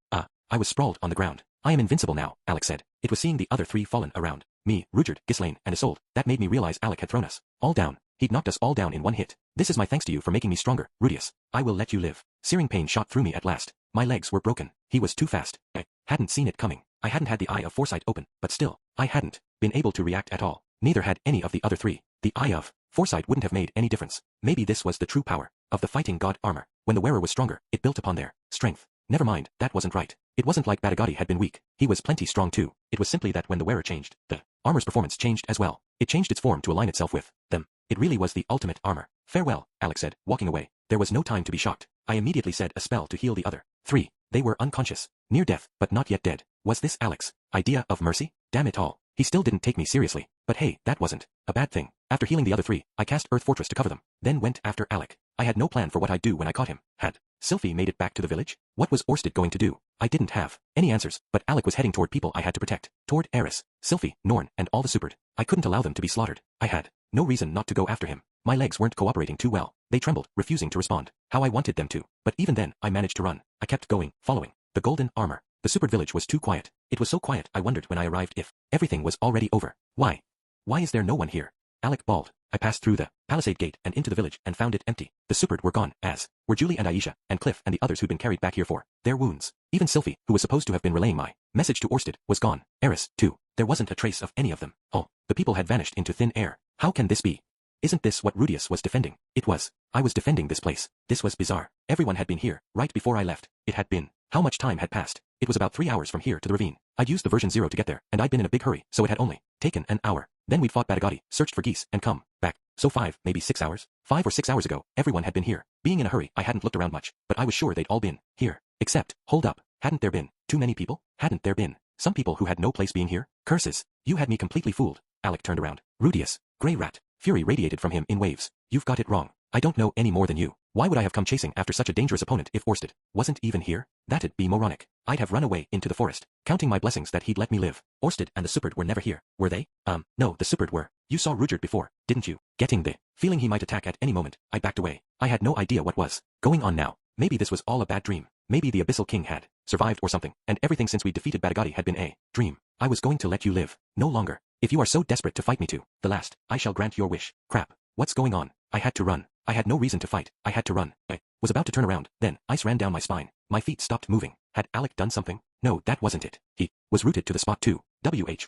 I was sprawled on the ground. I am invincible now, Alec said. It was seeing the other 3 fallen around me, Rujard, Ghislaine, and Isolde, that made me realize Alec had thrown us all down. He'd knocked us all down in one hit. This is my thanks to you for making me stronger, Rudius. I will let you live. Searing pain shot through me at last. My legs were broken. He was too fast. I hadn't seen it coming. I hadn't had the eye of foresight open, but still, I hadn't been able to react at all. Neither had any of the other 3. The eye of foresight wouldn't have made any difference. Maybe this was the true power of the fighting god armor. When the wearer was stronger, it built upon their strength. Never mind, that wasn't right. It wasn't like Batagati had been weak. He was plenty strong too. It was simply that when the wearer changed, the armor's performance changed as well. It changed its form to align itself with them. It really was the ultimate armor. Farewell, Alex said, walking away. There was no time to be shocked. I immediately said a spell to heal the other 3. They were unconscious, near death, but not yet dead. Was this Alex's idea of mercy? Damn it all. He still didn't take me seriously. But hey, that wasn't a bad thing. After healing the other 3, I cast Earth Fortress to cover them, then went after Alec. I had no plan for what I'd do when I caught him. Had Sylphie made it back to the village? What was Orsted going to do? I didn't have any answers, but Alec was heading toward people I had to protect. Toward Eris, Sylphie, Norn, and all the Supered. I couldn't allow them to be slaughtered. I had no reason not to go after him. My legs weren't cooperating too well. They trembled, refusing to respond. How I wanted them to. But even then, I managed to run. I kept going, following. The golden armor. The supered village was too quiet. It was so quiet I wondered when I arrived if everything was already over. Why? Why is there no one here? Alec bawled. I passed through the palisade gate and into the village and found it empty. The supered were gone, as were Julie and Aisha, and Cliff and the others who'd been carried back here for their wounds. Even Sylphie, who was supposed to have been relaying my message to Orsted, was gone. Eris, too. There wasn't a trace of any of them. All the people had vanished into thin air. How can this be? Isn't this what Rudius was defending? It was. I was defending this place. This was bizarre. Everyone had been here, right before I left. It had been. How much time had passed? It was about 3 hours from here to the ravine. I'd used the version 0 to get there, and I'd been in a big hurry, so it had only taken an hour. Then we'd fought Batagati, searched for geese, and come back. So 5, maybe 6 hours? 5 or 6 hours ago, everyone had been here. Being in a hurry, I hadn't looked around much, but I was sure they'd all been here. Except, hold up, hadn't there been too many people? Hadn't there been some people who had no place being here? Curses. You had me completely fooled. Alec turned around. Rudius. Grey rat. Fury radiated from him in waves. You've got it wrong. I don't know any more than you. Why would I have come chasing after such a dangerous opponent if Orsted wasn't even here? That'd be moronic. I'd have run away into the forest, counting my blessings that he'd let me live. Orsted and the supered were never here, were they? No, the supered were. You saw Rudyard before, didn't you? Getting the feeling he might attack at any moment, I backed away. I had no idea what was going on now. Maybe this was all a bad dream. Maybe the Abyssal King had survived or something, and everything since we defeated Batagati had been a dream. I was going to let you live. No longer. If you are so desperate to fight me to the last, I shall grant your wish. Crap. What's going on? I had to run. I had no reason to fight. I had to run. I was about to turn around. Then, ice ran down my spine. My feet stopped moving. Had Alec done something? No, that wasn't it. He was rooted to the spot too.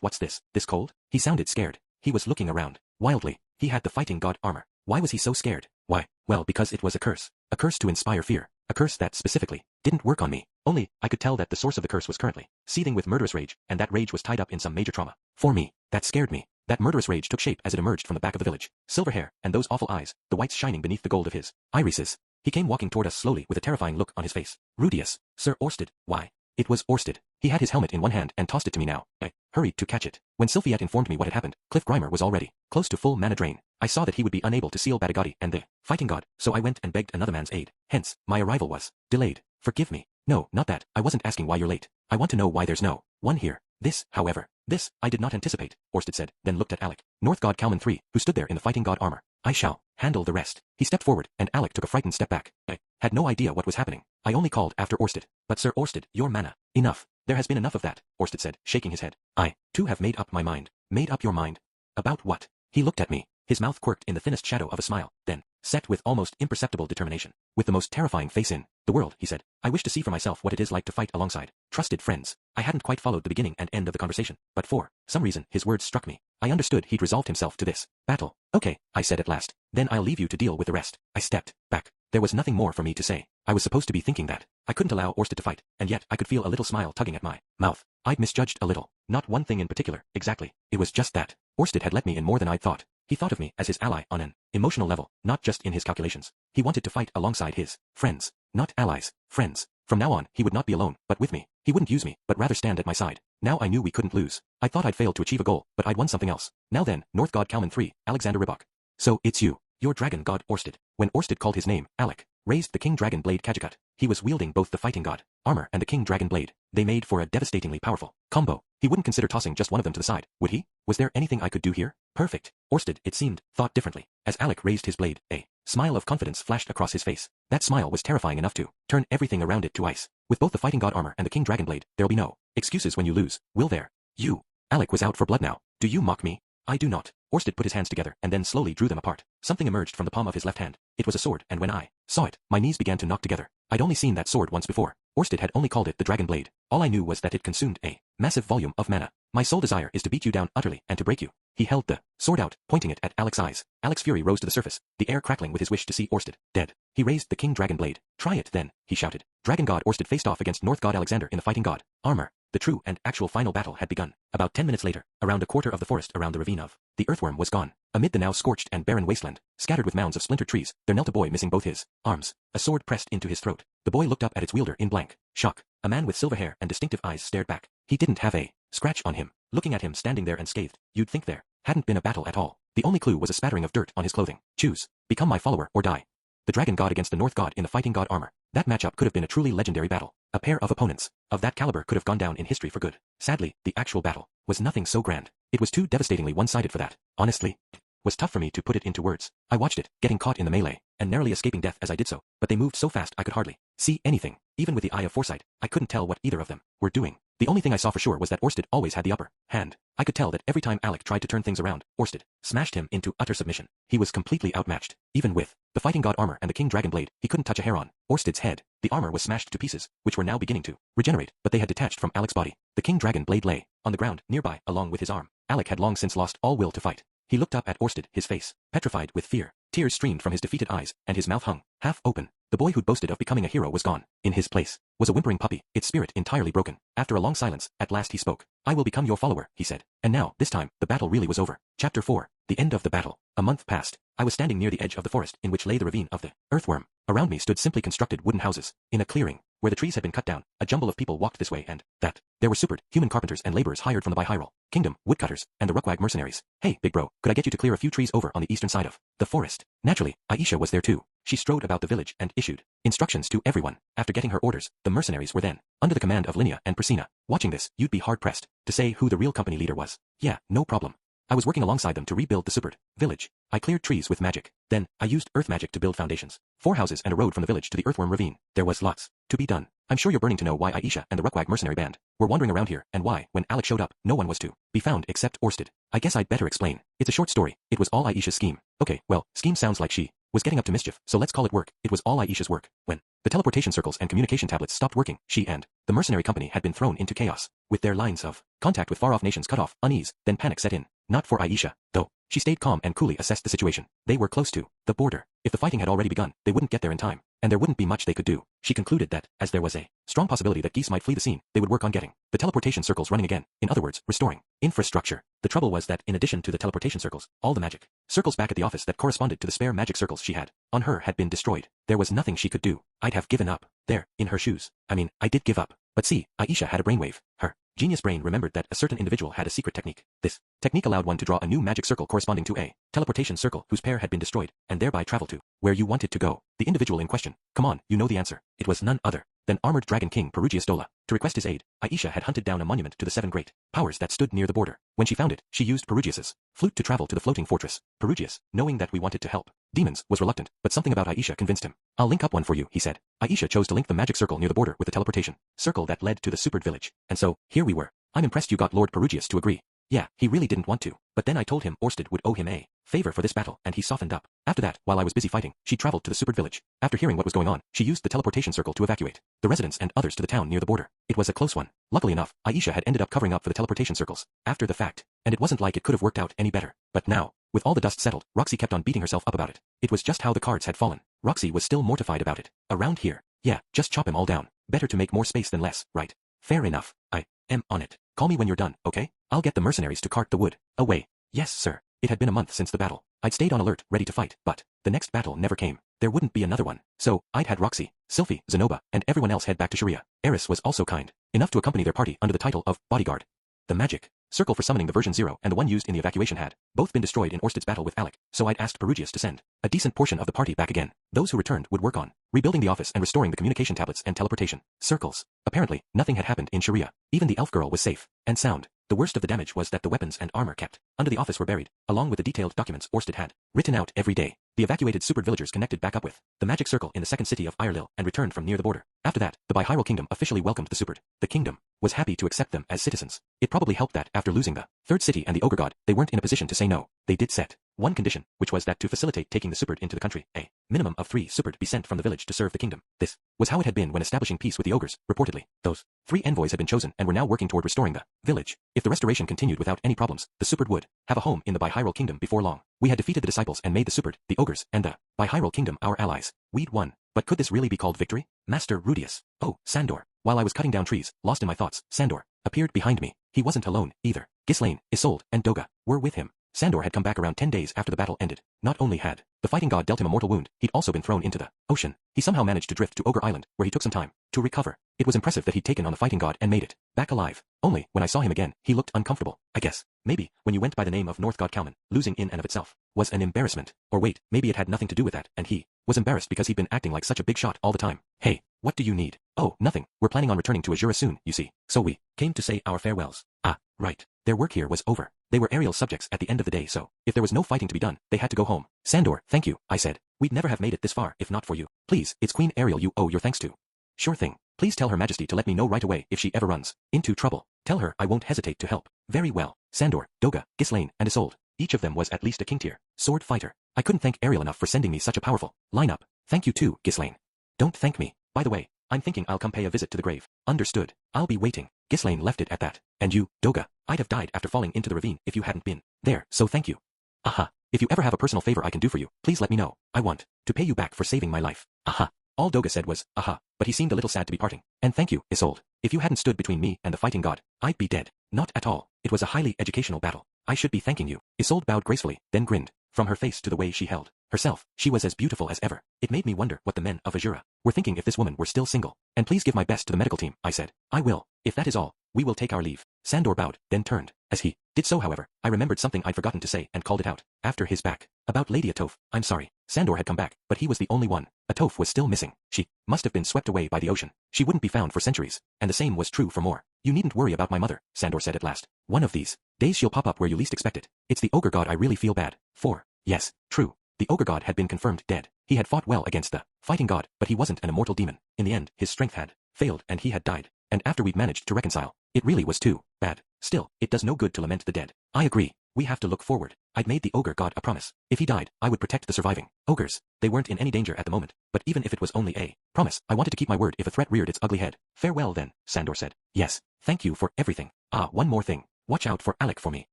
What's this? This cold? He sounded scared. He was looking around. Wildly. He had the fighting god armor. Why was he so scared? Why? Well, because it was a curse. A curse to inspire fear. A curse that, specifically, didn't work on me. Only, I could tell that the source of the curse was currently seething with murderous rage, and that rage was tied up in some major trauma. For me, that scared me. That murderous rage took shape as it emerged from the back of the village. Silver hair, and those awful eyes, the whites shining beneath the gold of his irises. He came walking toward us slowly with a terrifying look on his face. Rudius. Sir Orsted. Why? It was Orsted. He had his helmet in one hand and tossed it to me now. I hurried to catch it. When Sylphiette informed me what had happened, Cliff Grimer was already close to full mana drain. I saw that he would be unable to seal Batagati and the fighting god, so I went and begged another man's aid. Hence, my arrival was delayed. Forgive me. No, not that. I wasn't asking why you're late. I want to know why there's no one here. This, however, this, I did not anticipate, Orsted said, then looked at Alec. North God Kalman III, who stood there in the fighting god armor. I shall handle the rest. He stepped forward, and Alec took a frightened step back. I had no idea what was happening. I only called after Orsted. But Sir Orsted, your mana. Enough. There has been enough of that, Orsted said, shaking his head. I, too, have made up my mind. Made up your mind? About what? He looked at me. His mouth quirked in the thinnest shadow of a smile, then set with almost imperceptible determination. With the most terrifying face in the world, he said, I wish to see for myself what it is like to fight alongside trusted friends. I hadn't quite followed the beginning and end of the conversation, but for some reason his words struck me. I understood he'd resolved himself to this battle. Okay, I said at last. Then I'll leave you to deal with the rest. I stepped back. There was nothing more for me to say. I was supposed to be thinking that I couldn't allow Orsted to fight, and yet I could feel a little smile tugging at my mouth. I'd misjudged a little. Not one thing in particular, exactly. It was just that Orsted had let me in more than I'd thought. He thought of me as his ally on an emotional level, not just in his calculations. He wanted to fight alongside his friends, not allies, friends. From now on, he would not be alone, but with me. He wouldn't use me, but rather stand at my side. Now I knew we couldn't lose. I thought I'd failed to achieve a goal, but I'd won something else. Now then, North God Kalman III, Alexander Rybak. So, it's you. Your dragon god Orsted. When Orsted called his name, Alec raised the King Dragon Blade Kajagut. He was wielding both the fighting god armor and the King Dragon Blade. They made for a devastatingly powerful combo. He wouldn't consider tossing just one of them to the side, would he? Was there anything I could do here? Perfect. Orsted, it seemed, thought differently. As Alec raised his blade, a smile of confidence flashed across his face. That smile was terrifying enough to turn everything around it to ice. With both the fighting god armor and the King Dragon Blade, there'll be no excuses when you lose, will there? You. Alec was out for blood now. Do you mock me? I do not. Orsted put his hands together and then slowly drew them apart. Something emerged from the palm of his left hand. It was a sword, and when I saw it, my knees began to knock together. I'd only seen that sword once before. Orsted had only called it the Dragon Blade. All I knew was that it consumed a massive volume of mana. My sole desire is to beat you down utterly and to break you. He held the sword out, pointing it at Alec's eyes. Alec's fury rose to the surface, the air crackling with his wish to see Orsted dead. He raised the King Dragon Blade. Try it then, he shouted. Dragon God Orsted faced off against North God Alexander in the fighting god armor. The true and actual final battle had begun. About 10 minutes later, around a quarter of the forest around the ravine of the earthworm was gone. Amid the now scorched and barren wasteland, scattered with mounds of splintered trees, there knelt a boy missing both his arms, a sword pressed into his throat. The boy looked up at its wielder in blank shock. A man with silver hair and distinctive eyes stared back. He didn't have a scratch on him. Looking at him standing there unscathed, you'd think there hadn't been a battle at all. The only clue was a spattering of dirt on his clothing. Choose. Become my follower or die. The dragon god against the North god in the fighting god armor. That matchup could have been a truly legendary battle. A pair of opponents of that caliber could have gone down in history for good. Sadly, the actual battle was nothing so grand. It was too devastatingly one-sided for that. Honestly, was tough for me to put it into words. I watched it, getting caught in the melee, and narrowly escaping death as I did so, but they moved so fast I could hardly see anything. Even with the eye of foresight, I couldn't tell what either of them were doing. The only thing I saw for sure was that Orsted always had the upper hand. I could tell that every time Alec tried to turn things around, Orsted smashed him into utter submission. He was completely outmatched. Even with the fighting god armor and the king dragon blade, he couldn't touch a hair on Orsted's head. The armor was smashed to pieces, which were now beginning to regenerate, but they had detached from Alec's body. The king dragon blade lay on the ground nearby, along with his arm. Alec had long since lost all will to fight. He looked up at Orsted, his face petrified with fear. Tears streamed from his defeated eyes, and his mouth hung half open. The boy who'd boasted of becoming a hero was gone. In his place was a whimpering puppy, its spirit entirely broken. After a long silence, at last he spoke. "I will become your follower," he said. And now, this time, the battle really was over. Chapter 4. The end of the battle. A month passed. I was standing near the edge of the forest in which lay the ravine of the earthworm. Around me stood simply constructed wooden houses. In a clearing, where the trees had been cut down, a jumble of people walked this way and that. There were supered, human carpenters and laborers hired from the Bihyrule Kingdom, woodcutters, and the Rukwag mercenaries. "Hey, big bro, could I get you to clear a few trees over on the eastern side of the forest?" Naturally, Aisha was there too. She strode about the village and issued instructions to everyone. After getting her orders, the mercenaries were then under the command of Linnea and Priscina. Watching this, you'd be hard-pressed to say who the real company leader was. Yeah, no problem. I was working alongside them to rebuild the supered village. I cleared trees with magic. Then, I used earth magic to build foundations. 4 houses and a road from the village to the earthworm ravine. There was lots to be done. I'm sure you're burning to know why Aisha and the Rukwag mercenary band were wandering around here, and why, when Alec showed up, no one was to be found except Orsted. I guess I'd better explain. It's a short story. It was all Aisha's scheme. Okay, well, scheme sounds like she was getting up to mischief, so let's call it work. It was all Aisha's work. When the teleportation circles and communication tablets stopped working, she and the mercenary company had been thrown into chaos. With their lines of contact with far-off nations cut off, unease, then panic set in. Not for Aisha, though. She stayed calm and coolly assessed the situation. They were close to the border. If the fighting had already begun, they wouldn't get there in time, and there wouldn't be much they could do. She concluded that, as there was a strong possibility that geese might flee the scene, they would work on getting the teleportation circles running again. In other words, restoring infrastructure. The trouble was that, in addition to the teleportation circles, all the magic circles back at the office that corresponded to the spare magic circles she had on her had been destroyed. There was nothing she could do. I'd have given up. There, in her shoes. I mean, I did give up. But see, Aisha had a brainwave. Her genius brain remembered that a certain individual had a secret technique. This technique allowed one to draw a new magic circle corresponding to a teleportation circle whose pair had been destroyed, and thereby travel to where you wanted to go. The individual in question, come on, you know the answer. It was none other than Armored Dragon King Perugius Dola. To request his aid, Aisha had hunted down a monument to the 7 great powers that stood near the border. When she found it, she used Perugius's flute to travel to the floating fortress. Perugius, knowing that we wanted to help demons, was reluctant, but something about Aisha convinced him. "I'll link up one for you," he said. Aisha chose to link the magic circle near the border with the teleportation circle that led to the supered village. And so, here we were. I'm impressed you got Lord Perugius to agree. Yeah, he really didn't want to. But then I told him Orsted would owe him a favor for this battle, and he softened up. After that, while I was busy fighting, she traveled to the supered village. After hearing what was going on, she used the teleportation circle to evacuate the residents and others to the town near the border. It was a close one. Luckily enough, Aisha had ended up covering up for the teleportation circles after the fact, and it wasn't like it could have worked out any better. But now, with all the dust settled, Roxy kept on beating herself up about it. It was just how the cards had fallen. Roxy was still mortified about it. Around here. Yeah, just chop him all down. Better to make more space than less, right? Fair enough. I am on it. Call me when you're done, okay? I'll get the mercenaries to cart the wood away. Yes, sir. It had been a month since the battle. I'd stayed on alert, ready to fight, but the next battle never came. There wouldn't be another one. So, I'd had Roxy, Sylphie, Zenoba, and everyone else head back to Sharia. Eris was also kind enough to accompany their party under the title of bodyguard. The magic circle for summoning the version 0 and the one used in the evacuation had both been destroyed in Orsted's battle with Alec, so I'd asked Perugius to send a decent portion of the party back again. Those who returned would work on rebuilding the office and restoring the communication tablets and teleportation circles. Apparently, nothing had happened in Sharia. Even the elf girl was safe and sound. The worst of the damage was that the weapons and armor kept under the office were buried, along with the detailed documents Orsted had written out every day. The evacuated supered villagers connected back up with the magic circle in the second city of Irelil and returned from near the border. After that, the Bihyrule Kingdom officially welcomed the supered. The kingdom was happy to accept them as citizens. It probably helped that, after losing the third city and the ogre god, they weren't in a position to say no. They did set one condition, which was that to facilitate taking the supered into the country, a minimum of 3 supered be sent from the village to serve the kingdom. This was how it had been when establishing peace with the ogres. Reportedly, those 3 envoys had been chosen and were now working toward restoring the village. If the restoration continued without any problems, the supered would have a home in the Bihyrule Kingdom before long. We had defeated the disciples and made the supered, the ogres, and the Bihyrule Kingdom our allies. We'd won. But could this really be called victory? Master Rudius. Oh, Sandor. While I was cutting down trees, lost in my thoughts, Sandor appeared behind me. He wasn't alone, either. Ghislaine, Isolde, and Doga were with him. Sandor had come back around 10 days after the battle ended. Not only had the fighting god dealt him a mortal wound, he'd also been thrown into the ocean. He somehow managed to drift to Ogre Island, where he took some time to recover. It was impressive that he'd taken on the fighting god and made it back alive. Only, when I saw him again, he looked uncomfortable. I guess, maybe, when you went by the name of North God Kalman, losing in and of itself was an embarrassment. Or wait, maybe it had nothing to do with that, and he was embarrassed because he'd been acting like such a big shot all the time. Hey, what do you need? Oh, nothing. We're planning on returning to Azura soon, you see. So we came to say our farewells. Ah, right. Their work here was over. They were aerial subjects at the end of the day, so if there was no fighting to be done, they had to go home. Sandor, thank you, I said. We'd never have made it this far if not for you. Please, it's Queen Ariel you owe your thanks to. Sure thing. Please tell Her Majesty to let me know right away if she ever runs into trouble. Tell her I won't hesitate to help. Very well. Sandor, Doga, Ghislaine, and Isolde. Each of them was at least a king tier sword fighter. I couldn't thank Ariel enough for sending me such a powerful lineup. Thank you too, Ghislaine. Don't thank me. By the way, I'm thinking I'll come pay a visit to the grave. Understood. I'll be waiting. Ghislaine left it at that. And you, Doga, I'd have died after falling into the ravine if you hadn't been there, so thank you. Aha. If you ever have a personal favor I can do for you, please let me know. I want to pay you back for saving my life. Aha. All Doga said was, aha, but he seemed a little sad to be parting. And thank you, Isolde. If you hadn't stood between me and the fighting god, I'd be dead. Not at all. It was a highly educational battle. I should be thanking you. Isolde bowed gracefully, then grinned. From her face to the way she held herself, she was as beautiful as ever. It made me wonder what the men of Azura were thinking if this woman were still single. And please give my best to the medical team, I said. I will. If that is all, we will take our leave. Sandor bowed, then turned. As he did so, however, I remembered something I'd forgotten to say and called it out. After his back. About Lady Atoph, I'm sorry. Sandor had come back, but he was the only one. Atoph was still missing. She must have been swept away by the ocean. She wouldn't be found for centuries. And the same was true for more. You needn't worry about my mother, Sandor said at last. One of these days she'll pop up where you least expect it. It's the ogre god I really feel bad for. Yes, true. The ogre god had been confirmed dead. He had fought well against the fighting god, but he wasn't an immortal demon. In the end, his strength had failed and he had died. And after we'd managed to reconcile, it really was too bad. Still, it does no good to lament the dead. I agree. We have to look forward. I'd made the ogre god a promise. If he died, I would protect the surviving ogres. They weren't in any danger at the moment, but even if it was only a promise, I wanted to keep my word if a threat reared its ugly head. Farewell then, Sandor said. Yes, thank you for everything. Ah, one more thing. Watch out for Alec for me.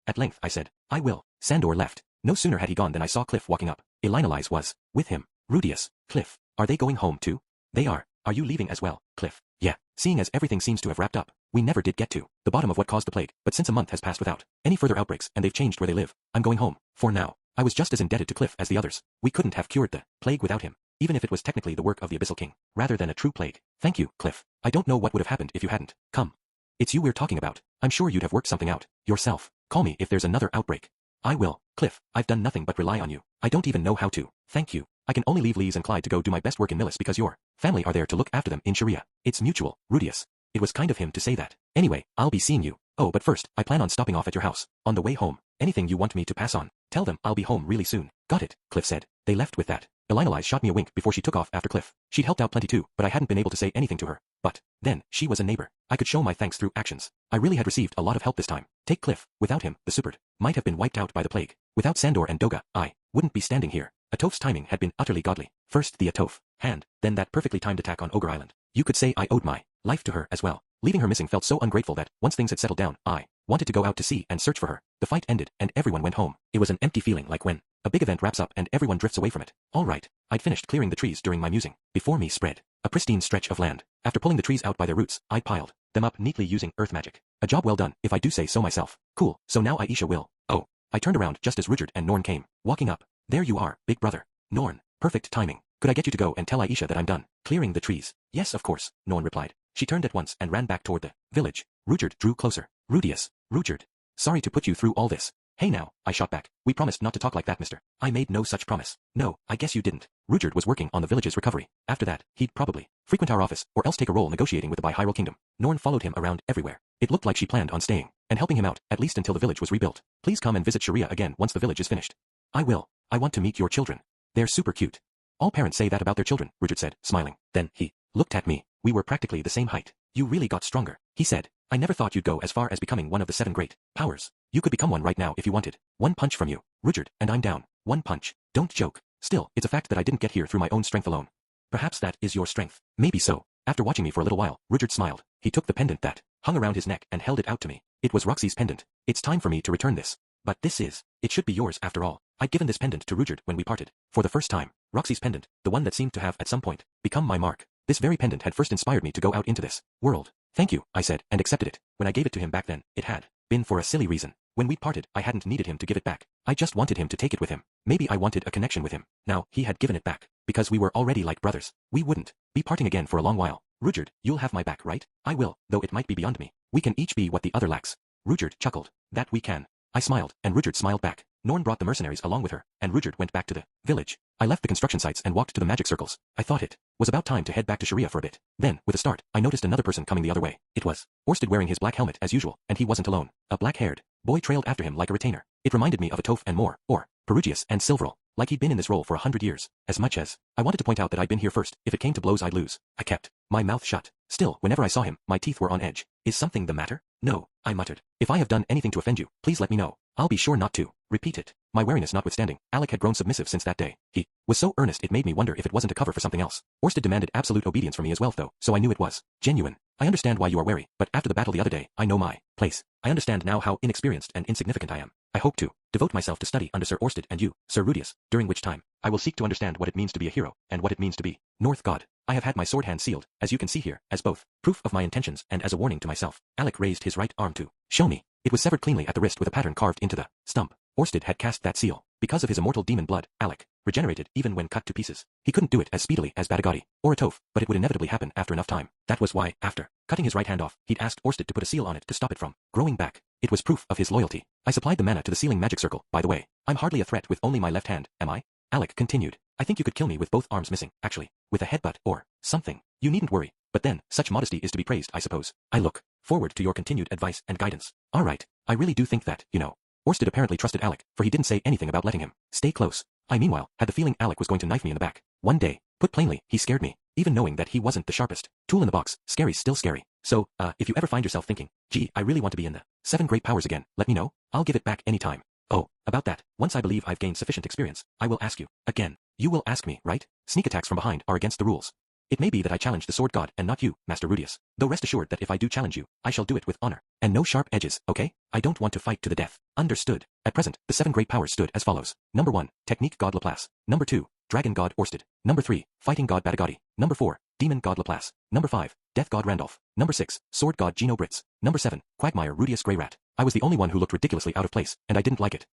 At length I said. I will. Sandor left. No sooner had he gone than I saw Cliff walking up. Elinalise was with him. Rudius, Cliff, are they going home too? They are. Are you leaving as well, Cliff? Yeah, seeing as everything seems to have wrapped up, we never did get to the bottom of what caused the plague, but since a month has passed without any further outbreaks and they've changed where they live, I'm going home. For now. I was just as indebted to Cliff as the others. We couldn't have cured the plague without him, even if it was technically the work of the Abyssal King, rather than a true plague. Thank you, Cliff. I don't know what would have happened if you hadn't come. It's you we're talking about. I'm sure you'd have worked something out yourself. Call me if there's another outbreak. I will. Cliff, I've done nothing but rely on you. I don't even know how to. Thank you. I can only leave Lise and Clyde to go do my best work in Millis because your family are there to look after them in Sharia. It's mutual, Rudius. It was kind of him to say that. Anyway, I'll be seeing you. Oh, but first, I plan on stopping off at your house. On the way home. Anything you want me to pass on. Tell them I'll be home really soon. Got it, Cliff said. They left with that. Elinalise shot me a wink before she took off after Cliff. She'd helped out plenty too, but I hadn't been able to say anything to her. But then, she was a neighbor. I could show my thanks through actions. I really had received a lot of help this time. Take Cliff. Without him, the Superd might have been wiped out by the plague. Without Sandor and Doga, I wouldn't be standing here. Atoph's timing had been utterly godly. First the Atoph hand, then that perfectly timed attack on Ogre Island. You could say I owed my life to her as well. Leaving her missing felt so ungrateful that, once things had settled down, I wanted to go out to sea and search for her. The fight ended, and everyone went home. It was an empty feeling like when a big event wraps up and everyone drifts away from it. All right. I'd finished clearing the trees during my musing. Before me spread a pristine stretch of land. After pulling the trees out by their roots, I piled them up neatly using earth magic. A job well done, if I do say so myself. Cool, so now Aisha will. Oh. I turned around just as Rudyard and Norn came, walking up. There you are, big brother. Norn. Perfect timing. Could I get you to go and tell Aisha that I'm done clearing the trees? Yes, of course, Norn replied. She turned at once and ran back toward the village. Rudyard drew closer. Rudius. Rudyard. Sorry to put you through all this. Hey now, I shot back. We promised not to talk like that, mister. I made no such promise. No, I guess you didn't. Rudyard was working on the village's recovery. After that, he'd probably frequent our office, or else take a role negotiating with the Bi-Hyrule Kingdom. Norn followed him around everywhere. It looked like she planned on staying and helping him out, at least until the village was rebuilt. Please come and visit Sharia again once the village is finished. I will. I want to meet your children. They're super cute. All parents say that about their children, Rudyard said, smiling. Then he looked at me. We were practically the same height. You really got stronger, he said. I never thought you'd go as far as becoming one of the 7 great powers. You could become one right now if you wanted. One punch from you, Rudyard, and I'm down. One punch. Don't joke. Still, it's a fact that I didn't get here through my own strength alone. Perhaps that is your strength. Maybe so. After watching me for a little while, Rudyard smiled. He took the pendant that hung around his neck and held it out to me. It was Roxy's pendant. It's time for me to return this. But it should be yours after all. I'd given this pendant to Rudyard when we parted. For the first time, Roxy's pendant, the one that seemed to have at some point become my mark. This very pendant had first inspired me to go out into this world. Thank you, I said, and accepted it. When I gave it to him back then, it had been for a silly reason. When we parted, I hadn't needed him to give it back. I just wanted him to take it with him. Maybe I wanted a connection with him. Now, he had given it back. Because we were already like brothers. We wouldn't be parting again for a long while. Rudyard, you'll have my back, right? I will, though it might be beyond me. We can each be what the other lacks. Rudyard chuckled. That we can. I smiled, and Rudyard smiled back. Norn brought the mercenaries along with her, and Rudyard went back to the village. I left the construction sites and walked to the magic circles. I thought it was about time to head back to Sharia for a bit. Then, with a start, I noticed another person coming the other way. It was Orsted wearing his black helmet as usual, and he wasn't alone. A black-haired boy trailed after him like a retainer. It reminded me of a Toph and Moore, or Perugius and Silverol, like he'd been in this role for 100 years. As much as I wanted to point out that I'd been here first, if it came to blows I'd lose, I kept my mouth shut. Still, whenever I saw him, my teeth were on edge. Is something the matter? No, I muttered. If I have done anything to offend you, please let me know. I'll be sure not to repeat it. My wariness notwithstanding, Alec had grown submissive since that day. He was so earnest it made me wonder if it wasn't a cover for something else. Orsted demanded absolute obedience from me as well though, so I knew it was genuine. I understand why you are wary, but after the battle the other day, I know my place. I understand now how inexperienced and insignificant I am. I hope to devote myself to study under Sir Orsted and you, Sir Rudius, during which time I will seek to understand what it means to be a hero and what it means to be North God. I have had my sword hand sealed, as you can see here, as both proof of my intentions and as a warning to myself. Alec raised his right arm to show me. It was severed cleanly at the wrist with a pattern carved into the stump. Orsted had cast that seal. Because of his immortal demon blood, Alec regenerated even when cut to pieces. He couldn't do it as speedily as Badagati or a Toph, but it would inevitably happen after enough time. That was why, after cutting his right hand off, he'd asked Orsted to put a seal on it to stop it from growing back. It was proof of his loyalty. I supplied the mana to the sealing magic circle, by the way. I'm hardly a threat with only my left hand, am I? Alec continued. I think you could kill me with both arms missing, actually, with a headbutt or something. You needn't worry. But then, such modesty is to be praised, I suppose. I look forward to your continued advice and guidance. All right, I really do think that, you know. Orsted apparently trusted Alec, for he didn't say anything about letting him stay close. I meanwhile had the feeling Alec was going to knife me in the back. One day, put plainly, he scared me, even knowing that he wasn't the sharpest tool in the box. Scary's still scary. So, if you ever find yourself thinking, gee, I really want to be in the 7 great powers again, let me know. I'll give it back any time. Oh, about that, once I believe I've gained sufficient experience, I will ask you again. You will ask me, right? Sneak attacks from behind are against the rules. It may be that I challenge the sword god and not you, Master Rudius. Though rest assured that if I do challenge you, I shall do it with honor. And no sharp edges, okay? I don't want to fight to the death. Understood. At present, the 7 great powers stood as follows. Number 1, Technique God Laplace. Number 2, Dragon God Orsted. Number 3, Fighting God Badagati. Number 4, Demon God Laplace. Number 5, Death God Randolph. Number 6, Sword God Gino Britz. Number 7, Quagmire Rudius Grey Rat. I was the only one who looked ridiculously out of place, and I didn't like it.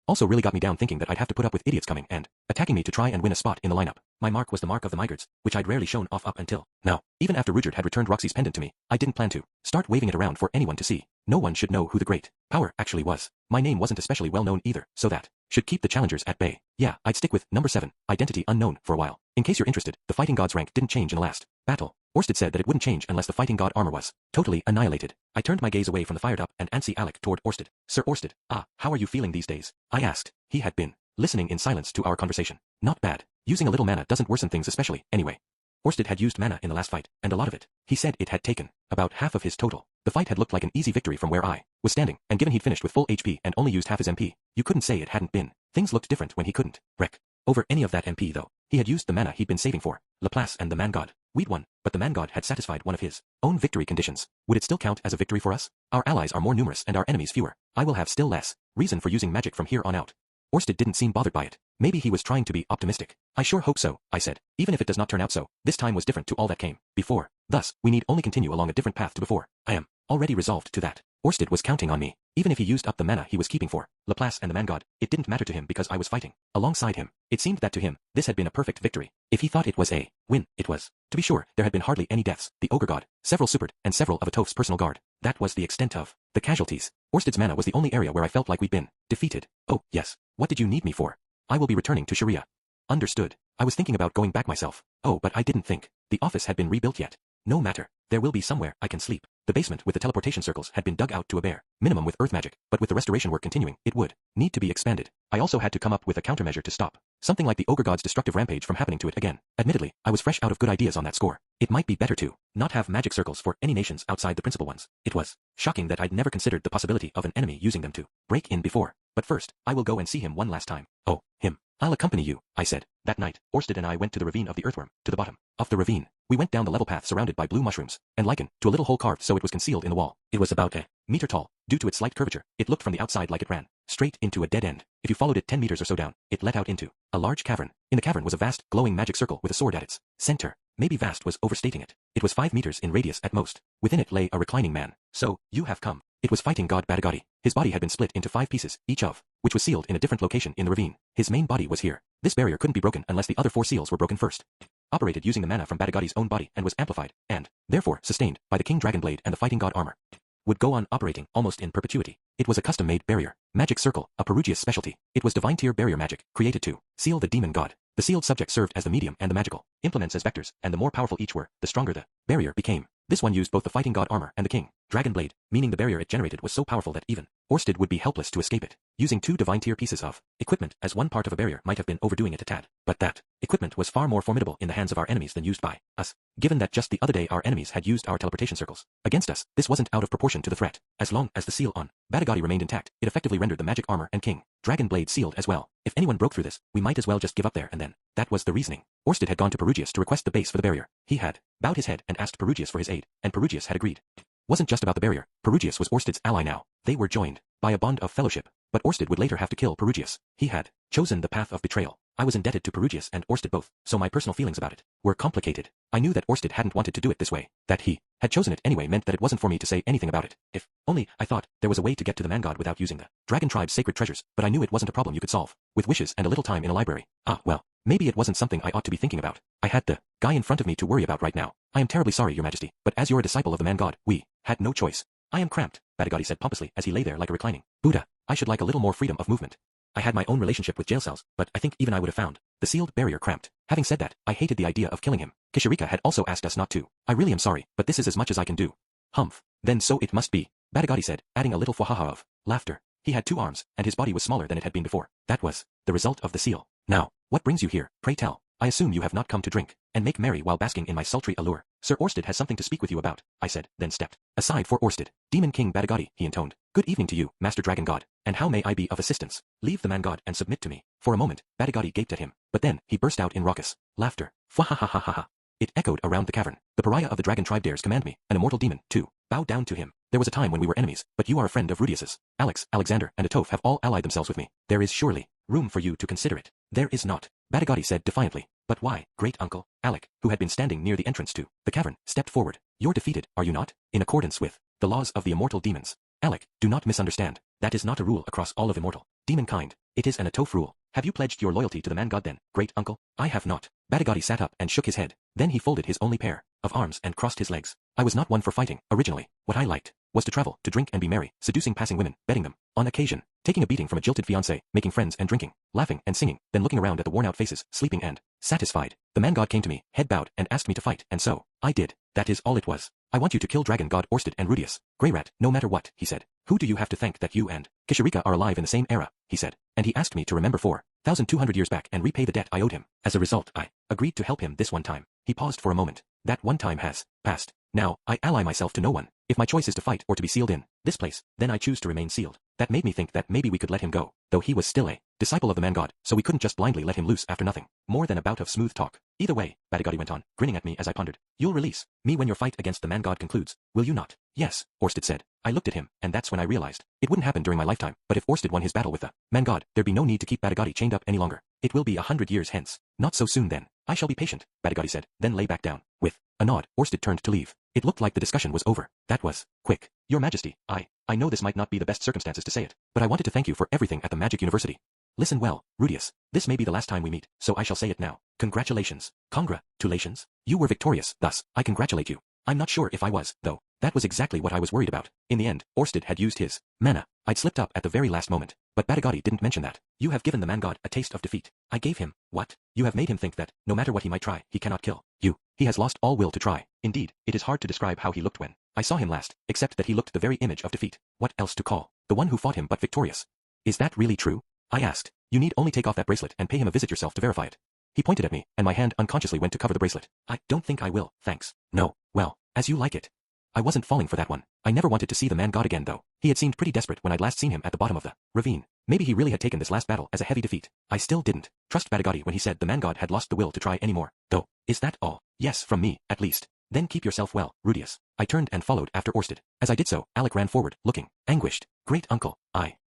Also really got me down thinking that I'd have to put up with idiots coming and attacking me to try and win a spot in the lineup. My mark was the mark of the Migards, which I'd rarely shown off up until now. Even after Rudyard had returned Roxy's pendant to me, I didn't plan to start waving it around for anyone to see. No one should know who the great power actually was. My name wasn't especially well known either, so that should keep the challengers at bay. Yeah, I'd stick with number 7, Identity Unknown, for a while. In case you're interested, the fighting god's rank didn't change in the last battle. Orsted said that it wouldn't change unless the fighting god armor was totally annihilated. I turned my gaze away from the fired up and antsy Alec toward Orsted. Sir Orsted, how are you feeling these days? I asked. He had been listening in silence to our conversation. Not bad. Using a little mana doesn't worsen things especially, anyway. Orsted had used mana in the last fight, and a lot of it. He said it had taken about half of his total. The fight had looked like an easy victory from where I was standing, and given he'd finished with full HP and only used half his MP, you couldn't say it hadn't been. Things looked different when he couldn't wreck over any of that MP though. He had used the mana he'd been saving for Laplace and the man god. We'd won, but the man god had satisfied one of his own victory conditions. Would it still count as a victory for us? Our allies are more numerous and our enemies fewer. I will have still less reason for using magic from here on out. Orsted didn't seem bothered by it. Maybe he was trying to be optimistic. I sure hope so, I said. Even if it does not turn out so, this time was different to all that came before. Thus, we need only continue along a different path to before. I am already resolved to that. Orsted was counting on me. Even if he used up the mana he was keeping for Laplace and the man god, it didn't matter to him because I was fighting alongside him. It seemed that to him, this had been a perfect victory. If he thought it was a win, it was. To be sure, there had been hardly any deaths. The ogre god, several supered, and several of a Toph's personal guard. That was the extent of the casualties. Orsted's mana was the only area where I felt like we'd been defeated. Oh, yes. What did you need me for? I will be returning to Sharia. Understood. I was thinking about going back myself. Oh, but I didn't think the office had been rebuilt yet. No matter. There will be somewhere I can sleep. The basement with the teleportation circles had been dug out to a bare minimum with earth magic, but with the restoration work continuing, it would need to be expanded. I also had to come up with a countermeasure to stop something like the ogre god's destructive rampage from happening to it again. Admittedly, I was fresh out of good ideas on that score. It might be better to not have magic circles for any nations outside the principal ones. It was shocking that I'd never considered the possibility of an enemy using them to break in before. But first, I will go and see him one last time. Oh, him. I'll accompany you, I said. That night, Orsted and I went to the ravine of the earthworm, to the bottom of the ravine. We went down the level path surrounded by blue mushrooms and lichen, to a little hole carved so it was concealed in the wall. It was about a meter tall. Due to its slight curvature, it looked from the outside like it ran straight into a dead end. If you followed it 10 meters or so down, it let out into a large cavern. In the cavern was a vast, glowing magic circle with a sword at its center. Maybe vast was overstating it. It was 5 meters in radius at most. Within it lay a reclining man. So, you have come. It was fighting god Badagati. His body had been split into 5 pieces, each of which was sealed in a different location in the ravine. His main body was here. This barrier couldn't be broken unless the other 4 seals were broken first. Operated using the mana from Badagati's own body and was amplified, and, therefore, sustained by the king dragon blade and the fighting god armor. Would go on operating almost in perpetuity. It was a custom-made barrier. Magic circle, a Perugia's specialty. It was divine tier barrier magic, created to seal the demon god. The sealed subject served as the medium and the magical implements as vectors, and the more powerful each were, the stronger the barrier became. This one used both the fighting god armor and the king dragon blade, meaning the barrier it generated was so powerful that even Orsted would be helpless to escape it. Using 2 divine tier pieces of equipment as one part of a barrier might have been overdoing it a tad, but that equipment was far more formidable in the hands of our enemies than used by us. Given that just the other day our enemies had used our teleportation circles against us, this wasn't out of proportion to the threat. As long as the seal on Batagati remained intact, it effectively rendered the magic armor and king dragon blade sealed as well. If anyone broke through this, we might as well just give up there and then. That was the reasoning. Orsted had gone to Perugius to request the base for the barrier. He had bowed his head and asked Perugius for his aid, and Perugius had agreed. Wasn't just about the barrier. Perugius was Orsted's ally now. They were joined by a bond of fellowship, but Orsted would later have to kill Perugius. He had chosen the path of betrayal. I was indebted to Perugius and Orsted both, so my personal feelings about it were complicated. I knew that Orsted hadn't wanted to do it this way. That he had chosen it anyway meant that it wasn't for me to say anything about it. If only I thought there was a way to get to the man god without using the dragon tribe's sacred treasures, but I knew it wasn't a problem you could solve with wishes and a little time in a library. Well, maybe it wasn't something I ought to be thinking about. I had the guy in front of me to worry about right now. I am terribly sorry, Your Majesty, but as you're a disciple of the man god, we had no choice. I am cramped, Batagati said pompously as he lay there like a reclining Buddha. I should like a little more freedom of movement. I had my own relationship with jail cells, but I think even I would have found the sealed barrier cramped. Having said that, I hated the idea of killing him. Kishirika had also asked us not to. I really am sorry, but this is as much as I can do. Humph. Then so it must be, Batagati said, adding a little fwahaha of laughter. He had 2 arms, and his body was smaller than it had been before. That was the result of the seal. Now, what brings you here, pray tell? I assume you have not come to drink and make merry while basking in my sultry allure. Sir Orsted has something to speak with you about, I said, then stepped aside for Orsted. Demon King Batagati, he intoned. Good evening to you, Master Dragon God, and how may I be of assistance? Leave the man god and submit to me. For a moment, Batagati gaped at him, but then he burst out in raucous laughter. Fwahahahaha. It echoed around the cavern. The pariah of the dragon tribe dares command me, an immortal demon, to bow down to him. There was a time when we were enemies, but you are a friend of Rudius's. Alex, Alexander, and Atoph have all allied themselves with me. There is surely room for you to consider it. There is not, Batagati said defiantly. But why, great uncle? Alec, who had been standing near the entrance to the cavern, stepped forward. You're defeated, are you not? In accordance with the laws of the immortal demons. Alec, do not misunderstand. That is not a rule across all of immortal demonkind. It is an Atoph rule. Have you pledged your loyalty to the man god then, great uncle? I have not. Batagati sat up and shook his head. Then he folded his only pair of arms and crossed his legs. I was not one for fighting, originally. What I liked was to travel, to drink and be merry, seducing passing women, betting them, on occasion, taking a beating from a jilted fiancé, making friends and drinking, laughing and singing, then looking around at the worn-out faces, sleeping and satisfied. The man god came to me, head bowed, and asked me to fight, and so I did. That is all it was. I want you to kill Dragon God Orsted and Rudius. Greyrat, no matter what, he said. Who do you have to thank that you and Kishirika are alive in the same era, he said. And he asked me to remember 4,200 years back and repay the debt I owed him. As a result, I agreed to help him this one time. He paused for a moment. That one time has passed. Now, I ally myself to no one. If my choice is to fight or to be sealed in this place, then I choose to remain sealed. That made me think that maybe we could let him go, though he was still a disciple of the man god, so we couldn't just blindly let him loose after nothing more than a bout of smooth talk. Either way, Batagati went on, grinning at me as I pondered. You'll release me when your fight against the man god concludes, will you not? Yes, Orsted said. I looked at him, and that's when I realized it wouldn't happen during my lifetime, but if Orsted won his battle with the man god, there'd be no need to keep Batagati chained up any longer. It will be 100 years hence. Not so soon then. I shall be patient, Batagati said, then lay back down. With a nod, Orsted turned to leave. It looked like the discussion was over. That was quick. Your Majesty, I know this might not be the best circumstances to say it, but I wanted to thank you for everything at the Magic University. Listen well, Rudius. This may be the last time we meet, so I shall say it now. Congratulations. Congratulations. You were victorious, thus, I congratulate you. I'm not sure if I was, though. That was exactly what I was worried about. In the end, Orsted had used his mana. I'd slipped up at the very last moment, but Batagati didn't mention that. You have given the man god a taste of defeat. I gave him, what? You have made him think that, no matter what he might try, he cannot kill you. He has lost all will to try. Indeed, it is hard to describe how he looked when I saw him last, except that he looked the very image of defeat. What else to call the one who fought him but victorious? Is that really true? I asked. You need only take off that bracelet and pay him a visit yourself to verify it. He pointed at me, and my hand unconsciously went to cover the bracelet. I don't think I will, thanks. No, well, as you like it. I wasn't falling for that one. I never wanted to see the man god again though. He had seemed pretty desperate when I'd last seen him at the bottom of the ravine. Maybe he really had taken this last battle as a heavy defeat. I still didn't trust Batagati when he said the man god had lost the will to try anymore. Though, is that all? Yes, from me, at least. Then keep yourself well, Rudius. I turned and followed after Orsted. As I did so, Alec ran forward, looking anguished. Great uncle,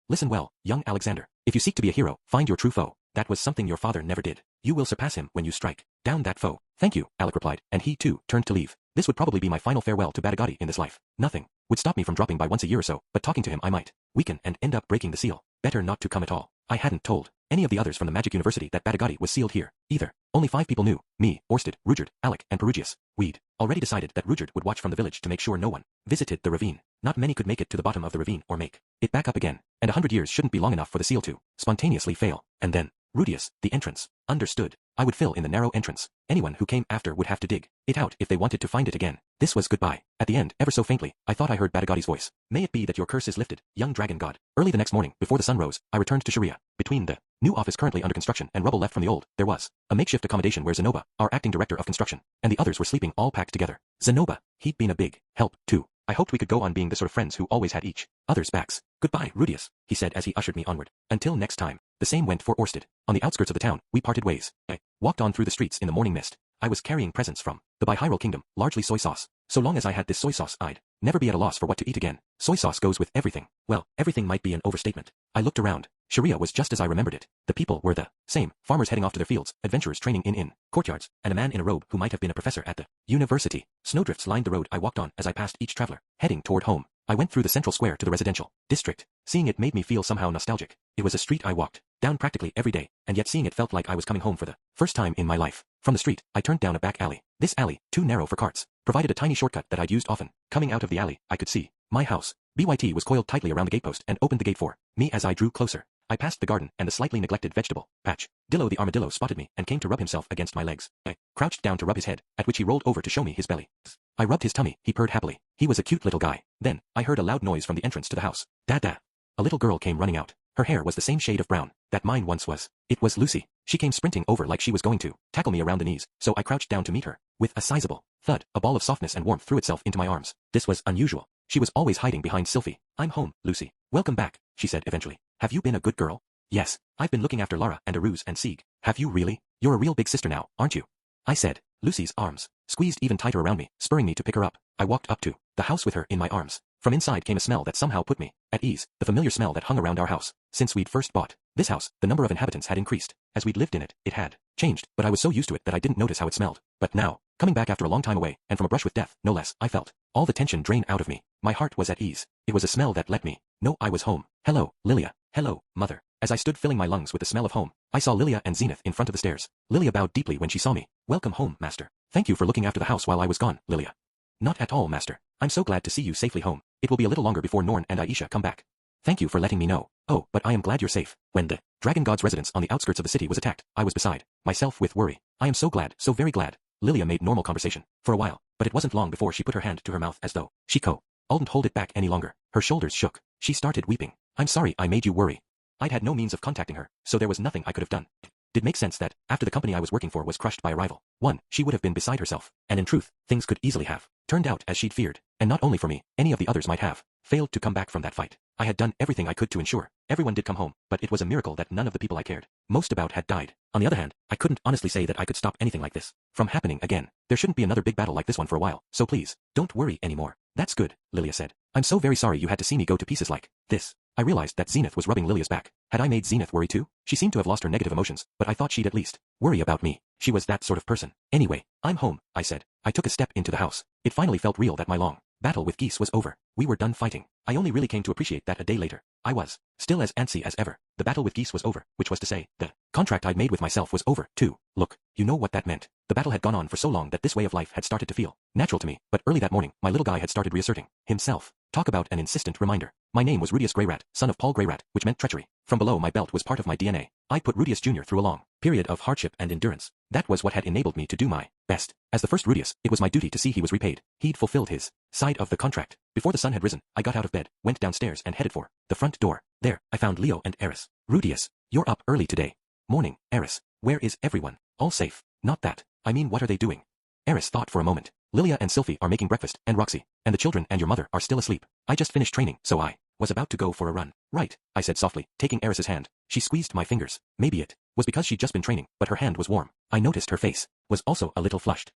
listen well, young Alexander. If you seek to be a hero, find your true foe. That was something your father never did. You will surpass him when you strike down that foe. Thank you, Alec replied, and he too turned to leave. This would probably be my final farewell to Batagati in this life. Nothing would stop me from dropping by once a year or so, but talking to him I might weaken and end up breaking the seal. Better not to come at all. I hadn't told any of the others from the Magic University that Batagati was sealed here, either. Only 5 people knew, me, Orsted, Rudyard, Alec, and Perugius. We'd already decided that Rudyard would watch from the village to make sure no one visited the ravine. Not many could make it to the bottom of the ravine or make it back up again, and 100 years shouldn't be long enough for the seal to spontaneously fail. And then, Rudius, the entrance. Understood. I would fill in the narrow entrance. Anyone who came after would have to dig it out if they wanted to find it again. This was goodbye. At the end, ever so faintly, I thought I heard Badagotti's voice. May it be that your curse is lifted, young dragon god. Early the next morning, before the sun rose, I returned to Sharia. Between the new office currently under construction and rubble left from the old, there was a makeshift accommodation where Zenoba, our acting director of construction, and the others were sleeping all packed together. Zenoba, he'd been a big help, too. I hoped we could go on being the sort of friends who always had each other's backs. Goodbye, Rudius, he said as he ushered me onward. Until next time. The same went for Orsted. On the outskirts of the town, we parted ways. I walked on through the streets in the morning mist. I was carrying presents from the Bihyrule Kingdom, largely soy sauce. So long as I had this soy sauce, I'd never be at a loss for what to eat again. Soy sauce goes with everything. Well, everything might be an overstatement. I looked around. Sharia was just as I remembered it. The people were the same, farmers heading off to their fields, adventurers training in courtyards, and a man in a robe who might have been a professor at the university. Snowdrifts lined the road I walked on as I passed each traveler, heading toward home. I went through the central square to the residential district. Seeing it made me feel somehow nostalgic. It was a street I walked down practically every day, and yet seeing it felt like I was coming home for the first time in my life. From the street, I turned down a back alley. This alley, too narrow for carts, provided a tiny shortcut that I'd used often. Coming out of the alley, I could see my house. BYT was coiled tightly around the gatepost and opened the gate for me as I drew closer. I passed the garden and the slightly neglected vegetable patch. Dillo the armadillo spotted me and came to rub himself against my legs. I crouched down to rub his head, at which he rolled over to show me his belly. I rubbed his tummy, he purred happily. He was a cute little guy. Then, I heard a loud noise from the entrance to the house. Dada. A little girl came running out. Her hair was the same shade of brown that mine once was. It was Lucy. She came sprinting over like she was going to tackle me around the knees, so I crouched down to meet her. With a sizable thud, a ball of softness and warmth threw itself into my arms. This was unusual. She was always hiding behind Sylphie. I'm home, Lucy. Welcome back, she said eventually. Have you been a good girl? Yes, I've been looking after Lara and Aruz and Sieg. Have you really? You're a real big sister now, aren't you? I said. Lucy's arms squeezed even tighter around me, spurring me to pick her up. I walked up to the house with her in my arms. From inside came a smell that somehow put me at ease, the familiar smell that hung around our house. Since we'd first bought this house, the number of inhabitants had increased. As we'd lived in it, it had changed, but I was so used to it that I didn't notice how it smelled. But now, coming back after a long time away, and from a brush with death, no less, I felt all the tension drain out of me. My heart was at ease. It was a smell that let me know I was home. Hello, Lilia. Hello, mother. As I stood filling my lungs with the smell of home, I saw Lilia and Zenith in front of the stairs. Lilia bowed deeply when she saw me. Welcome home, master. Thank you for looking after the house while I was gone, Lilia. Not at all, master. I'm so glad to see you safely home. It will be a little longer before Norn and Aisha come back. Thank you for letting me know. Oh, but I am glad you're safe. When the Dragon God's residence on the outskirts of the city was attacked, I was beside myself with worry. I am so glad, so very glad. Lilia made normal conversation for a while, but it wasn't long before she put her hand to her mouth as though she couldn't hold it back any longer. Her shoulders shook. She started weeping. I'm sorry I made you worry. I'd had no means of contacting her, so there was nothing I could have done. Did make sense that, after the company I was working for was crushed by a rival, she would have been beside herself, and in truth, things could easily have turned out as she'd feared, and not only for me, any of the others might have failed to come back from that fight. I had done everything I could to ensure everyone did come home, but it was a miracle that none of the people I cared most about had died. On the other hand, I couldn't honestly say that I could stop anything like this from happening again. There shouldn't be another big battle like this one for a while, so please, don't worry anymore. That's good, Lilia said. I'm so very sorry you had to see me go to pieces like this. I realized that Zenith was rubbing Lilia's back. Had I made Zenith worry too? She seemed to have lost her negative emotions, but I thought she'd at least worry about me. She was that sort of person. Anyway, I'm home, I said. I took a step into the house. It finally felt real that my long battle with geese was over. We were done fighting. I only really came to appreciate that a day later. I was still as antsy as ever. The battle with geese was over, which was to say, the contract I'd made with myself was over, too. Look, you know what that meant. The battle had gone on for so long that this way of life had started to feel natural to me, but early that morning, my little guy had started reasserting himself. Talk about an insistent reminder. My name was Rudius Greyrat, son of Paul Greyrat, which meant treachery. From below my belt was part of my DNA. I put Rudius Jr. through a long period of hardship and endurance. That was what had enabled me to do my best. As the first Rudius, it was my duty to see he was repaid. He'd fulfilled his side of the contract. Before the sun had risen, I got out of bed, went downstairs and headed for the front door. There, I found Leo and Eris. Rudius, you're up early today. Morning, Eris. Where is everyone? All safe. Not that. I mean, what are they doing? Eris thought for a moment. Lilia and Sylphie are making breakfast, and Roxy, and the children and your mother are still asleep. I just finished training, so I was about to go for a run. Right, I said softly, taking Eris's hand. She squeezed my fingers. Maybe it was because she'd just been training, but her hand was warm. I noticed her face was also a little flushed.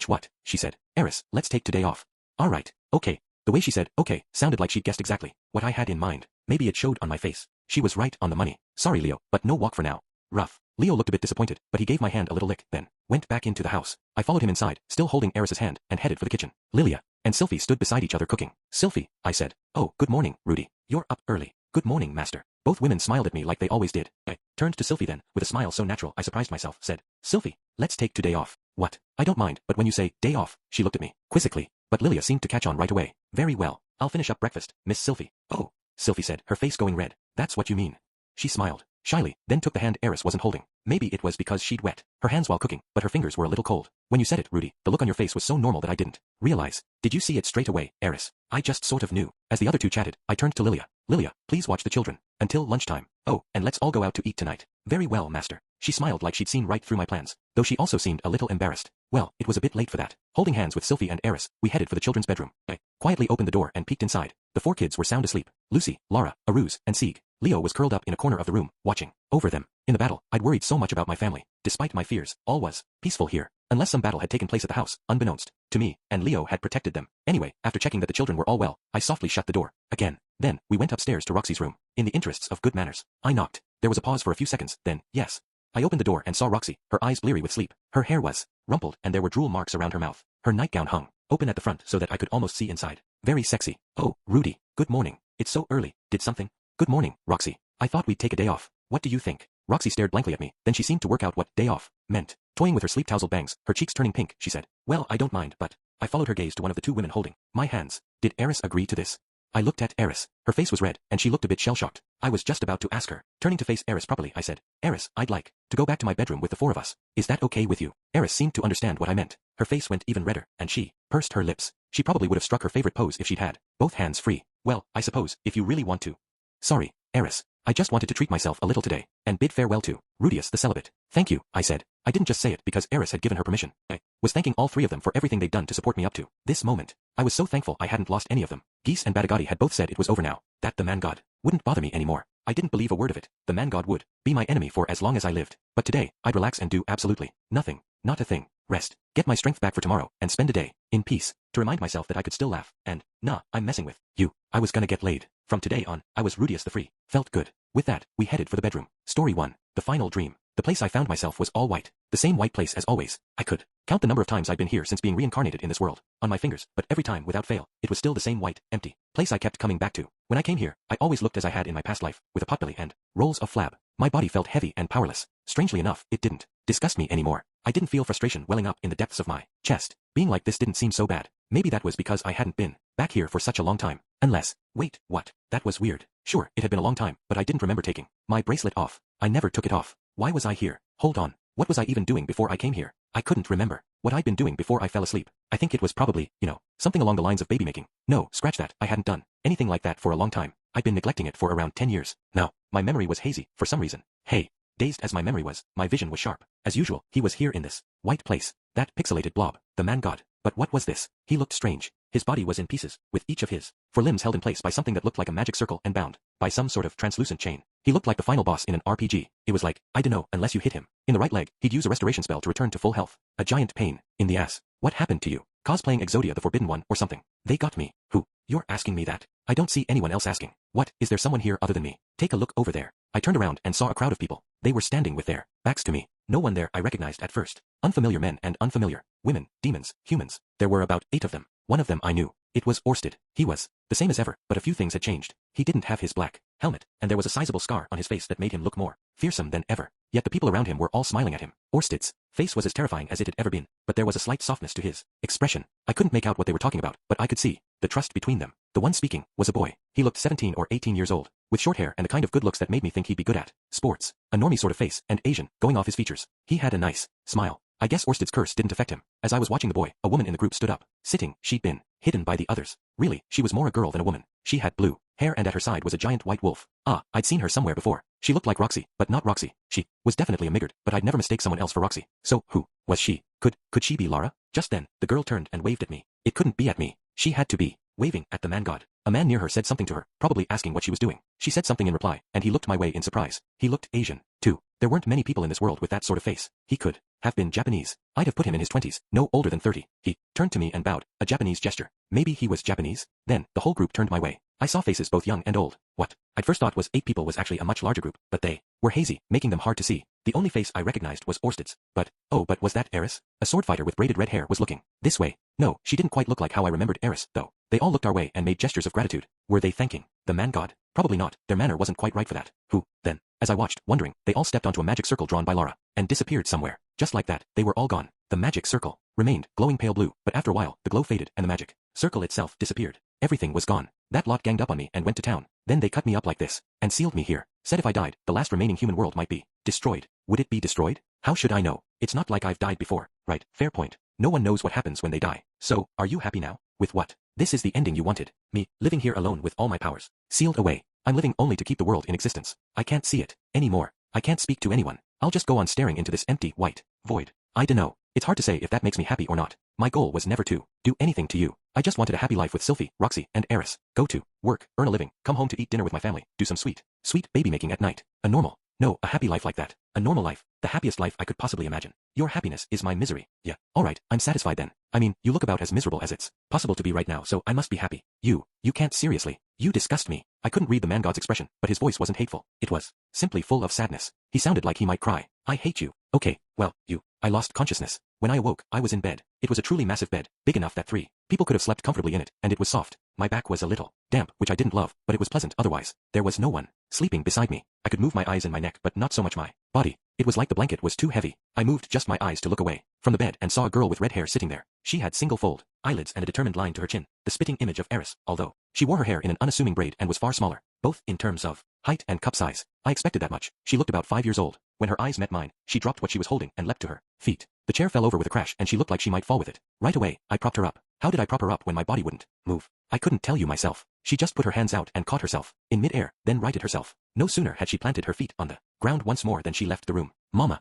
What? She said. Eris, let's take today off. All right, okay. The way she said, okay, sounded like she'd guessed exactly what I had in mind. Maybe it showed on my face. She was right on the money. Sorry, Leo, but no walk for now. Rough. Leo looked a bit disappointed, but he gave my hand a little lick, then went back into the house. I followed him inside, still holding Eris's hand, and headed for the kitchen. Lilia and Sylphie stood beside each other cooking. Sylphie, I said. Oh, good morning, Rudy. You're up early. Good morning, master. Both women smiled at me like they always did. I turned to Sylphie then, with a smile so natural I surprised myself, said, Sylphie, let's take today off. What? I don't mind, but when you say, day off, she looked at me, quizzically. but Lilia seemed to catch on right away. Very well, I'll finish up breakfast, Miss Sylphie. Oh, Sylphie said, her face going red. That's what you mean. She smiled shyly, then took the hand Eris wasn't holding. Maybe it was because she'd wet her hands while cooking, but her fingers were a little cold. When you said it, Rudy, the look on your face was so normal that I didn't realize. Did you see it straight away, Eris? I just sort of knew. As the other two chatted, I turned to Lilia. Lilia, please watch the children until lunchtime. Oh, and let's all go out to eat tonight. Very well, master. She smiled like she'd seen right through my plans, though she also seemed a little embarrassed. Well, it was a bit late for that. Holding hands with Sylphie and Eris, we headed for the children's bedroom. I quietly opened the door and peeked inside. The 4 kids were sound asleep. Lucy, Lara, Aruz, and Sieg. Leo was curled up in a corner of the room, watching over them. In the battle, I'd worried so much about my family. Despite my fears, all was peaceful here, unless some battle had taken place at the house, unbeknownst to me, and Leo had protected them. Anyway, after checking that the children were all well, I softly shut the door again. Then, we went upstairs to Roxy's room. In the interests of good manners, I knocked. There was a pause for a few seconds, then, yes. I opened the door and saw Roxy, her eyes bleary with sleep. Her hair was rumpled and there were drool marks around her mouth. Her nightgown hung open at the front so that I could almost see inside. Very sexy. Oh, Rudy, good morning. It's so early. Did something? Good morning, Roxy. I thought we'd take a day off. What do you think? Roxy stared blankly at me, then she seemed to work out what day off meant. Toying with her sleep-tousled bangs, her cheeks turning pink, she said, well, I don't mind, but I followed her gaze to one of the 2 women holding my hands. Did Eris agree to this? I looked at Eris. Her face was red, and she looked a bit shell-shocked. I was just about to ask her. Turning to face Eris properly, I said, Eris, I'd like to go back to my bedroom with the 4 of us. Is that okay with you? Eris seemed to understand what I meant. Her face went even redder, and she pursed her lips. She probably would have struck her favorite pose if she'd had both hands free. Well, I suppose, if you really want to. Sorry, Eris. I just wanted to treat myself a little today, and bid farewell to Rudius the celibate. Thank you, I said. I didn't just say it because Eris had given her permission. I was thanking all 3 of them for everything they'd done to support me up to this moment. I was so thankful I hadn't lost any of them. Geese and Badagati had both said it was over now, that the man god wouldn't bother me anymore. I didn't believe a word of it. The man god would be my enemy for as long as I lived. But today, I'd relax and do absolutely nothing. Not a thing. Rest. Get my strength back for tomorrow, and spend a day in peace, to remind myself that I could still laugh, and, nah, I'm messing with you. I was gonna get laid. From today on, I was Rudius the Free. Felt good. With that, we headed for the bedroom. Story 1. The Final Dream. The place I found myself was all white. The same white place as always. I could count the number of times I'd been here since being reincarnated in this world, on my fingers, but every time, without fail, it was still the same white, empty place I kept coming back to. When I came here, I always looked as I had in my past life, with a potbelly and rolls of flab. My body felt heavy and powerless. Strangely enough, it didn't disgust me anymore. I didn't feel frustration welling up in the depths of my chest. Being like this didn't seem so bad. Maybe that was because I hadn't been back here for such a long time. Unless, wait, what? That was weird. Sure, it had been a long time, but I didn't remember taking my bracelet off. I never took it off. Why was I here? Hold on. What was I even doing before I came here? I couldn't remember what I'd been doing before I fell asleep. I think it was probably, something along the lines of baby making. No, scratch that. I hadn't done anything like that for a long time. I'd been neglecting it for around 10 years. Now, my memory was hazy, for some reason. Hey. Dazed as my memory was, my vision was sharp. As usual, he was here in this white place. That pixelated blob. The man god. But what was this? He looked strange. His body was in pieces, with each of his 4 limbs held in place by something that looked like a magic circle and bound by some sort of translucent chain. He looked like the final boss in an RPG. It was like, I dunno, unless you hit him in the right leg, he'd use a restoration spell to return to full health. A giant pain in the ass. What happened to you? Cosplaying Exodia the Forbidden One or something. They got me. Who? You're asking me that? I don't see anyone else asking. What? Is there someone here other than me? Take a look over there. I turned around and saw a crowd of people. They were standing with their backs to me. No one there I recognized at first. Unfamiliar men and unfamiliar women, demons, humans. There were about 8 of them. One of them I knew. It was Orsted. He was the same as ever, but a few things had changed. He didn't have his black helmet, and there was a sizable scar on his face that made him look more fearsome than ever. Yet the people around him were all smiling at him. Orsted's face was as terrifying as it had ever been, but there was a slight softness to his expression. I couldn't make out what they were talking about, but I could see the trust between them. The one speaking was a boy. He looked 17 or 18 years old, with short hair and the kind of good looks that made me think he'd be good at sports. A normie sort of face, and Asian, going off his features. He had a nice smile. I guess Orsted's curse didn't affect him. As I was watching the boy, a woman in the group stood up, sitting. She'd been hidden by the others. Really, she was more a girl than a woman. She had blue hair and at her side was a giant white wolf. Ah, I'd seen her somewhere before. She looked like Roxy, but not Roxy. She was definitely a Migard, but I'd never mistake someone else for Roxy. So, who was she? Could she be Lara? Just then, the girl turned and waved at me. It couldn't be at me. She had to be waving at the man god. A man near her said something to her, probably asking what she was doing. She said something in reply, and he looked my way in surprise. He looked Asian, too. There weren't many people in this world with that sort of face. He could have been Japanese. I'd have put him in his 20s, no older than 30. He turned to me and bowed, a Japanese gesture. Maybe he was Japanese? Then, the whole group turned my way. I saw faces both young and old. What I'd first thought was 8 people was actually a much larger group, but they were hazy, making them hard to see. The only face I recognized was Orsted's. But was that Eris? A sword fighter with braided red hair was looking this way. No, she didn't quite look like how I remembered Eris, though. They all looked our way and made gestures of gratitude. Were they thanking the man god? Probably not. Their manner wasn't quite right for that. Who, then? As I watched, wondering, they all stepped onto a magic circle drawn by Lara, and disappeared somewhere. Just like that, they were all gone. The magic circle. remained, glowing pale blue, but after a while, the glow faded and the magic circle itself disappeared. Everything was gone. That lot ganged up on me and went to town. Then they cut me up like this, and sealed me here. Said if I died, the last remaining human world might be destroyed. Would it be destroyed? How should I know? It's not like I've died before. Right, fair point. No one knows what happens when they die. So, are you happy now? With what? This is the ending you wanted. Me, living here alone with all my powers sealed away. I'm living only to keep the world in existence. I can't see it anymore. I can't speak to anyone. I'll just go on staring into this empty, white void. I dunno. It's hard to say if that makes me happy or not. My goal was never to do anything to you. I just wanted a happy life with Sylphie, Roxy, and Eris. Go to work, earn a living, come home to eat dinner with my family, do some sweet baby making at night. A happy life like that. A normal life. The happiest life I could possibly imagine. Your happiness is my misery. Yeah, alright, I'm satisfied then. I mean, you look about as miserable as it's possible to be right now, so I must be happy. You can't seriously. You disgust me. I couldn't read the man god's expression, but his voice wasn't hateful. It was simply full of sadness. He sounded like he might cry. I hate you. Okay, well, I lost consciousness. When I awoke, I was in bed. It was a truly massive bed, big enough that 3 people could have slept comfortably in it, and it was soft. My back was a little damp, which I didn't love, but it was pleasant otherwise. There was no one sleeping beside me. I could move my eyes and my neck, but not so much my body. It was like the blanket was too heavy. I moved just my eyes to look away from the bed and saw a girl with red hair sitting there. She had single fold eyelids and a determined line to her chin, the spitting image of Eris, although she wore her hair in an unassuming braid and was far smaller, both in terms of height and cup size. I expected that much. She looked about 5 years old. When her eyes met mine, she dropped what she was holding and leapt to her feet. The chair fell over with a crash and she looked like she might fall with it. Right away, I propped her up. How did I prop her up when my body wouldn't move? I couldn't tell you myself. She just put her hands out and caught herself in mid-air, then righted herself. No sooner had she planted her feet on the ground once more than she left the room. Mama,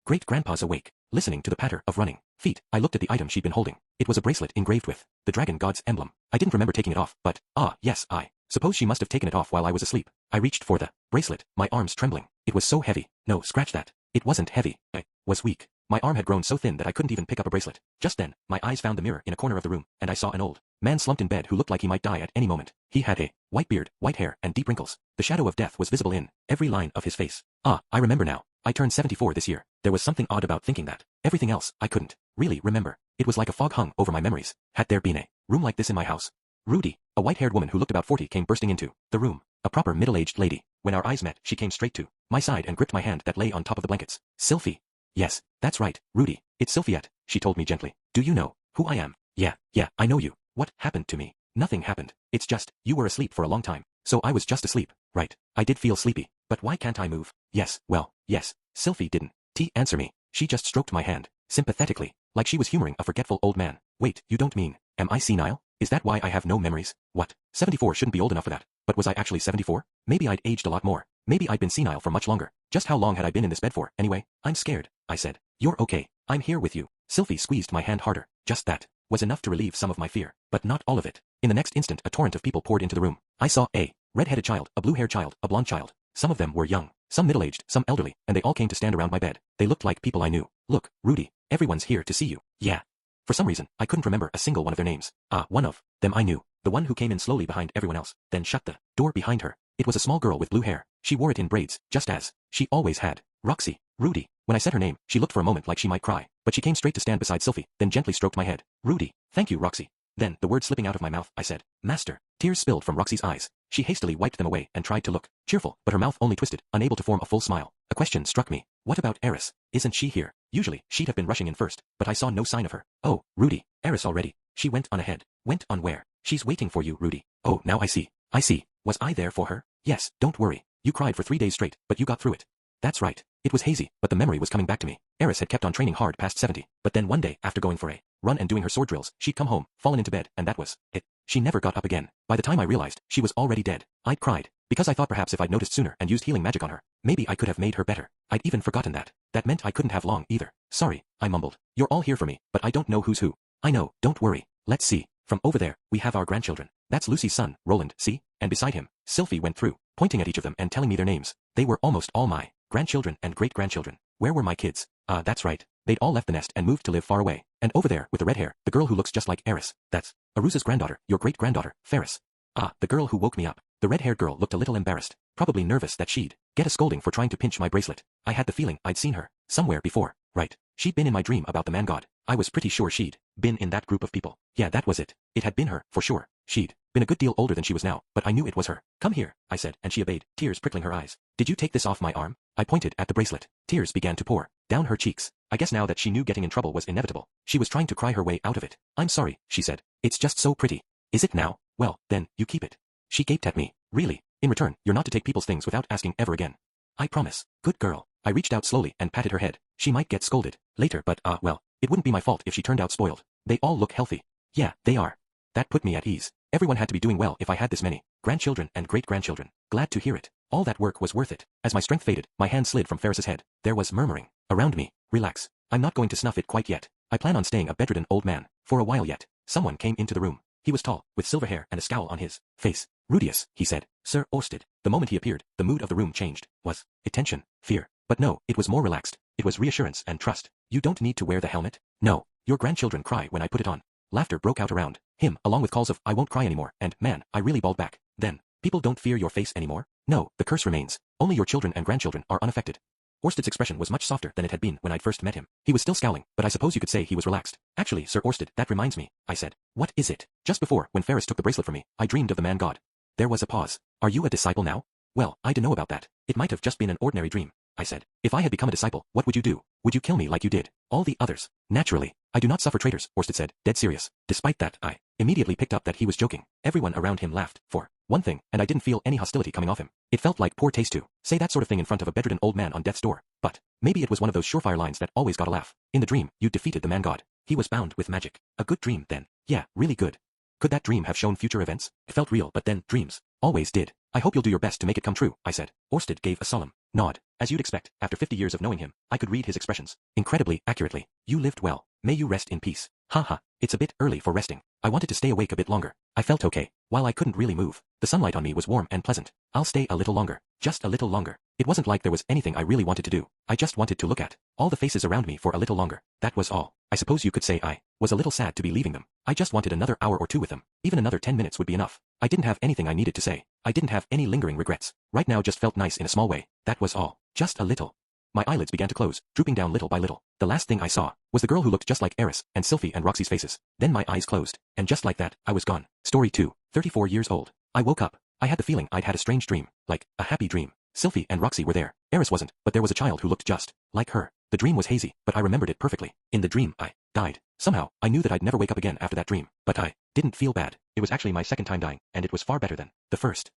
great-grandpa's awake. Listening to the patter of running feet, I looked at the item she'd been holding. It was a bracelet engraved with the dragon god's emblem. I didn't remember taking it off, but, yes, I suppose she must have taken it off while I was asleep. I reached for the bracelet, my arms trembling. It was so heavy. No, scratch that. It wasn't heavy. I was weak. My arm had grown so thin that I couldn't even pick up a bracelet. Just then, my eyes found the mirror in a corner of the room, and I saw an old man slumped in bed who looked like he might die at any moment. He had a white beard, white hair, and deep wrinkles. The shadow of death was visible in every line of his face. I remember now. I turned 74 this year. There was something odd about thinking that. Everything else, I couldn't really remember. It was like a fog hung over my memories. Had there been a room like this in my house? Rudy, a white-haired woman who looked about 40, came bursting into the room. A proper middle-aged lady. When our eyes met, she came straight to my side and gripped my hand that lay on top of the blankets. Sylphie. Yes, that's right, Rudy. It's Sylphiette, she told me gently. Do you know who I am? Yeah, I know you. What happened to me? Nothing happened. It's just, you were asleep for a long time. So I was just asleep. Right. I did feel sleepy. But why can't I move? Yes, well, yes. Sylphie didn't answer me. She just stroked my hand, sympathetically, like she was humoring a forgetful old man. Wait, you don't mean, am I senile? Is that why I have no memories? What? 74 shouldn't be old enough for that. But was I actually 74? Maybe I'd aged a lot more. Maybe I'd been senile for much longer. Just how long had I been in this bed for, anyway? I'm scared, I said. You're okay. I'm here with you. Sylphie squeezed my hand harder. Just that was enough to relieve some of my fear, but not all of it. In the next instant, a torrent of people poured into the room. I saw a red-headed child, a blue-haired child, a blonde child. Some of them were young, some middle-aged, some elderly, and they all came to stand around my bed. They looked like people I knew. Look, Rudy, everyone's here to see you. Yeah. For some reason, I couldn't remember a single one of their names. One of them I knew. The one who came in slowly behind everyone else, then shut the door behind her. It was a small girl with blue hair. She wore it in braids, just as she always had. Roxy. Rudy. When I said her name, she looked for a moment like she might cry, but she came straight to stand beside Sylphie, then gently stroked my head. Rudy. Thank you, Roxy. Then, the word slipping out of my mouth, I said, Master. Tears spilled from Roxy's eyes. She hastily wiped them away and tried to look cheerful, but her mouth only twisted, unable to form a full smile. A question struck me. What about Eris? Isn't she here? Usually, she'd have been rushing in first, but I saw no sign of her. Oh, Rudy. Eris already. She went on ahead. Went on where? She's waiting for you, Rudy. Oh, now I see. Was I there for her? Yes, don't worry. You cried for 3 days straight, but you got through it. That's right. It was hazy, but the memory was coming back to me. Eris had kept on training hard past 70, but then one day, after going for a run and doing her sword drills, she'd come home, fallen into bed, and that was it. She never got up again. By the time I realized, she was already dead. I'd cried, because I thought perhaps if I'd noticed sooner and used healing magic on her, maybe I could have made her better. I'd even forgotten that. That meant I couldn't have long either. Sorry, I mumbled. You're all here for me, but I don't know who's who. I know, don't worry. Let's see. From over there, we have our grandchildren. That's Lucy's son, Roland, see? And beside him, Sylphie went through, pointing at each of them and telling me their names. They were almost all my grandchildren and great-grandchildren. Where were my kids? That's right. They'd all left the nest and moved to live far away. And over there, with the red hair, the girl who looks just like Eris. That's Arusa's granddaughter, your great-granddaughter, Ferris. The girl who woke me up. The red-haired girl looked a little embarrassed, probably nervous that she'd get a scolding for trying to pinch my bracelet. I had the feeling I'd seen her somewhere before. Right. She'd been in my dream about the man god. I was pretty sure she'd been in that group of people. Yeah, that was it. It had been her, for sure. She'd been a good deal older than she was now, but I knew it was her. Come here, I said, and she obeyed, tears prickling her eyes. Did you take this off my arm? I pointed at the bracelet. Tears began to pour. down her cheeks. I guess now that she knew getting in trouble was inevitable, she was trying to cry her way out of it. I'm sorry, she said. It's just so pretty. Is it now? Well, then, you keep it. She gaped at me. Really? In return, you're not to take people's things without asking ever again. I promise. Good girl. I reached out slowly and patted her head. She might get scolded later, but well, it wouldn't be my fault if she turned out spoiled. They all look healthy. Yeah, they are. That put me at ease. Everyone had to be doing well if I had this many grandchildren and great-grandchildren. Glad to hear it. All that work was worth it. As my strength faded, my hand slid from Ferris's head. There was murmuring around me. Relax. I'm not going to snuff it quite yet. I plan on staying a bedridden old man for a while yet. Someone came into the room. He was tall, with silver hair and a scowl on his face. Rudius, he said. Sir Orsted. The moment he appeared, the mood of the room changed. Was it tension? Fear? But no, it was more relaxed. It was reassurance and trust. You don't need to wear the helmet? No. Your grandchildren cry when I put it on. Laughter broke out around him, along with calls of, I won't cry anymore, and, man, I really bawled back. Then, people don't fear your face anymore? No, the curse remains. Only your children and grandchildren are unaffected. Orsted's expression was much softer than it had been when I'd first met him. He was still scowling, but I suppose you could say he was relaxed. Actually, Sir Orsted, that reminds me, I said. What is it? Just before, when Ferris took the bracelet from me, I dreamed of the man god. There was a pause. Are you a disciple now? Well, I don't know about that. It might have just been an ordinary dream, I said. If I had become a disciple, what would you do? Would you kill me like you did all the others? Naturally. I do not suffer traitors, Orsted said, dead serious. Despite that, I immediately picked up that he was joking. Everyone around him laughed, for one thing, and I didn't feel any hostility coming off him. It felt like poor taste to say that sort of thing in front of a bedridden old man on death's door. But maybe it was one of those surefire lines that always got a laugh. In the dream, you defeated the man god. He was bound with magic. A good dream, then. Yeah, really good. Could that dream have shown future events? It felt real, but then, dreams always did. I hope you'll do your best to make it come true, I said. Orsted gave a solemn nod. As you'd expect, after 50 years of knowing him, I could read his expressions incredibly accurately. You lived well. May you rest in peace. Haha, it's a bit early for resting. I wanted to stay awake a bit longer. I felt okay. While I couldn't really move, the sunlight on me was warm and pleasant. I'll stay a little longer. Just a little longer. It wasn't like there was anything I really wanted to do. I just wanted to look at all the faces around me for a little longer. That was all. I suppose you could say I was a little sad to be leaving them. I just wanted another hour or two with them. Even another 10 minutes would be enough. I didn't have anything I needed to say. I didn't have any lingering regrets. Right now just felt nice in a small way. That was all. Just a little. My eyelids began to close, drooping down little by little. The last thing I saw was the girl who looked just like Eris and Sylphie and Roxy's faces. Then my eyes closed, and just like that, I was gone. Story 2. 34 years old. I woke up. I had the feeling I'd had a strange dream, like a happy dream. Sylphie and Roxy were there. Eris wasn't, but there was a child who looked just like her. The dream was hazy, but I remembered it perfectly. In the dream, I died. Somehow, I knew that I'd never wake up again after that dream, but I didn't feel bad. It was actually my second time dying, and it was far better than the first.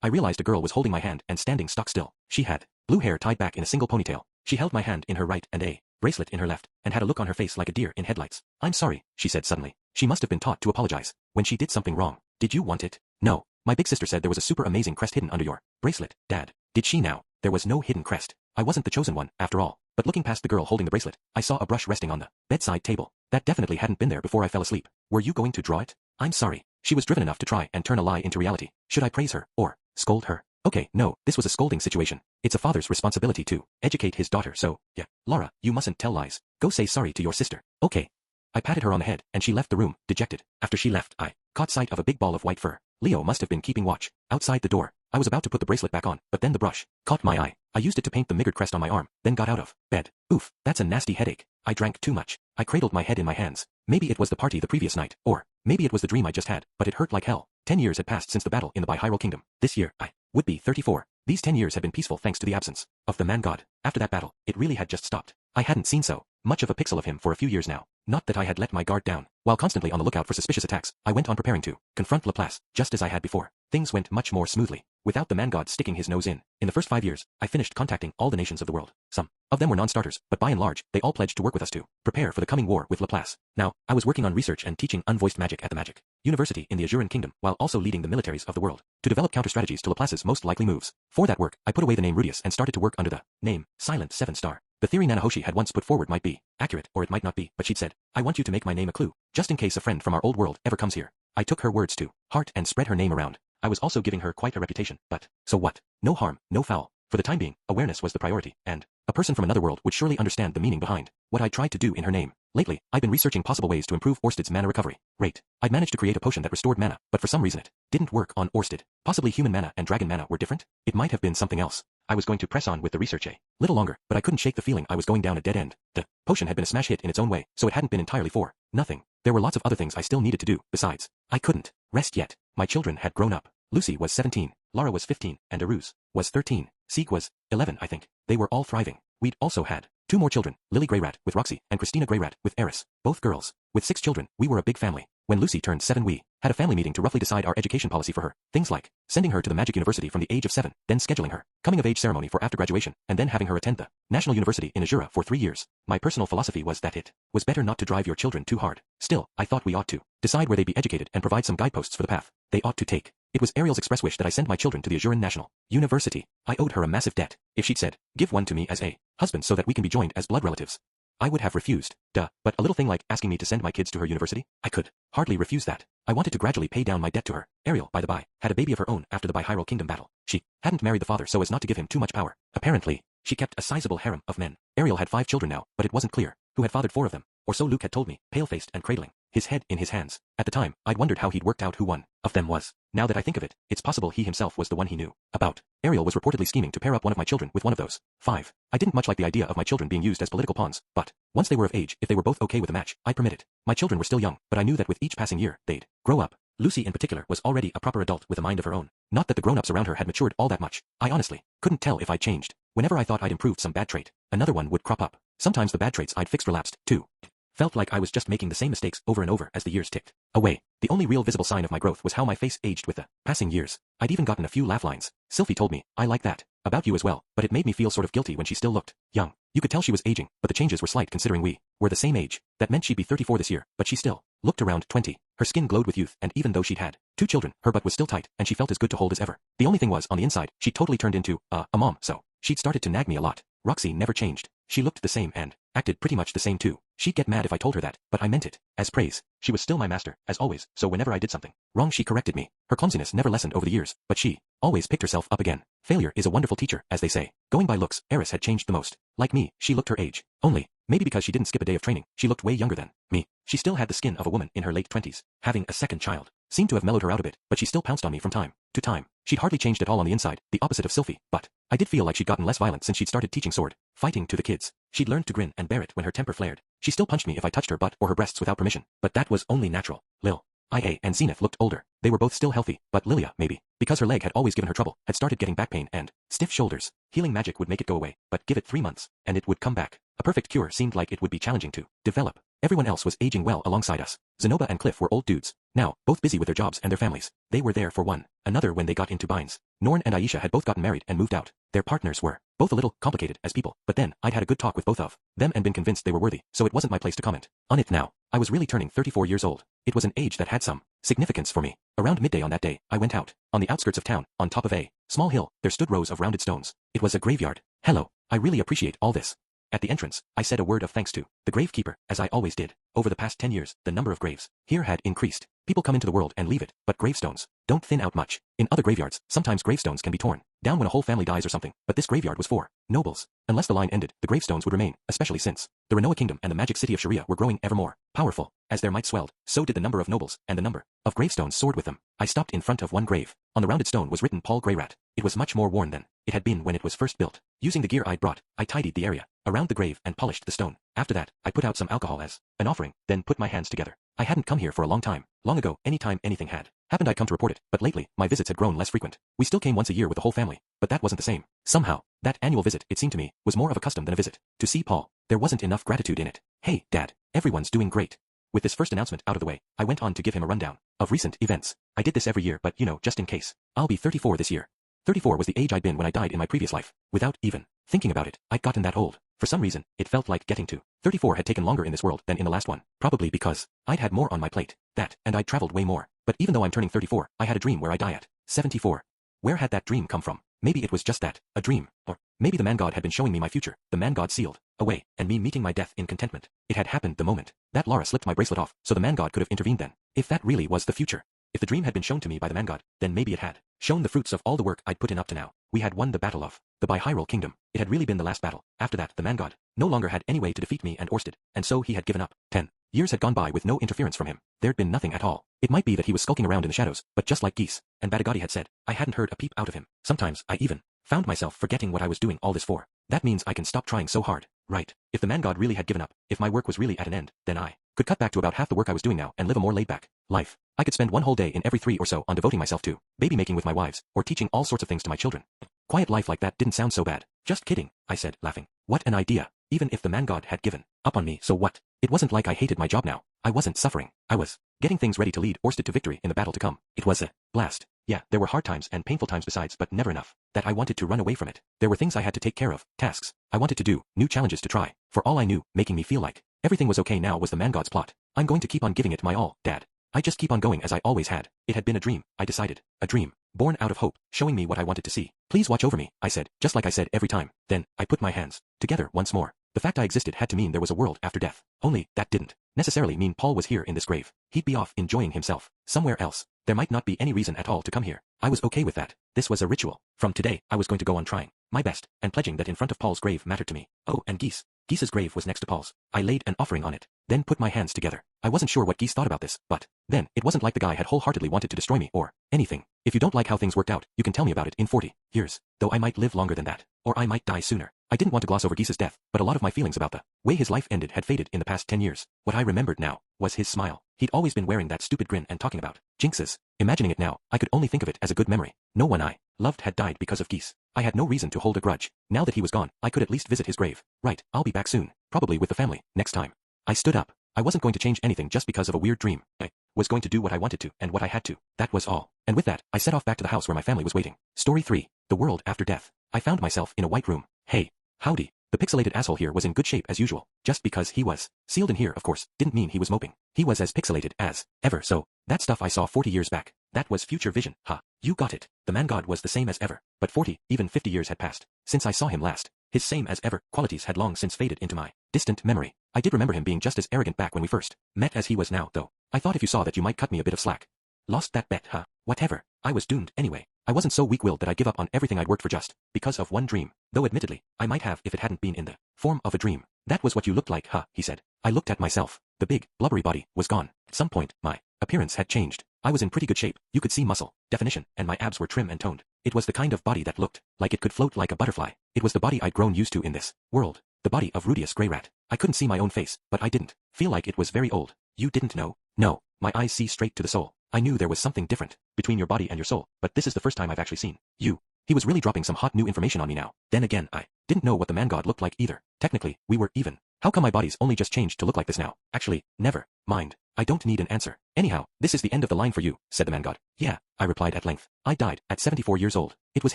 I realized a girl was holding my hand and standing stock still. She had blue hair tied back in a single ponytail. She held my hand in her right and a bracelet in her left, and had a look on her face like a deer in headlights. I'm sorry, she said suddenly. She must have been taught to apologize when she did something wrong. Did you want it? No. My big sister said there was a super amazing crest hidden under your bracelet, Dad. Did she now? There was no hidden crest. I wasn't the chosen one, after all. But looking past the girl holding the bracelet, I saw a brush resting on the bedside table. That definitely hadn't been there before I fell asleep. Were you going to draw it? I'm sorry. She was driven enough to try and turn a lie into reality. Should I praise her, or scold her? Okay, no, this was a scolding situation. It's a father's responsibility to educate his daughter, so, yeah. Laura, you mustn't tell lies. Go say sorry to your sister. Okay. I patted her on the head, and she left the room, dejected. After she left, I caught sight of a big ball of white fur. Leo must have been keeping watch outside the door. I was about to put the bracelet back on, but then the brush caught my eye. I used it to paint the Migard crest on my arm, then got out of bed. Oof, that's a nasty headache. I drank too much. I cradled my head in my hands. Maybe it was the party the previous night, or maybe it was the dream I just had, but it hurt like hell. 10 years had passed since the battle in the Bihyrule Kingdom. This year, I would be 34. These 10 years had been peaceful thanks to the absence of the man god. After that battle, it really had just stopped. I hadn't seen so much of a pixel of him for a few years now. Not that I had let my guard down. While constantly on the lookout for suspicious attacks, I went on preparing to confront Laplace, just as I had before. Things went much more smoothly, without the man god sticking his nose in. In the first 5 years, I finished contacting all the nations of the world. Some of them were non-starters, but by and large, they all pledged to work with us to prepare for the coming war with Laplace. Now, I was working on research and teaching unvoiced magic at the Magic University in the Azuran Kingdom, while also leading the militaries of the world to develop counter-strategies to Laplace's most likely moves. For that work, I put away the name Rudius and started to work under the name Silent 7 Star. The theory Nanahoshi had once put forward might be accurate, or it might not be, but she'd said, I want you to make my name a clue, just in case a friend from our old world ever comes here. I took her words to heart and spread her name around. I was also giving her quite a reputation, but so what? No harm, no foul. For the time being, awareness was the priority, and a person from another world would surely understand the meaning behind what I tried to do in her name. Lately, I've been researching possible ways to improve Orsted's mana recovery rate. I'd managed to create a potion that restored mana, but for some reason it didn't work on Orsted. Possibly human mana and dragon mana were different? It might have been something else. I was going to press on with the research a little longer, but I couldn't shake the feeling I was going down a dead end. The potion had been a smash hit in its own way, so it hadn't been entirely for nothing. There were lots of other things I still needed to do. Besides, I couldn't rest yet. My children had grown up. Lucy was 17, Lara was 15, and Aruz was 13. Sieg was 11, I think. They were all thriving. We'd also had 2 more children, Lily Greyrat with Roxy and Christina Greyrat with Eris, both girls. With 6 children, we were a big family. When Lucy turned 7 we had a family meeting to roughly decide our education policy for her. Things like sending her to the Magic University from the age of 7, then scheduling her coming of age ceremony for after graduation, and then having her attend the National University in Azura for 3 years. My personal philosophy was that it was better not to drive your children too hard. Still, I thought we ought to decide where they'd be educated and provide some guideposts for the path they ought to take. It was Ariel's express wish that I send my children to the Azuran National University. I owed her a massive debt. If she'd said, give one to me as a husband so that we can be joined as blood relatives, I would have refused. But a little thing like asking me to send my kids to her university? I could hardly refuse that. I wanted to gradually pay down my debt to her. Ariel, by the by, had a baby of her own after the Bihyrule Kingdom battle. She hadn't married the father so as not to give him too much power. Apparently, she kept a sizable harem of men. Ariel had 5 children now, but it wasn't clear who had fathered 4 of them, or so Luke had told me, pale-faced and cradling his head in his hands. At the time, I'd wondered how he'd worked out who one of them was. Now that I think of it, it's possible he himself was the one he knew about. Ariel was reportedly scheming to pair up one of my children with one of those 5. I didn't much like the idea of my children being used as political pawns, but once they were of age, if they were both okay with a match, I'd permit it. My children were still young, but I knew that with each passing year, they'd grow up. Lucy in particular was already a proper adult with a mind of her own. Not that the grown-ups around her had matured all that much. I honestly couldn't tell if I'd changed. Whenever I thought I'd improved some bad trait, another one would crop up. Sometimes the bad traits I'd fixed relapsed, too. Felt like I was just making the same mistakes over and over as the years ticked away. The only real visible sign of my growth was how my face aged with the passing years. I'd even gotten a few laugh lines. Sylphie told me, I like that about you as well, but it made me feel sort of guilty when she still looked young. You could tell she was aging, but the changes were slight considering we were the same age. That meant she'd be 34 this year, but she still looked around 20. Her skin glowed with youth, and even though she'd had 2 children, her butt was still tight, and she felt as good to hold as ever. The only thing was, on the inside, she totally turned into a mom, so she'd started to nag me a lot. Roxy never changed. She looked the same and acted pretty much the same too. She'd get mad if I told her that, but I meant it as praise. She was still my master, as always, so whenever I did something wrong she corrected me. Her clumsiness never lessened over the years, but she always picked herself up again. Failure is a wonderful teacher, as they say. Going by looks, Eris had changed the most. Like me, she looked her age. Only, maybe because she didn't skip a day of training, she looked way younger than me. She still had the skin of a woman in her late 20s. Having a second child seemed to have mellowed her out a bit, but she still pounced on me from time to time. She'd hardly changed at all on the inside, the opposite of Sylphie, but I did feel like she'd gotten less violent since she'd started teaching sword fighting to the kids. She'd learned to grin and bear it when her temper flared. She still punched me if I touched her butt or her breasts without permission, but that was only natural. Lil, IA and Zenith looked older. They were both still healthy, but Lilia, maybe, because her leg had always given her trouble, had started getting back pain and stiff shoulders. Healing magic would make it go away, but give it 3 months, and it would come back. A perfect cure seemed like it would be challenging to develop. Everyone else was aging well alongside us. Zenoba and Cliff were old dudes, now, both busy with their jobs and their families. They were there for one another when they got into binds. Norn and Aisha had both gotten married and moved out. Their partners were both a little complicated as people, but then I'd had a good talk with both of them and been convinced they were worthy, so it wasn't my place to comment on it now. I was really turning 34 years old. It was an age that had some significance for me. Around midday on that day, I went out. On the outskirts of town, on top of a small hill, there stood rows of rounded stones. It was a graveyard. Hello, I really appreciate all this. At the entrance, I said a word of thanks to the gravekeeper, as I always did. Over the past 10 years, the number of graves here had increased. People come into the world and leave it, but gravestones don't thin out much. In other graveyards, sometimes gravestones can be torn down when a whole family dies or something, but this graveyard was for nobles. Unless the line ended, the gravestones would remain, especially since the Renoa Kingdom and the magic city of Sharia were growing ever more powerful. As their might swelled, so did the number of nobles, and the number of gravestones soared with them. I stopped in front of one grave. On the rounded stone was written Paul Greyrat. It was much more worn than it had been when it was first built. Using the gear I'd brought, I tidied the area around the grave and polished the stone. After that, I put out some alcohol as an offering, then put my hands together. I hadn't come here for a long time. Long ago, anytime anything had happened I'd come to report it, but lately, my visits had grown less frequent. We still came once a year with the whole family, but that wasn't the same. Somehow, that annual visit, it seemed to me, was more of a custom than a visit. To see Paul, there wasn't enough gratitude in it. Hey, Dad, everyone's doing great. With this first announcement out of the way, I went on to give him a rundown of recent events. I did this every year, but just in case. I'll be 34 this year. 34 was the age I'd been when I died in my previous life. Without even thinking about it, I'd gotten that old. For some reason, it felt like getting to 34 had taken longer in this world than in the last one. Probably because I'd had more on my plate. That, and I'd traveled way more. But even though I'm turning 34, I had a dream where I die at 74. Where had that dream come from? Maybe it was just that, a dream. Or maybe the man god had been showing me my future, the man god sealed away, and me meeting my death in contentment. It had happened the moment that Lara slipped my bracelet off, so the man god could have intervened then. If that really was the future. If the dream had been shown to me by the man god, then maybe it had shown the fruits of all the work I'd put in up to now. We had won the battle of the Bihyrule Kingdom. It had really been the last battle. After that, the man god no longer had any way to defeat me and Orsted, and so he had given up. 10 years had gone by with no interference from him. There'd been nothing at all. It might be that he was skulking around in the shadows, but just like Geese and Badagati had said, I hadn't heard a peep out of him. Sometimes I even found myself forgetting what I was doing all this for. That means I can stop trying so hard, right? If the man god really had given up, if my work was really at an end, then I could cut back to about half the work I was doing now and live a more laid-back life. I could spend one whole day in every 3 or so on devoting myself to baby making with my wives, or teaching all sorts of things to my children. Quiet life like that didn't sound so bad. Just kidding, I said, laughing. What an idea. Even if the man god had given up on me, so what? It wasn't like I hated my job now. I wasn't suffering. I was getting things ready to lead Orsted to victory in the battle to come. It was a blast. Yeah, there were hard times and painful times besides, but never enough that I wanted to run away from it. There were things I had to take care of, tasks I wanted to do, new challenges to try. For all I knew, making me feel like everything was okay now was the man god's plot. I'm going to keep on giving it my all, Dad. I just keep on going as I always had. It had been a dream, I decided. A dream, born out of hope, showing me what I wanted to see. Please watch over me, I said, just like I said every time. Then, I put my hands together once more. The fact I existed had to mean there was a world after death. Only, that didn't necessarily mean Paul was here in this grave. He'd be off enjoying himself somewhere else. There might not be any reason at all to come here. I was okay with that. This was a ritual. From today, I was going to go on trying my best, and pledging that in front of Paul's grave mattered to me. Oh, and Geese. Geese's grave was next to Paul's. I laid an offering on it, then put my hands together. I wasn't sure what Geese thought about this, but then, it wasn't like the guy had wholeheartedly wanted to destroy me or anything. If you don't like how things worked out, you can tell me about it in 40 years, though I might live longer than that, or I might die sooner. I didn't want to gloss over Geese's death, but a lot of my feelings about the way his life ended had faded in the past 10 years. What I remembered now was his smile. He'd always been wearing that stupid grin and talking about jinxes. Imagining it now, I could only think of it as a good memory. No one I loved had died because of Geese. I had no reason to hold a grudge. Now that he was gone, I could at least visit his grave. Right, I'll be back soon, probably with the family, next time. I stood up. I wasn't going to change anything just because of a weird dream. I was going to do what I wanted to and what I had to. That was all. And with that, I set off back to the house where my family was waiting. Story 3. The World After Death. I found myself in a white room. Hey. Howdy. The pixelated asshole here was in good shape as usual. Just because he was sealed in here, of course, didn't mean he was moping. He was as pixelated as ever, so that stuff I saw 40 years back, that was future vision. Ha. You got it. The man god was the same as ever. But 40, even 50 years had passed since I saw him last. His same as ever qualities had long since faded into my distant memory. I did remember him being just as arrogant back when we first met as he was now, though. I thought if you saw that you might cut me a bit of slack. Lost that bet, huh? Whatever. I was doomed anyway. I wasn't so weak-willed that I'd give up on everything I'd worked for just because of one dream. Though admittedly, I might have if it hadn't been in the form of a dream. That was what you looked like, huh? He said. I looked at myself. The big, blubbery body was gone. At some point, my appearance had changed. I was in pretty good shape. You could see muscle, definition, and my abs were trim and toned. It was the kind of body that looked like it could float like a butterfly. It was the body I'd grown used to in this world. The body of Rudius Grey Rat. I couldn't see my own face, but I didn't feel like it was very old. You didn't know? No. My eyes see straight to the soul. I knew there was something different between your body and your soul, but this is the first time I've actually seen you. He was really dropping some hot new information on me now. Then again, I didn't know what the man god looked like either. Technically, we were even. How come my body's only just changed to look like this now? Actually, never mind. I don't need an answer. Anyhow, this is the end of the line for you, said the man god. Yeah, I replied at length. I died at 74 years old. It was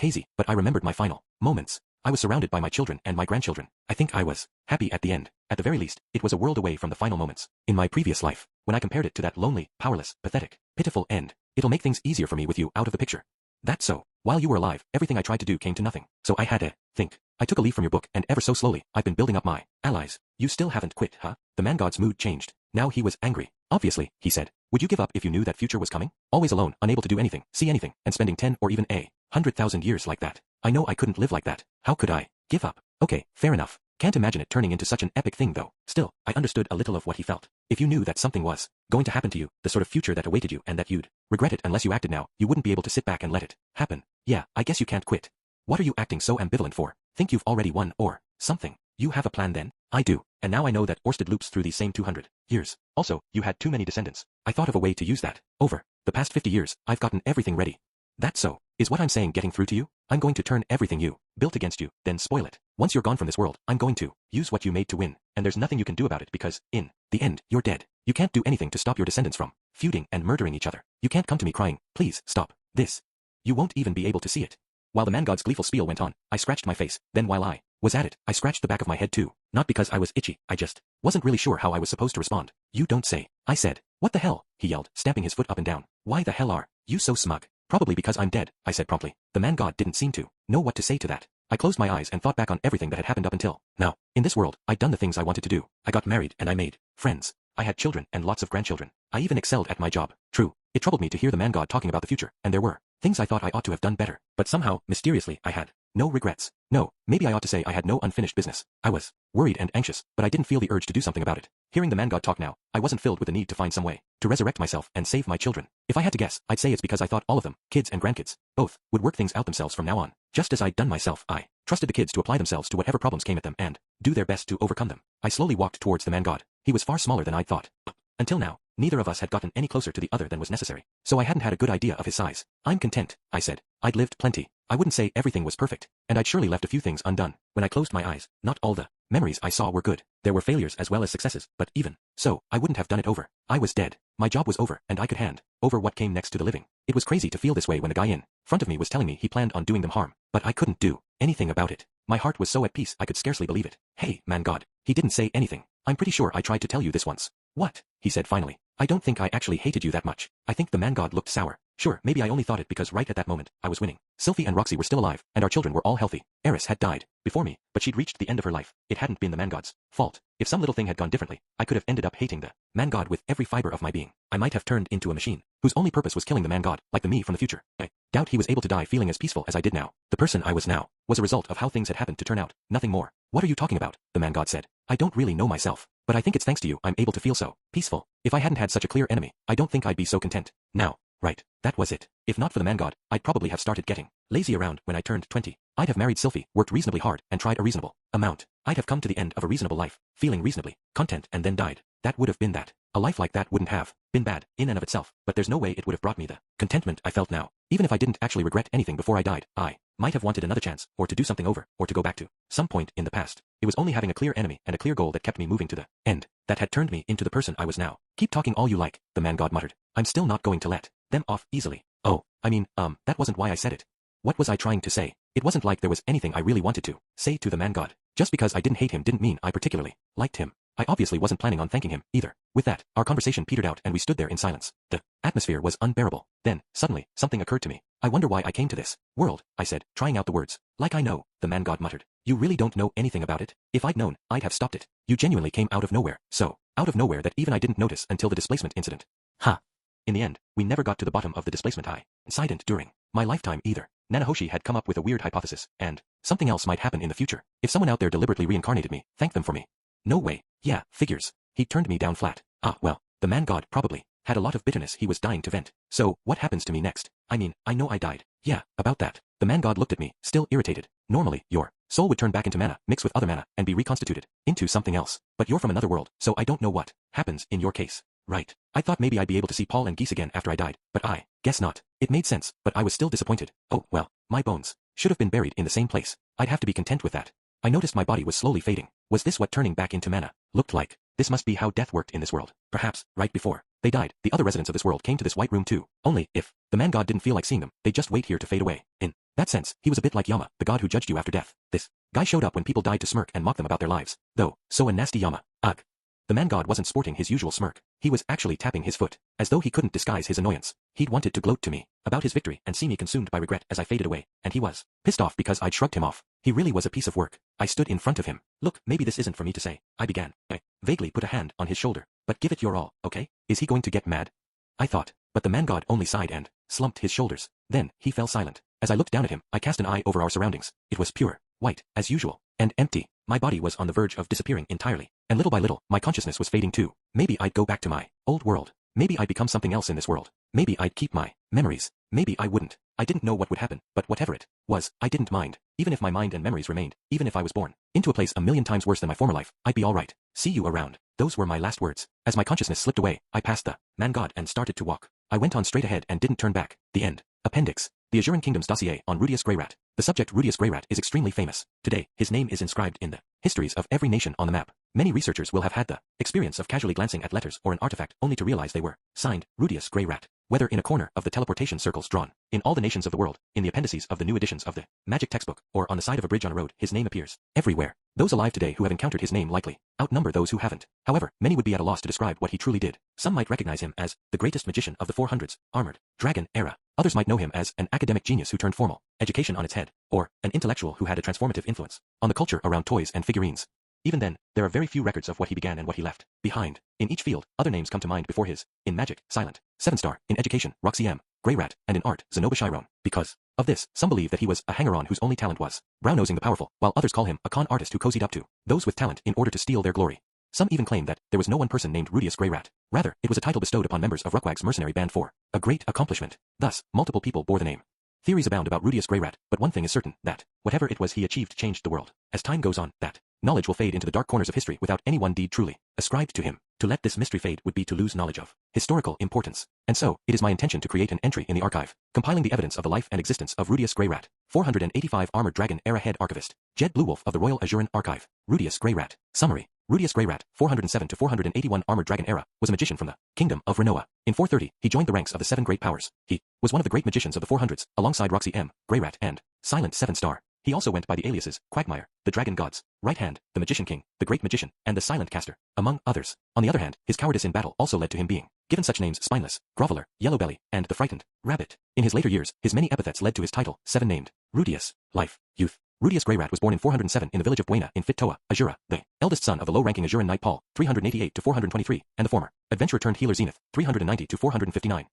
hazy, but I remembered my final moments. I was surrounded by my children and my grandchildren. I think I was happy at the end. At the very least, it was a world away from the final moments in my previous life. When I compared it to that lonely, powerless, pathetic, pitiful end, it'll make things easier for me with you out of the picture. That's so. While you were alive, everything I tried to do came to nothing. So I had to think. I took a leaf from your book, and ever so slowly, I've been building up my allies. You still haven't quit, huh? The man god's mood changed. Now he was angry. Obviously, he said. Would you give up if you knew that future was coming? Always alone, unable to do anything, see anything, and spending 10 or even 100,000 years like that. I know I couldn't live like that. How could I give up? Okay, fair enough. Can't imagine it turning into such an epic thing though. Still, I understood a little of what he felt. If you knew that something was going to happen to you, the sort of future that awaited you and that you'd regret it unless you acted now, you wouldn't be able to sit back and let it happen. Yeah, I guess you can't quit. What are you acting so ambivalent for? Think you've already won or something? You have a plan then? I do, and now I know that Orsted loops through these same 200 years. Also, you had too many descendants. I thought of a way to use that. Over the past 50 years, I've gotten everything ready. That's so. Is what I'm saying getting through to you? I'm going to turn everything you built against you, then spoil it. Once you're gone from this world, I'm going to use what you made to win, and there's nothing you can do about it because, in the end, you're dead. You can't do anything to stop your descendants from feuding and murdering each other. You can't come to me crying, please, stop this. You won't even be able to see it. While the man god's gleeful spiel went on, I scratched my face, then while I was at it, I scratched the back of my head too. Not because I was itchy, I just wasn't really sure how I was supposed to respond. You don't say. I said. What the hell? He yelled, stamping his foot up and down. Why the hell are you so smug? Probably because I'm dead, I said promptly. The man god didn't seem to know what to say to that. I closed my eyes and thought back on everything that had happened up until now. In this world, I'd done the things I wanted to do. I got married and I made friends. I had children and lots of grandchildren. I even excelled at my job. True, it troubled me to hear the man god talking about the future, and there were things I thought I ought to have done better. But somehow, mysteriously, I had no regrets. No, maybe I ought to say I had no unfinished business. I was worried and anxious, but I didn't feel the urge to do something about it. Hearing the man god talk now, I wasn't filled with the need to find some way to resurrect myself and save my children. If I had to guess, I'd say it's because I thought all of them, kids and grandkids, both, would work things out themselves from now on. Just as I'd done myself, I trusted the kids to apply themselves to whatever problems came at them and do their best to overcome them. I slowly walked towards the man god. He was far smaller than I'd thought. Until now, neither of us had gotten any closer to the other than was necessary, so I hadn't had a good idea of his size. I'm content, I said. I'd lived plenty. I wouldn't say everything was perfect, and I'd surely left a few things undone. When I closed my eyes, not all the memories I saw were good. There were failures as well as successes, but even so, I wouldn't have done it over. I was dead. My job was over, and I could hand over what came next to the living. It was crazy to feel this way when the guy in front of me was telling me he planned on doing them harm, but I couldn't do anything about it. My heart was so at peace I could scarcely believe it. Hey, man God. He didn't say anything. I'm pretty sure I tried to tell you this once. What? He said finally. I don't think I actually hated you that much. I think the man God looked sour. Sure, maybe I only thought it because right at that moment, I was winning. Sylphie and Roxy were still alive, and our children were all healthy. Eris had died before me, but she'd reached the end of her life. It hadn't been the man God's fault. If some little thing had gone differently, I could have ended up hating the man God with every fiber of my being. I might have turned into a machine, whose only purpose was killing the man God, like the me from the future. I doubt he was able to die feeling as peaceful as I did now. The person I was now was a result of how things had happened to turn out, nothing more. What are you talking about? The man God said. I don't really know myself, but I think it's thanks to you I'm able to feel so peaceful. If I hadn't had such a clear enemy, I don't think I'd be so content. Now, right, that was it. If not for the man God, I'd probably have started getting lazy around when I turned 20. I'd have married Sylphie, worked reasonably hard, and tried a reasonable amount. I'd have come to the end of a reasonable life, feeling reasonably content, and then died. That would have been that. A life like that wouldn't have been bad in and of itself, but there's no way it would have brought me the contentment I felt now. Even if I didn't actually regret anything before I died, I might have wanted another chance, or to do something over, or to go back to some point in the past. It was only having a clear enemy and a clear goal that kept me moving to the end, that had turned me into the person I was now. Keep talking all you like, the man God muttered. I'm still not going to let them off easily. Oh, I mean, that wasn't why I said it. What was I trying to say? It wasn't like there was anything I really wanted to say to the man God. Just because I didn't hate him didn't mean I particularly liked him. I obviously wasn't planning on thanking him, either. With that, our conversation petered out and we stood there in silence. The atmosphere was unbearable. Then, suddenly, something occurred to me. I wonder why I came to this world, I said, trying out the words. Like I know, the man God muttered. You really don't know anything about it? If I'd known, I'd have stopped it. You genuinely came out of nowhere, so out of nowhere that even I didn't notice until the displacement incident. Ha! In the end, we never got to the bottom of the displacement incident during my lifetime either. Nanahoshi had come up with a weird hypothesis, and something else might happen in the future. If someone out there deliberately reincarnated me, thank them for me. No way. Yeah, figures. He turned me down flat. Ah, well, the man God probably had a lot of bitterness he was dying to vent. So, what happens to me next? I mean, I know I died. Yeah, about that. The man God looked at me, still irritated. Normally, your soul would turn back into mana, mix with other mana, and be reconstituted into something else. But you're from another world, so I don't know what happens in your case. Right. I thought maybe I'd be able to see Paul and Geese again after I died, but I guess not. It made sense, but I was still disappointed. Oh, well, my bones should have been buried in the same place. I'd have to be content with that. I noticed my body was slowly fading. Was this what turning back into mana looked like? This must be how death worked in this world. Perhaps, right before they died, the other residents of this world came to this white room too. Only, if the man God didn't feel like seeing them, they'd just wait here to fade away. In that sense, he was a bit like Yama, the god who judged you after death. This guy showed up when people died to smirk and mock them about their lives. Though, so a nasty Yama. Ugh. The man God wasn't sporting his usual smirk. He was actually tapping his foot, as though he couldn't disguise his annoyance. He'd wanted to gloat to me about his victory and see me consumed by regret as I faded away, and he was pissed off because I'd shrugged him off. He really was a piece of work. I stood in front of him. Look, maybe this isn't for me to say, I began. I vaguely put a hand on his shoulder. But give it your all, okay? Is he going to get mad? I thought, but the man God only sighed and slumped his shoulders. Then, he fell silent. As I looked down at him, I cast an eye over our surroundings. It was pure white, as usual, and empty. My body was on the verge of disappearing entirely, and little by little, my consciousness was fading too. Maybe I'd go back to my old world. Maybe I'd become something else in this world. Maybe I'd keep my memories. Maybe I wouldn't. I didn't know what would happen, but whatever it was, I didn't mind. Even if my mind and memories remained, even if I was born into a place a million times worse than my former life, I'd be alright. See you around. Those were my last words. As my consciousness slipped away, I passed the man God and started to walk. I went on straight ahead and didn't turn back. The end. Appendix. The Azuran Kingdom's dossier on Rudius Greyrat. The subject Rudius Greyrat is extremely famous. Today, his name is inscribed in the histories of every nation on the map. Many researchers will have had the experience of casually glancing at letters or an artifact only to realize they were signed Rudius Greyrat. Whether in a corner of the teleportation circles drawn in all the nations of the world, in the appendices of the new editions of the magic textbook, or on the side of a bridge on a road, his name appears everywhere. Those alive today who have encountered his name likely outnumber those who haven't. However, many would be at a loss to describe what he truly did. Some might recognize him as the greatest magician of the 400s, armored dragon era. Others might know him as an academic genius who turned formal education on its head, or an intellectual who had a transformative influence on the culture around toys and figurines. Even then, there are very few records of what he began and what he left behind. In each field, other names come to mind before his. In magic, Silent, 7-star, in education, Roxy M, Greyrat, and in art, Zenoba Chiron. Because of this, some believe that he was a hanger-on whose only talent was brown-nosing the powerful, while others call him a con artist who cozied up to those with talent in order to steal their glory. Some even claim that there was no one person named Rudius Greyrat. Rather, it was a title bestowed upon members of Rukwag's mercenary band for a great accomplishment. Thus, multiple people bore the name. Theories abound about Rudius Greyrat, but one thing is certain, that whatever it was he achieved changed the world. As time goes on, that knowledge will fade into the dark corners of history without any one deed truly ascribed to him. To let this mystery fade would be to lose knowledge of historical importance. And so, it is my intention to create an entry in the archive, compiling the evidence of the life and existence of Rudius Greyrat. 485 Armored Dragon Era Head Archivist. Jed Bluewolf of the Royal Azuran Archive. Rudius Grey Rat. Summary. Rudius Grey Rat, 407 to 481 Armored Dragon Era, was a magician from the Kingdom of Renoa. In 430, he joined the ranks of the Seven Great Powers. He was one of the great magicians of the 400s, alongside Roxy M, Grey Rat, and Silent Seven Star. He also went by the aliases Quagmire, the Dragon Gods, Right Hand, the Magician King, the Great Magician, and the Silent Caster, among others. On the other hand, his cowardice in battle also led to him being given such names Spineless, Groveler, Yellowbelly, and the Frightened Rabbit. In his later years, his many epithets led to his title, Seven named Rudius, Life, Youth. Rudius Grey Rat was born in 407 in the village of Buena in Fit-Toa, Azura, the eldest son of the low-ranking Azuran knight Paul, 388 to 423, and the former adventurer-turned-healer Zenith, 390 to 459.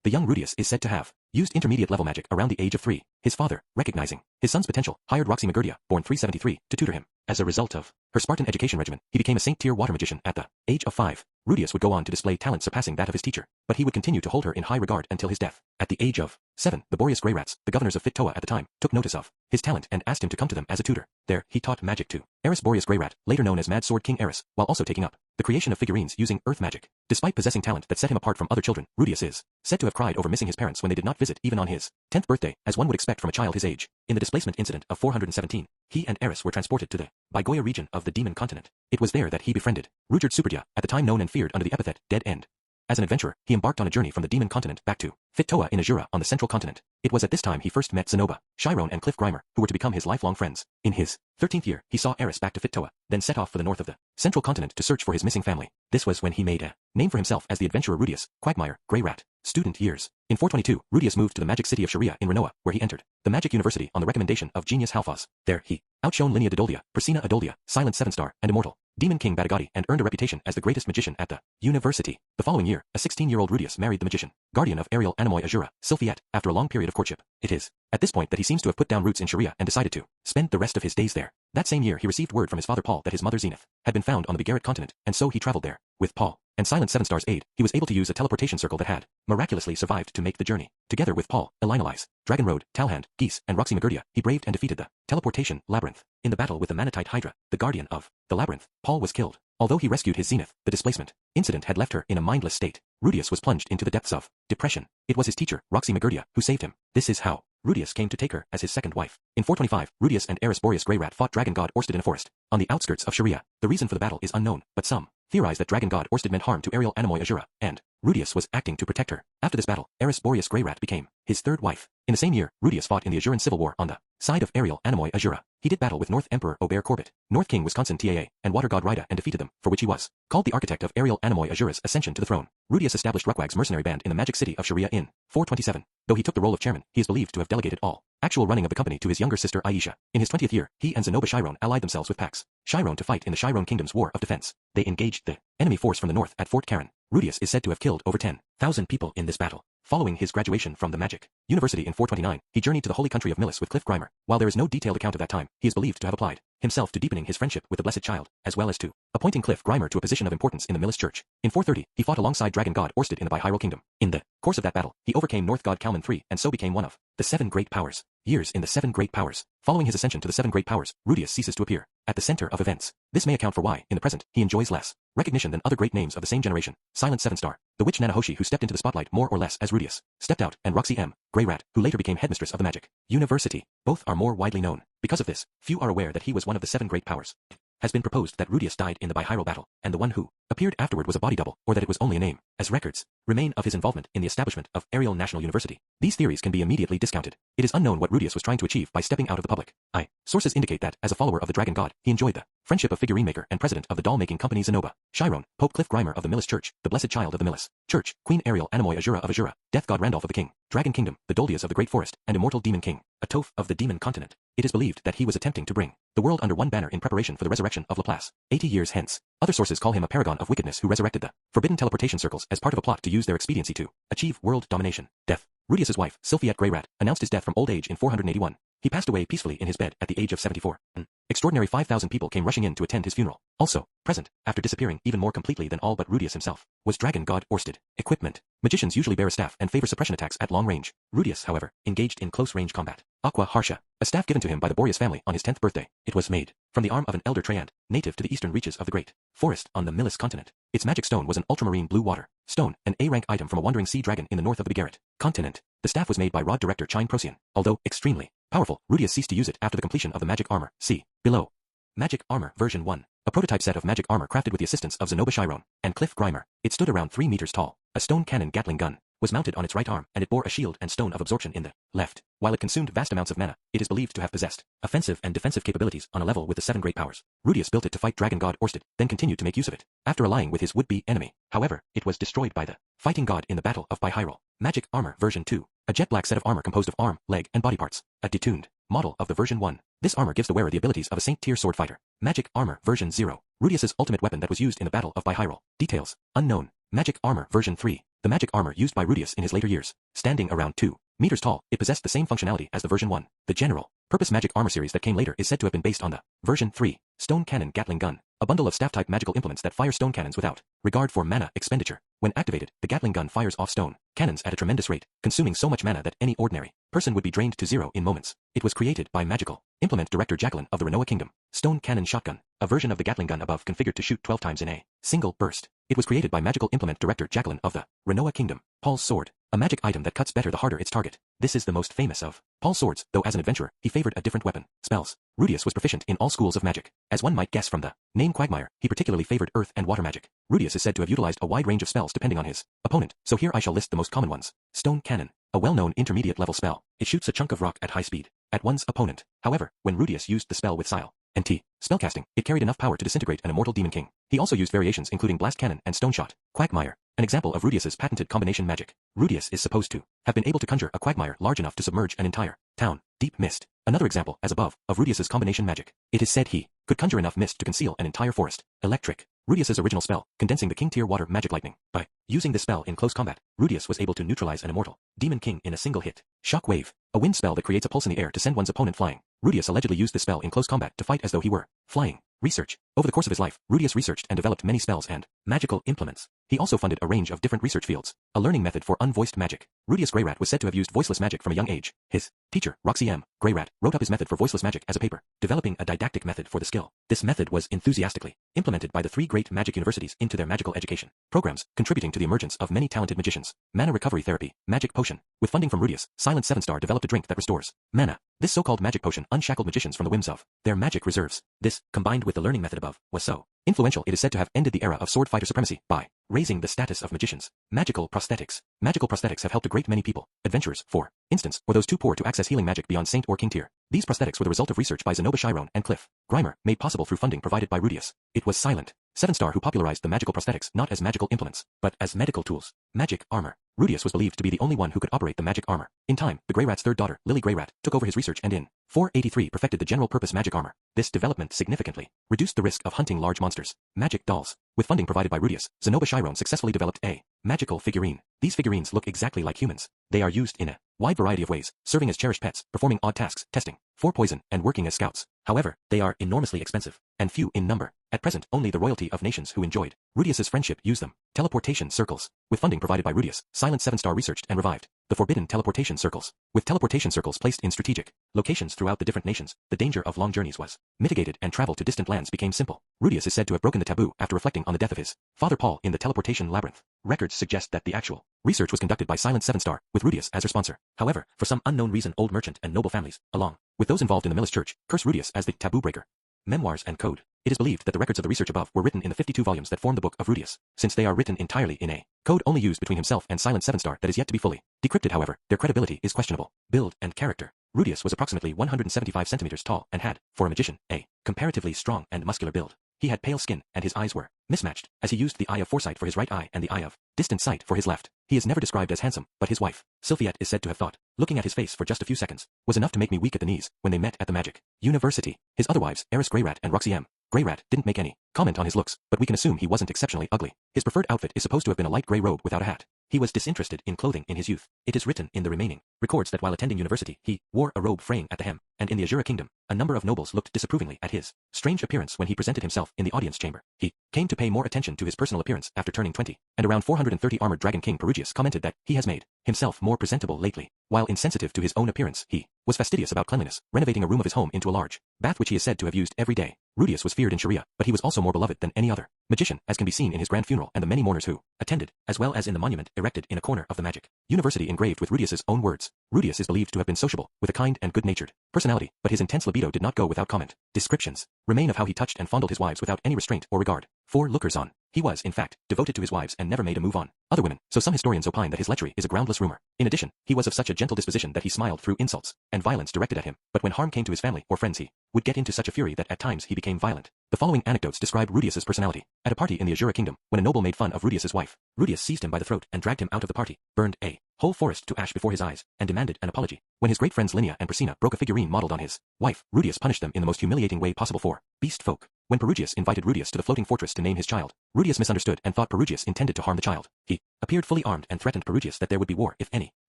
The young Rudius is said to have used intermediate-level magic around the age of 3. His father, recognizing his son's potential, hired Roxy Magurdia, born 373, to tutor him. As a result of her Spartan education regimen, he became a Saint-tier water magician at the age of 5. Rudius would go on to display talent surpassing that of his teacher, but he would continue to hold her in high regard until his death. At the age of 7, the Boreas Grey Rats, the governors of Fit-Toa at the time, took notice of his talent and asked him to come to them as a tutor. There, he taught magic to Eris Boreas Grey Rat, later known as Mad Sword King Eris, while also taking up the creation of figurines using earth magic. Despite possessing talent that set him apart from other children, Rudius is said to have cried over missing his parents when they did not visit even on his 10th birthday, as one would expect from a child his age. In the displacement incident of 417, he and Eris were transported to the Bigoya region of the Demon Continent. It was there that he befriended Rudyard Superdia, at the time known and feared under the epithet Dead End. As an adventurer, he embarked on a journey from the Demon Continent back to Fit-Toa in Azura on the Central Continent. It was at this time he first met Zenoba, Chiron and Cliff Grimer, who were to become his lifelong friends. In his 13th year, he saw Eris back to Fit-Toa, then set off for the north of the Central Continent to search for his missing family. This was when he made a name for himself as the adventurer Rudius, Quagmire, Grey Rat. Student years. In 422, Rudius moved to the magic city of Sharia in Renoa, where he entered the magic university on the recommendation of genius Halfaz. There he outshone Linnea Didolia, Persina Adolia, Silent Seven Star, and Immortal Demon King Badagati, and earned a reputation as the greatest magician at the university. The following year, a 16-year-old Rudius married the magician, guardian of Ariel Anemoy Azura, Sylphiette, after a long period of courtship. It is at this point that he seems to have put down roots in Sharia and decided to spend the rest of his days there. That same year he received word from his father Paul that his mother Zenith had been found on the Bigarret continent, and so he traveled there. With Paul and Silent Seven Star's aid, he was able to use a teleportation circle that had miraculously survived to make the journey. Together with Paul, Elinalise, Dragon Road, Talhand, Geese, and Roxy Magurdia, he braved and defeated the teleportation labyrinth. In the battle with the Manatite Hydra, the guardian of the labyrinth, Paul was killed. Although he rescued his Zenith, the displacement incident had left her in a mindless state. Rudius was plunged into the depths of depression. It was his teacher, Roxy Magurdia, who saved him. This is how Rudius came to take her as his second wife. In 425, Rudius and Eris Boreas Grey Rat fought Dragon God Orsted in a forest on the outskirts of Sharia. The reason for the battle is unknown, but some theorize that Dragon God Orsted meant harm to Ariel Anemoy Azura, and Rudius was acting to protect her. After this battle, Eris Boreas Grey Rat became his third wife. In the same year, Rudius fought in the Azuran Civil War on the side of Ariel Anemoy Azura. He did battle with North Emperor Obear Corbett, North King Wisconsin Taa, and Water God Rida and defeated them, for which he was called the architect of Ariel Anemoy Azura's ascension to the throne. Rudius established Rukwag's mercenary band in the magic city of Sharia in 427. Though he took the role of chairman, he is believed to have delegated all actual running of the company to his younger sister Aisha. In his 20th year, he and Zenoba Chiron allied themselves with Pax Chiron to fight in the Chiron Kingdom's War of Defense. They engaged the enemy force from the north at Fort Karen. Rudius is said to have killed over 10,000 people in this battle. Following his graduation from the Magic University in 429, he journeyed to the holy country of Milis with Cliff Grimer. While there is no detailed account of that time, he is believed to have applied himself to deepening his friendship with the Blessed Child, as well as to appointing Cliff Grimer to a position of importance in the Milis Church. In 430, he fought alongside Dragon God Orsted in the Bihyrule Kingdom. In the course of that battle, he overcame North God Kalman III and so became one of the Seven Great Powers. Years in the Seven Great Powers. Following his ascension to the Seven Great Powers, Rudius ceases to appear at the center of events. This may account for why, in the present, he enjoys less recognition than other great names of the same generation. Silent Seven Star, the witch Nanahoshi who stepped into the spotlight more or less as Rudius stepped out, and Roxy M, Grey Rat, who later became headmistress of the Magic University. Both are more widely known. Because of this, few are aware that he was one of the Seven Great Powers. Has been proposed that Rudius died in the Bihyrule battle, and the one who appeared afterward was a body double, or that it was only a name, as records remain of his involvement in the establishment of Ariel National University. These theories can be immediately discounted. It is unknown what Rudius was trying to achieve by stepping out of the public eye. Sources indicate that, as a follower of the Dragon God, he enjoyed the friendship of figurine maker and president of the doll-making company Zenoba Chiron, Pope Cliff Grimer of the Milis Church, the Blessed Child of the Milis Church, Queen Ariel Anemoy Azura of Azura, Death God Randolph of the King, Dragon Kingdom, the Doldias of the Great Forest, and Immortal Demon King, Atoph of the Demon Continent. It is believed that he was attempting to bring the world under one banner in preparation for the resurrection of Laplace, 80 years hence. Other sources call him a paragon of wickedness who resurrected the forbidden teleportation circles as part of a plot to use their expediency to achieve world domination. Death. Rudius's wife, Sylphiette Grey Rat, announced his death from old age in 481. He passed away peacefully in his bed at the age of 74. An extraordinary 5,000 people came rushing in to attend his funeral. Also present, after disappearing even more completely than all but Rudius himself, was Dragon God Orsted. Equipment. Magicians usually bear a staff and favor suppression attacks at long range. Rudius, however, engaged in close-range combat. Aqua Harsha, a staff given to him by the Boreas family on his 10th birthday. It was made from the arm of an elder Traiant, native to the eastern reaches of the Great Forest on the Milis continent. Its magic stone was an ultramarine blue water stone, an A-rank item from a wandering sea dragon in the north of the Bigarret continent. The staff was made by Rod director Chine Procyon. Although extremely Powerful, Rudius ceased to use it after the completion of the magic armor. See below. Magic Armor Version 1. A prototype set of magic armor crafted with the assistance of Zenobia Chiron and Cliff Grimer. It stood around 3 meters tall. A stone cannon Gatling gun was mounted on its right arm, and it bore a shield and stone of absorption in the left. While it consumed vast amounts of mana, it is believed to have possessed offensive and defensive capabilities on a level with the 7 great powers. Rudius built it to fight dragon god Orsted, then continued to make use of it after allying with his would-be enemy. However, it was destroyed by the fighting god in the Battle of Bihyrule. Magic Armor Version 2. A jet black set of armor composed of arm, leg, and body parts. A detuned model of the Version 1. This armor gives the wearer the abilities of a Saint tier sword fighter. Magic Armor Version 0. Rudius's ultimate weapon that was used in the Battle of Bihyrule. Details unknown. Magic Armor Version 3. The magic armor used by Rudius in his later years. Standing around 2 meters tall, it possessed the same functionality as the Version 1. The general purpose magic armor series that came later is said to have been based on the Version 3. Stone Cannon Gatling Gun. A bundle of staff-type magical implements that fire stone cannons without regard for mana expenditure. When activated, the Gatling gun fires off stone cannons at a tremendous rate, consuming so much mana that any ordinary person would be drained to 0 in moments. It was created by magical implement director Jacqueline of the Renoa Kingdom. Stone Cannon Shotgun. A version of the Gatling gun above configured to shoot 12 times in a single burst. It was created by magical implement director Jacqueline of the Renoa Kingdom. Paul's Sword. A magic item that cuts better the harder its target. This is the most famous of Paul's swords, though as an adventurer, he favored a different weapon. Spells. Rudius was proficient in all schools of magic. As one might guess from the name Quagmire, he particularly favored earth and water magic. Rudius is said to have utilized a wide range of spells depending on his opponent, so here I shall list the most common ones. Stone Cannon. A well-known intermediate level spell. It shoots a chunk of rock at high speed at one's opponent. However, when Rudius used the spell with Sile and T spellcasting, it carried enough power to disintegrate an immortal demon king. He also used variations including Blast Cannon and Stone Shot. Quagmire. An example of Rudius's patented combination magic. Rudius is supposed to have been able to conjure a quagmire large enough to submerge an entire town. Deep Mist. Another example, as above, of Rudius's combination magic. It is said he could conjure enough mist to conceal an entire forest. Electric. Rudius's original spell, condensing the king tier water magic lightning. By using this spell in close combat, Rudius was able to neutralize an immortal demon king in a single hit. Shock Wave. A wind spell that creates a pulse in the air to send one's opponent flying. Rudius allegedly used this spell in close combat to fight as though he were flying. Research. Over the course of his life, Rudius researched and developed many spells and magical implements. He also funded a range of different research fields. A learning method for unvoiced magic. Rudius Greyrat was said to have used voiceless magic from a young age. His teacher, Roxy M. Greyrat, wrote up his method for voiceless magic as a paper, developing a didactic method for the skill. This method was enthusiastically implemented by the 3 great magic universities into their magical education programs, contributing to the emergence of many talented magicians. Mana recovery therapy. Magic potion. With funding from Rudius, Silent 7-Star developed a drink that restores mana. This so-called magic potion unshackled magicians from the whims of their magic reserves. This, combined with the learning method above, was so influential it is said to have ended the era of sword fighter supremacy by raising the status of magicians. Magical prosthetics. Magical prosthetics have helped a great many people, adventurers, for instance, or those too poor to access healing magic beyond Saint or King tier. These prosthetics were the result of research by Zenobia Chiron and Cliff Grimer, made possible through funding provided by Rudius. It was Silent 7-Star who popularized the magical prosthetics not as magical implements, but as medical tools. Magic armor. Rudius was believed to be the only one who could operate the magic armor. In time, the Greyrat's third daughter, Lily Greyrat, took over his research and in 483 perfected the general-purpose magic armor. This development significantly reduced the risk of hunting large monsters. Magic dolls. With funding provided by Rudius, Zenobia Chiron successfully developed a magical figurine. These figurines look exactly like humans. They are used in a wide variety of ways, serving as cherished pets, performing odd tasks, testing for poison, and working as scouts. However, they are enormously expensive, and few in number. At present, only the royalty of nations who enjoyed Rudius's friendship use them. Teleportation circles. With funding provided by Rudius, Silent 7-Star researched and revived the forbidden teleportation circles. With teleportation circles placed in strategic locations throughout the different nations, the danger of long journeys was mitigated and travel to distant lands became simple. Rudius is said to have broken the taboo after reflecting on the death of his father Paul in the teleportation labyrinth. Records suggest that the actual research was conducted by Silent 7-Star, with Rudius as her sponsor. However, for some unknown reason old merchant and noble families, along with those involved in the Millis Church, curse Rudius as the taboo breaker. Memoirs and Code. It is believed that the records of the research above were written in the 52 volumes that form the Book of Rudius, since they are written entirely in a code only used between himself and Silent 7-Star that is yet to be fully decrypted. However, their credibility is questionable. Build and character. Rudius was approximately 175 centimeters tall and had, for a magician, a comparatively strong and muscular build. He had pale skin, and his eyes were mismatched, as he used the eye of foresight for his right eye and the eye of distant sight for his left. He is never described as handsome, but his wife, Sylphiette, is said to have thought, looking at his face for just a few seconds, was enough to make me weak at the knees, when they met at the Magic University. His other wives, Eris Greyrat and Roxy M. Greyrat, didn't make any comment on his looks, but we can assume he wasn't exceptionally ugly. His preferred outfit is supposed to have been a light grey robe without a hat. He was disinterested in clothing in his youth. It is written in the remaining records that while attending university, he wore a robe fraying at the hem, and in the Azura Kingdom, a number of nobles looked disapprovingly at his strange appearance when he presented himself in the audience chamber. He came to pay more attention to his personal appearance after turning 20, and around 430 armored dragon King Perugius commented that he has made himself more presentable lately. While insensitive to his own appearance, he was fastidious about cleanliness, renovating a room of his home into a large bath which he is said to have used every day. Rudius was feared in Sharia, but he was also more beloved than any other magician, as can be seen in his grand funeral and the many mourners who attended, as well as in the monument erected in a corner of the Magic University engraved with Rudius's own words. Rudius is believed to have been sociable, with a kind and good-natured personality, but his intense libido did not go without comment. Descriptions remain of how he touched and fondled his wives without any restraint or regard for lookers-on. He was, in fact, devoted to his wives and never made a move on other women, so some historians opine that his lechery is a groundless rumor. In addition, he was of such a gentle disposition that he smiled through insults and violence directed at him, but when harm came to his family or friends he would get into such a fury that at times he became violent. The following anecdotes describe Rudius's personality. At a party in the Azura Kingdom, when a noble made fun of Rudius's wife, Rudius seized him by the throat and dragged him out of the party, burned a whole forest to ash before his eyes, and demanded an apology. When his great friends Linnea and Priscina broke a figurine modeled on his wife, Rudius punished them in the most humiliating way possible for beast folk. When Perugius invited Rudius to the floating fortress to name his child, Rudius misunderstood and thought Perugius intended to harm the child. He appeared fully armed and threatened Perugius that there would be war if any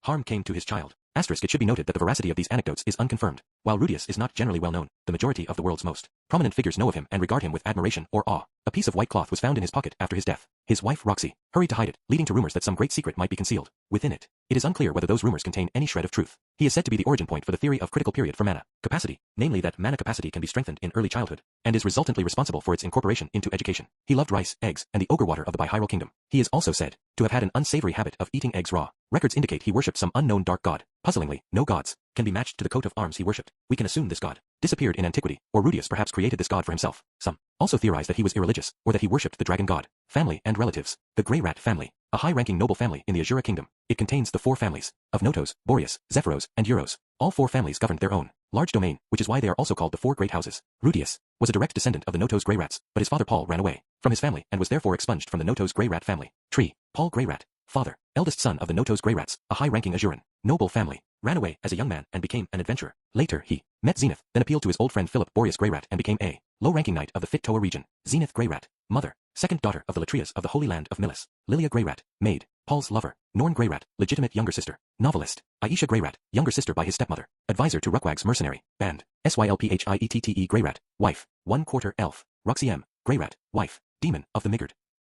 harm came to his child. Asterisk, it should be noted that the veracity of these anecdotes is unconfirmed. While Rudius is not generally well known, the majority of the world's most prominent figures know of him and regard him with admiration or awe. A piece of white cloth was found in his pocket after his death. His wife, Roxy, hurried to hide it, leading to rumors that some great secret might be concealed within it. It is unclear whether those rumors contain any shred of truth. He is said to be the origin point for the theory of critical period for mana capacity, namely that mana capacity can be strengthened in early childhood, and is resultantly responsible for its incorporation into education. He loved rice, eggs, and the ogre water of the Bihyrule Kingdom. He is also said to have had an unsavory habit of eating eggs raw. Records indicate he worshipped some unknown dark god. Puzzlingly, no gods can be matched to the coat of arms he worshipped. We can assume this god disappeared in antiquity, or Rudius perhaps created this god for himself. Some also theorize that he was irreligious, or that he worshipped the dragon god. Family and relatives. The Grey Rat family, a high-ranking noble family in the Azura Kingdom. It contains the four families of Notos, Boreas, Zephyros, and Euros. All four families governed their own large domain, which is why they are also called the Four Great Houses. Rudius was a direct descendant of the Notos Grey Rats, but his father Paul ran away from his family and was therefore expunged from the Notos Grey Rat family tree. Paul Grey Rat, father, eldest son of the Notos Grey Rats, a high-ranking Azuran noble family, ran away as a young man and became an adventurer. Later he met Zenith, then appealed to his old friend Philip Boreas Grey Rat and became a low-ranking knight of the Fit Toa region. Zenith Grey Rat, mother, second daughter of the Latrias of the Holy Land of Milis. Lilia Grey Rat, maid, Paul's lover. Norn Grey Rat, legitimate younger sister. Novelist, Aisha Grey Rat, younger sister by his stepmother. Advisor to Rukwag's mercenary band. Sylphite Grey Rat, wife. 1/4 elf. Roxy M. Grey Rat, wife. Demon of the Migard.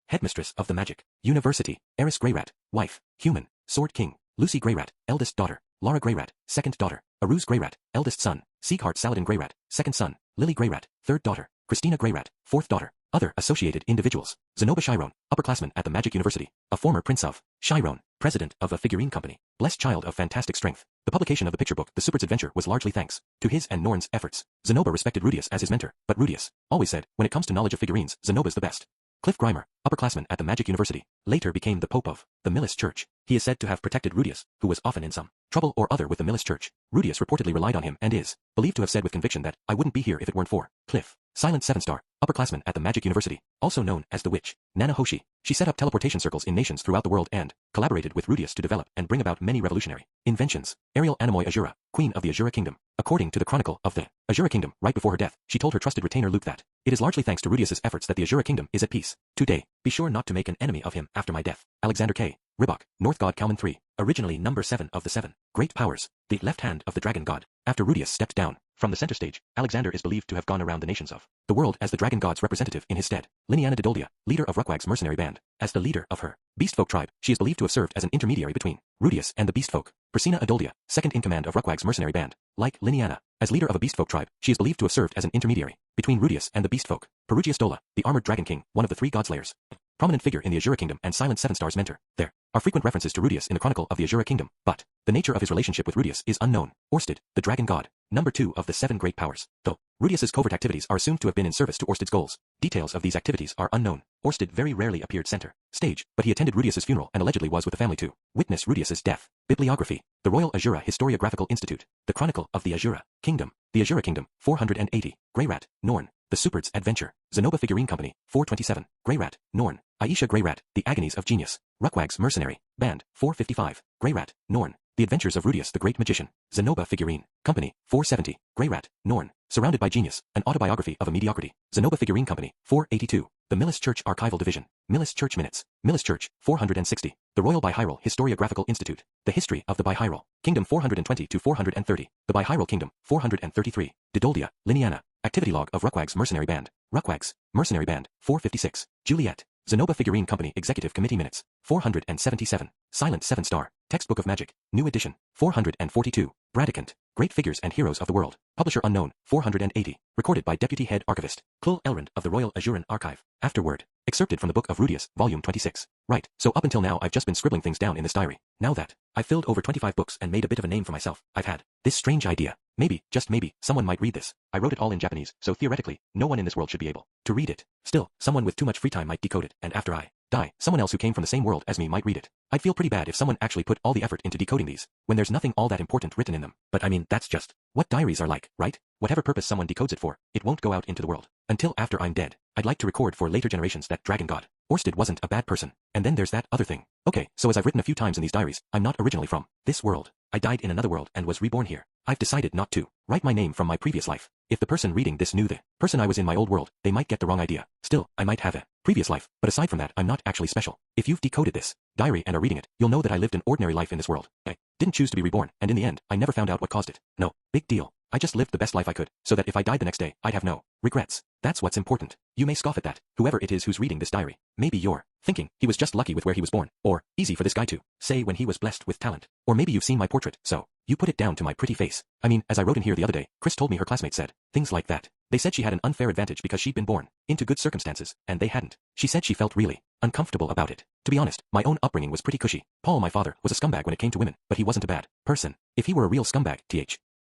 Headmistress of the Magic University. Eris Grey Rat, wife. Human. Sword King. Lucy Grey Rat, eldest daughter. Laura Grey Rat, second daughter. Aruz Grey Rat, eldest son. Sieghart Saladin Grey Rat, second son. Lily Grey Rat, third daughter. Christina Grey Rat, fourth daughter. Other associated individuals. Zenoba Chiron, upperclassman at the Magic University, a former prince of Chiron, president of a figurine company, blessed child of fantastic strength. The publication of the picture book The Supert's Adventure was largely thanks to his and Norn's efforts. Zenoba respected Rudius as his mentor, but Rudius always said, when it comes to knowledge of figurines, Zenoba's the best. Cliff Grimer, upperclassman at the Magic University, later became the Pope of the Milis Church. He is said to have protected Rudius, who was often in some trouble or other with the Milis Church. Rudius reportedly relied on him and is believed to have said with conviction that, I wouldn't be here if it weren't for Cliff. Silent 7-star, upperclassman at the Magic University, also known as the Witch, Nana Hoshi. She set up teleportation circles in nations throughout the world and collaborated with Rudius to develop and bring about many revolutionary inventions. Ariel Anemoy Azura, queen of the Azura Kingdom. According to the Chronicle of the Azura Kingdom, right before her death, she told her trusted retainer Luke that it is largely thanks to Rudius's efforts that the Azura Kingdom is at peace today. Be sure not to make an enemy of him after my death. Alexander K. Ribok, North God Kalman 3, originally number 7 of the 7 Great Powers, the left hand of the Dragon God. After Rudius stepped down from the center stage, Alexander is believed to have gone around the nations of the world as the Dragon God's representative in his stead. Liniana Didoldia, leader of Rukwag's mercenary band, as the leader of her Beastfolk tribe, she is believed to have served as an intermediary between Rudius and the Beastfolk. Persina Adoldia, second in command of Rukwag's mercenary band, like Liniana, as leader of a Beastfolk tribe, she is believed to have served as an intermediary between Rudius and the Beastfolk. Perugius Dola, the armored dragon king, one of the 3 Godslayers, prominent figure in the Azura Kingdom and Silent 7-star's mentor. There are frequent references to Rudius in the Chronicle of the Azura Kingdom, but the nature of his relationship with Rudius is unknown. Orsted, the Dragon God, number 2 of the 7 Great Powers, though Rudius's covert activities are assumed to have been in service to Orsted's goals. Details of these activities are unknown. Orsted very rarely appeared center stage, but he attended Rudius's funeral and allegedly was with the family to witness Rudius's death. Bibliography: The Royal Azura Historiographical Institute, The Chronicle of the Azura Kingdom, The Azura Kingdom, 480, Grey Rat, Norn, The Supert's Adventure, Zenoba Figurine Company, 427, Grey Rat, Norn, Aisha Grey Rat, The Agonies of Genius, Rukwag's Mercenary Band, 455, Grey Rat, Norn, The Adventures of Rudius the Great Magician, Zenoba Figurine Company, 470, Grey Rat, Norn, Surrounded by Genius, An Autobiography of a Mediocrity, Zenoba Figurine Company, 482, The Milis Church Archival Division, Milis Church Minutes, Milis Church, 460, The Royal Bihyrule Historiographical Institute, The History of the Bihyrule Kingdom 420 to 430, The Bihyrule Kingdom, 433, Didoldia, Liniana, Activity Log of Rukwag's Mercenary Band, Rukwag's Mercenary Band, 456, Juliet, Zenoba Figurine Company Executive Committee Minutes, 477, Silent 7-star, Textbook of Magic, New Edition, 442, Bradicant, Great Figures and Heroes of the World. Publisher unknown. 480. Recorded by Deputy Head Archivist Klul Elrond of the Royal Azuran Archive. Afterword. Excerpted from the Book of Rudius, Volume 26. Right, so up until now I've just been scribbling things down in this diary. Now that I've filled over 25 books and made a bit of a name for myself, I've had this strange idea. Maybe, just maybe, someone might read this. I wrote it all in Japanese, so theoretically, no one in this world should be able to read it. Still, someone with too much free time might decode it, and after I die, someone else who came from the same world as me might read it. I'd feel pretty bad if someone actually put all the effort into decoding these, when there's nothing all that important written in them. But I mean, that's just what diaries are like, right? Whatever purpose someone decodes it for, it won't go out into the world. Until after I'm dead. I'd like to record for later generations that Dragon God Orsted wasn't a bad person. And then there's that other thing. Okay, so as I've written a few times in these diaries, I'm not originally from this world. I died in another world and was reborn here. I've decided not to write my name from my previous life. If the person reading this knew the person I was in my old world, they might get the wrong idea. Still, I might have a previous life, but aside from that, I'm not actually special. If you've decoded this diary and are reading it, you'll know that I lived an ordinary life in this world. I didn't choose to be reborn, and in the end, I never found out what caused it. No big deal. I just lived the best life I could, so that if I died the next day, I'd have no regrets. That's what's important. You may scoff at that, whoever it is who's reading this diary. Maybe you're thinking he was just lucky with where he was born, or easy for this guy to say when he was blessed with talent. Or maybe you've seen my portrait, so you put it down to my pretty face. I mean, as I wrote in here the other day, Chris told me her classmates said things like that. They said she had an unfair advantage because she'd been born into good circumstances, and they hadn't. She said she felt really uncomfortable about it. To be honest, my own upbringing was pretty cushy. Paul, my father, was a scumbag when it came to women, but he wasn't a bad person. If he were a real scumbag,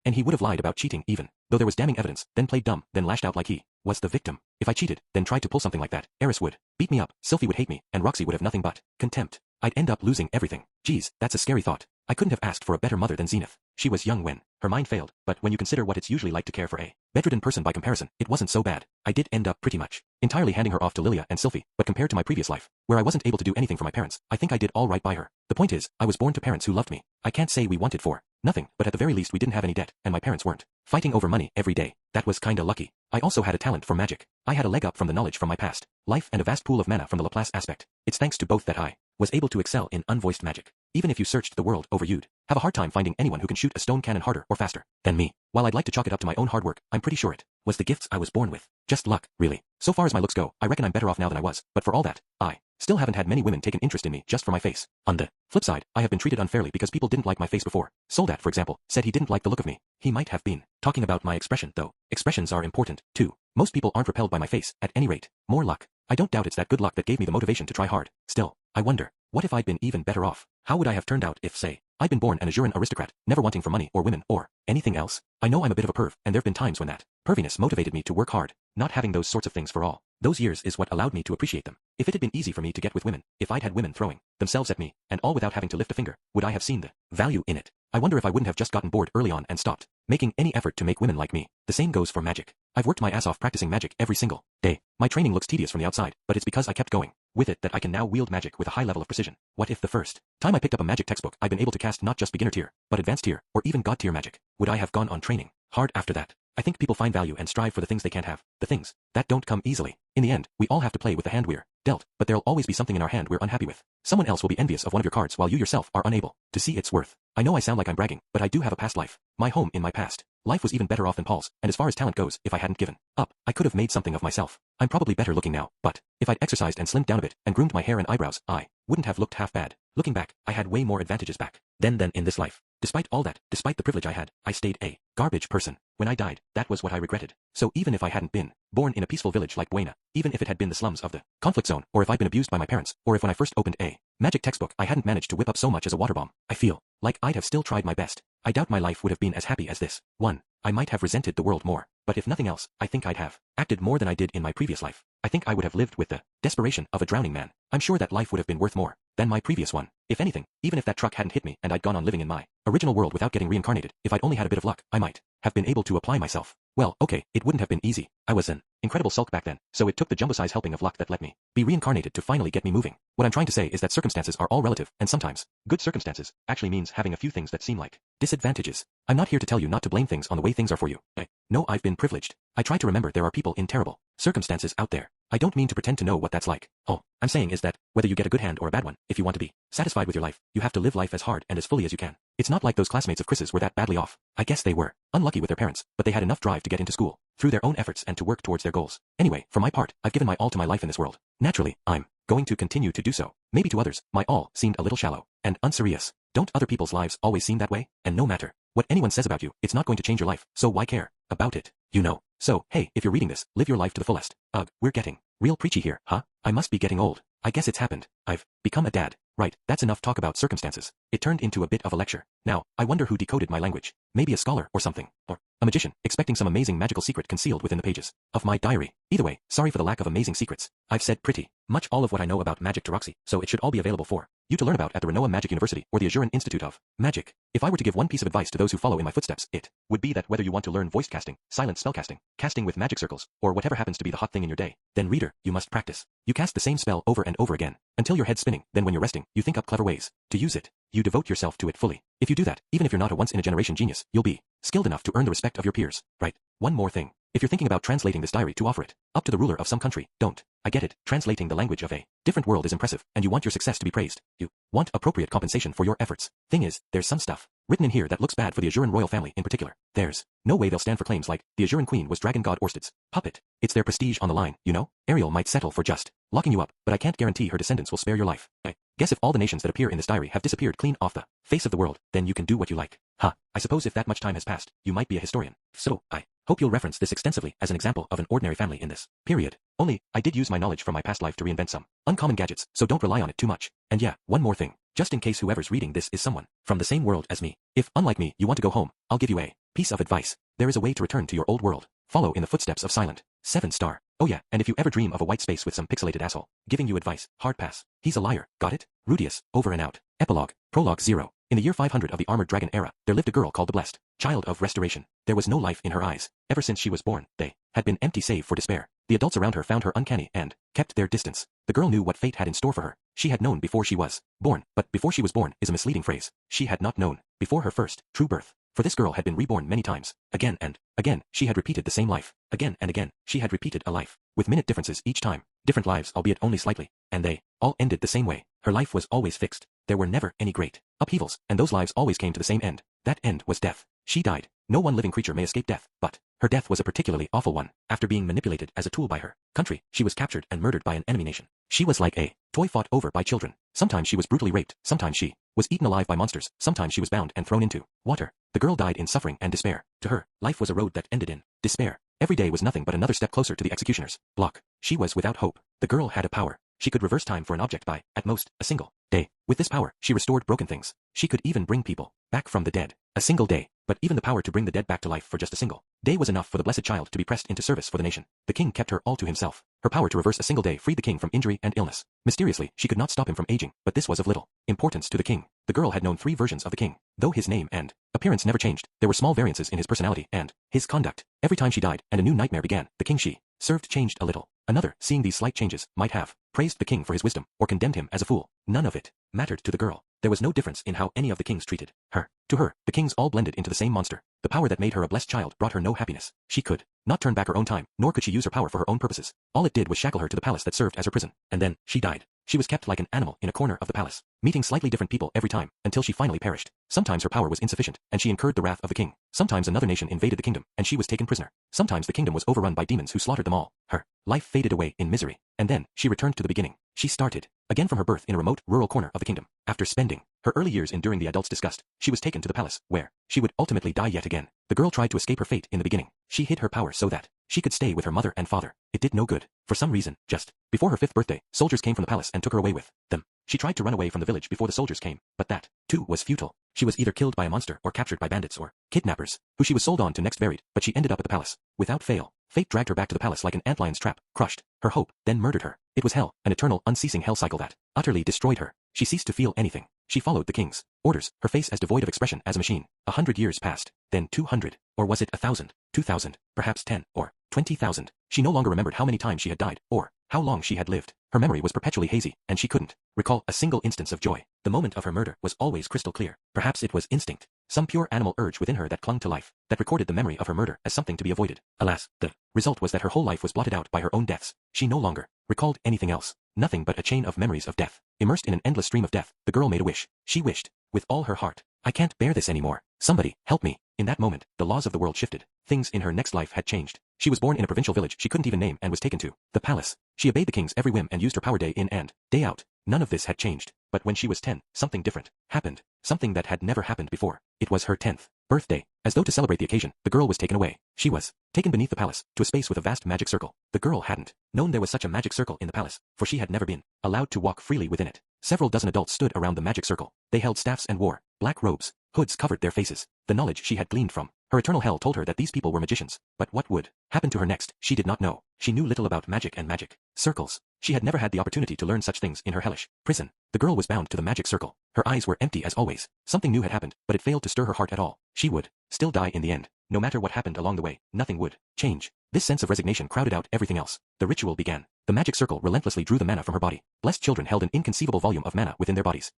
and he would have lied about cheating even though there was damning evidence, then played dumb, then lashed out like he was the victim. If I cheated, then tried to pull something like that, Eris would beat me up, Sylphie would hate me, and Roxy would have nothing but contempt. I'd end up losing everything. Geez, that's a scary thought. I couldn't have asked for a better mother than Zenith. She was young when her mind failed, but when you consider what it's usually like to care for a bedridden person by comparison, it wasn't so bad. I did end up pretty much entirely handing her off to Lilia and Sylphie, but compared to my previous life, where I wasn't able to do anything for my parents, I think I did all right by her. The point is, I was born to parents who loved me. I can't say we wanted for nothing, but at the very least we didn't have any debt, and my parents weren't fighting over money every day. That was kinda lucky. I also had a talent for magic. I had a leg up from the knowledge from my past life and a vast pool of mana from the Laplace aspect. It's thanks to both that I was able to excel in unvoiced magic. Even if you searched the world over, you'd have a hard time finding anyone who can shoot a stone cannon harder or faster than me. While I'd like to chalk it up to my own hard work, I'm pretty sure it was the gifts I was born with. Just luck, really. So far as my looks go, I reckon I'm better off now than I was, but for all that, I still haven't had many women take an interest in me just for my face. On the flip side, I have been treated unfairly because people didn't like my face before. Soldat, for example, said he didn't like the look of me. He might have been talking about my expression, though. Expressions are important, too. Most people aren't repelled by my face, at any rate. More luck. I don't doubt it's that good luck that gave me the motivation to try hard. Still, I wonder, what if I'd been even better off? How would I have turned out if, say, I'd been born an Azuran aristocrat, never wanting for money or women or anything else? I know I'm a bit of a perv, and there've been times when that perviness motivated me to work hard. Not having those sorts of things for all those years is what allowed me to appreciate them. If it had been easy for me to get with women, if I'd had women throwing themselves at me, and all without having to lift a finger, would I have seen the value in it? I wonder if I wouldn't have just gotten bored early on and stopped making any effort to make women like me. The same goes for magic. I've worked my ass off practicing magic every single day. My training looks tedious from the outside, but it's because I kept going with it that I can now wield magic with a high level of precision. What if the first time I picked up a magic textbook I'd been able to cast not just beginner tier, but advanced tier, or even god tier magic? Would I have gone on training hard after that? I think people find value and strive for the things they can't have, the things that don't come easily. In the end, we all have to play with the hand we're dealt, but there'll always be something in our hand we're unhappy with. Someone else will be envious of one of your cards while you yourself are unable to see its worth. I know I sound like I'm bragging, but I do have a past life. My home in my past life was even better off than Paul's, and as far as talent goes, if I hadn't given up, I could have made something of myself. I'm probably better looking now, but if I'd exercised and slimmed down a bit and groomed my hair and eyebrows, I wouldn't have looked half bad. Looking back, I had way more advantages back then than in this life. Despite all that, despite the privilege I had, I stayed a garbage person. When I died, that was what I regretted. So even if I hadn't been born in a peaceful village like Buena, even if it had been the slums of the conflict zone, or if I'd been abused by my parents, or if when I first opened a magic textbook I hadn't managed to whip up so much as a water bomb, I feel like I'd have still tried my best. I doubt my life would have been as happy as this one. I might have resented the world more, but if nothing else, I think I'd have acted more than I did in my previous life. I think I would have lived with the desperation of a drowning man. I'm sure that life would have been worth more than my previous one. If anything, even if that truck hadn't hit me and I'd gone on living in my original world without getting reincarnated, if I'd only had a bit of luck, I might have been able to apply myself. Well, okay, it wouldn't have been easy. I was an incredible sulk back then, so it took the jumbo-size helping of luck that let me be reincarnated to finally get me moving. What I'm trying to say is that circumstances are all relative, and sometimes good circumstances actually means having a few things that seem like disadvantages. I'm not here to tell you not to blame things on the way things are for you. I know I've been privileged. I try to remember there are people in terrible circumstances out there. I don't mean to pretend to know what that's like. All I'm saying is that, whether you get a good hand or a bad one, if you want to be satisfied with your life, you have to live life as hard and as fully as you can. It's not like those classmates of Chris's were that badly off. I guess they were unlucky with their parents, but they had enough drive to get into school through their own efforts and to work towards their goals. Anyway, for my part, I've given my all to my life in this world. Naturally, I'm going to continue to do so. Maybe to others, my all seemed a little shallow and unserious. Don't other people's lives always seem that way? And no matter What anyone says about you, it's not going to change your life, so why care about it, you know? So, hey, if you're reading this, live your life to the fullest. Ugh, we're getting real preachy here, huh? I must be getting old. I guess it's happened. I've become a dad. Right, that's enough talk about circumstances. It turned into a bit of a lecture. Now, I wonder who decoded my language. Maybe a scholar or something. Or a magician, expecting some amazing magical secret concealed within the pages of my diary. Either way, sorry for the lack of amazing secrets. I've said pretty much all of what I know about magic taroxy, so it should all be available for you to learn about at the Renoa Magic University or the Azuran Institute of Magic. If I were to give one piece of advice to those who follow in my footsteps, it would be that whether you want to learn voice casting, silent spellcasting, casting with magic circles, or whatever happens to be the hot thing in your day, then reader, you must practice. You cast the same spell over and over again, until your head's spinning, then when you're resting, you think up clever ways to use it. You devote yourself to it fully. If you do that, even if you're not a once-in-a-generation genius, you'll be skilled enough to earn the respect of your peers. Right. One more thing. If you're thinking about translating this diary to offer it up to the ruler of some country, don't. I get it. Translating the language of a different world is impressive, and you want your success to be praised. You want appropriate compensation for your efforts. Thing is, there's some stuff written in here that looks bad for the Azuran royal family in particular. There's no way they'll stand for claims like the Azuran queen was dragon god Orsted's puppet. It's their prestige on the line, you know? Ariel might settle for just locking you up, but I can't guarantee her descendants will spare your life. I guess if all the nations that appear in this diary have disappeared clean off the face of the world, then you can do what you like. I suppose if that much time has passed, you might be a historian. So, I hope you'll reference this extensively as an example of an ordinary family in this period. Only, I did use my knowledge from my past life to reinvent some uncommon gadgets, so don't rely on it too much. And yeah, one more thing. Just in case whoever's reading this is someone from the same world as me. If, unlike me, you want to go home, I'll give you a piece of advice. There is a way to return to your old world. Follow in the footsteps of Silent 7-star. Oh yeah, and if you ever dream of a white space with some pixelated asshole giving you advice, hard pass. He's a liar, got it? Rudius, over and out. Epilogue, Prologue 0. In the year 500 of the Armored Dragon era, there lived a girl called the Blessed Child of Restoration. There was no life in her eyes. Ever since she was born, they had been empty save for despair. The adults around her found her uncanny and kept their distance. The girl knew what fate had in store for her. She had known before she was born, but before she was born is a misleading phrase. She had not known before her first true birth. For this girl had been reborn many times. Again and again, she had repeated the same life. Again and again, she had repeated a life, with minute differences each time. Different lives, albeit only slightly, and they all ended the same way. Her life was always fixed. There were never any great upheavals, and those lives always came to the same end. That end was death. She died. No one living creature may escape death, but her death was a particularly awful one. After being manipulated as a tool by her country, she was captured and murdered by an enemy nation. She was like a toy fought over by children. Sometimes she was brutally raped, sometimes she was eaten alive by monsters, sometimes she was bound and thrown into water. The girl died in suffering and despair. To her, life was a road that ended in despair. Every day was nothing but another step closer to the executioner's block. She was without hope. The girl had a power. She could reverse time for an object by, at most, a single day. With this power, she restored broken things. She could even bring people back from the dead. A single day. But even the power to bring the dead back to life for just a single day was enough for the Blessed Child to be pressed into service for the nation. The king kept her all to himself. Her power to reverse a single day freed the king from injury and illness. Mysteriously, she could not stop him from aging, but this was of little importance to the king. The girl had known 3 versions of the king. Though his name and appearance never changed, there were small variances in his personality and his conduct. Every time she died and a new nightmare began, the king she served changed a little. Another, seeing these slight changes, might have praised the king for his wisdom or condemned him as a fool. None of it mattered to the girl. There was no difference in how any of the kings treated her. To her, the kings all blended into the same monster. The power that made her a blessed child brought her no happiness. She could not turn back her own time, nor could she use her power for her own purposes. All it did was shackle her to the palace that served as her prison. And then, she died. She was kept like an animal in a corner of the palace, meeting slightly different people every time, until she finally perished. Sometimes her power was insufficient, and she incurred the wrath of the king. Sometimes another nation invaded the kingdom, and she was taken prisoner. Sometimes the kingdom was overrun by demons who slaughtered them all. Her life faded away in misery, and then, she returned to the beginning. She started again from her birth in a remote, rural corner of the kingdom. After spending her early years enduring the adults' disgust, she was taken to the palace, where she would ultimately die yet again. The girl tried to escape her fate in the beginning. She hid her power so that she could stay with her mother and father. It did no good. For some reason, just before her 5th birthday, soldiers came from the palace and took her away with them. She tried to run away from the village before the soldiers came, but that, too, was futile. She was either killed by a monster or captured by bandits or kidnappers, who she was sold on to next buried, but she ended up at the palace. Without fail, fate dragged her back to the palace like an antlion's trap, crushed her hope, then murdered her. It was hell, an eternal, unceasing hell cycle that utterly destroyed her. She ceased to feel anything. She followed the king's orders, her face as devoid of expression as a machine. 100 years passed, then 200, or was it 1,000, 2,000, perhaps 10, or 20,000. She no longer remembered how many times she had died, or how long she had lived. Her memory was perpetually hazy, and she couldn't recall a single instance of joy. The moment of her murder was always crystal clear. Perhaps it was instinct, some pure animal urge within her that clung to life, that recorded the memory of her murder as something to be avoided. Alas, the result was that her whole life was blotted out by her own deaths. She no longer recalled anything else. Nothing but a chain of memories of death. Immersed in an endless stream of death, the girl made a wish. She wished, with all her heart, I can't bear this anymore. Somebody, help me. In that moment, the laws of the world shifted. Things in her next life had changed. She was born in a provincial village she couldn't even name and was taken to the palace. She obeyed the king's every whim and used her power day in and day out. None of this had changed. But when she was 10, something different happened. Something that had never happened before. It was her 10th birthday. As though to celebrate the occasion, the girl was taken away. She was taken beneath the palace, to a space with a vast magic circle. The girl hadn't known there was such a magic circle in the palace, for she had never been allowed to walk freely within it. Several dozen adults stood around the magic circle. They held staffs and wore black robes. Hoods covered their faces. The knowledge she had gleaned from her eternal hell told her that these people were magicians, but what would happen to her next, she did not know. She knew little about magic and magic circles. She had never had the opportunity to learn such things in her hellish prison. The girl was bound to the magic circle. Her eyes were empty as always. Something new had happened, but it failed to stir her heart at all. She would still die in the end. No matter what happened along the way, nothing would change. This sense of resignation crowded out everything else. The ritual began. The magic circle relentlessly drew the mana from her body. Blessed children held an inconceivable volume of mana within their bodies.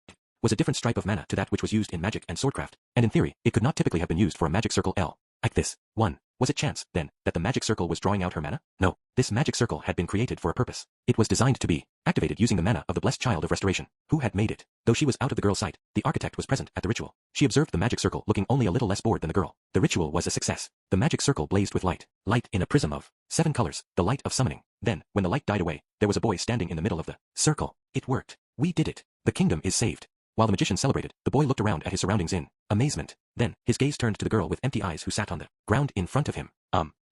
Was a different stripe of mana to that which was used in magic and swordcraft, and in theory, it could not typically have been used for a magic circle like this. 1. Was it chance, then, that the magic circle was drawing out her mana? No. This magic circle had been created for a purpose. It was designed to be activated using the mana of the blessed child of restoration. Who had made it? Though she was out of the girl's sight, the architect was present at the ritual. She observed the magic circle looking only a little less bored than the girl. The ritual was a success. The magic circle blazed with light. Light in a prism of 7 colors, the light of summoning. Then, when the light died away, there was a boy standing in the middle of the circle. It worked. We did it. The kingdom is saved. While the magician celebrated, the boy looked around at his surroundings in amazement. Then, his gaze turned to the girl with empty eyes who sat on the ground in front of him.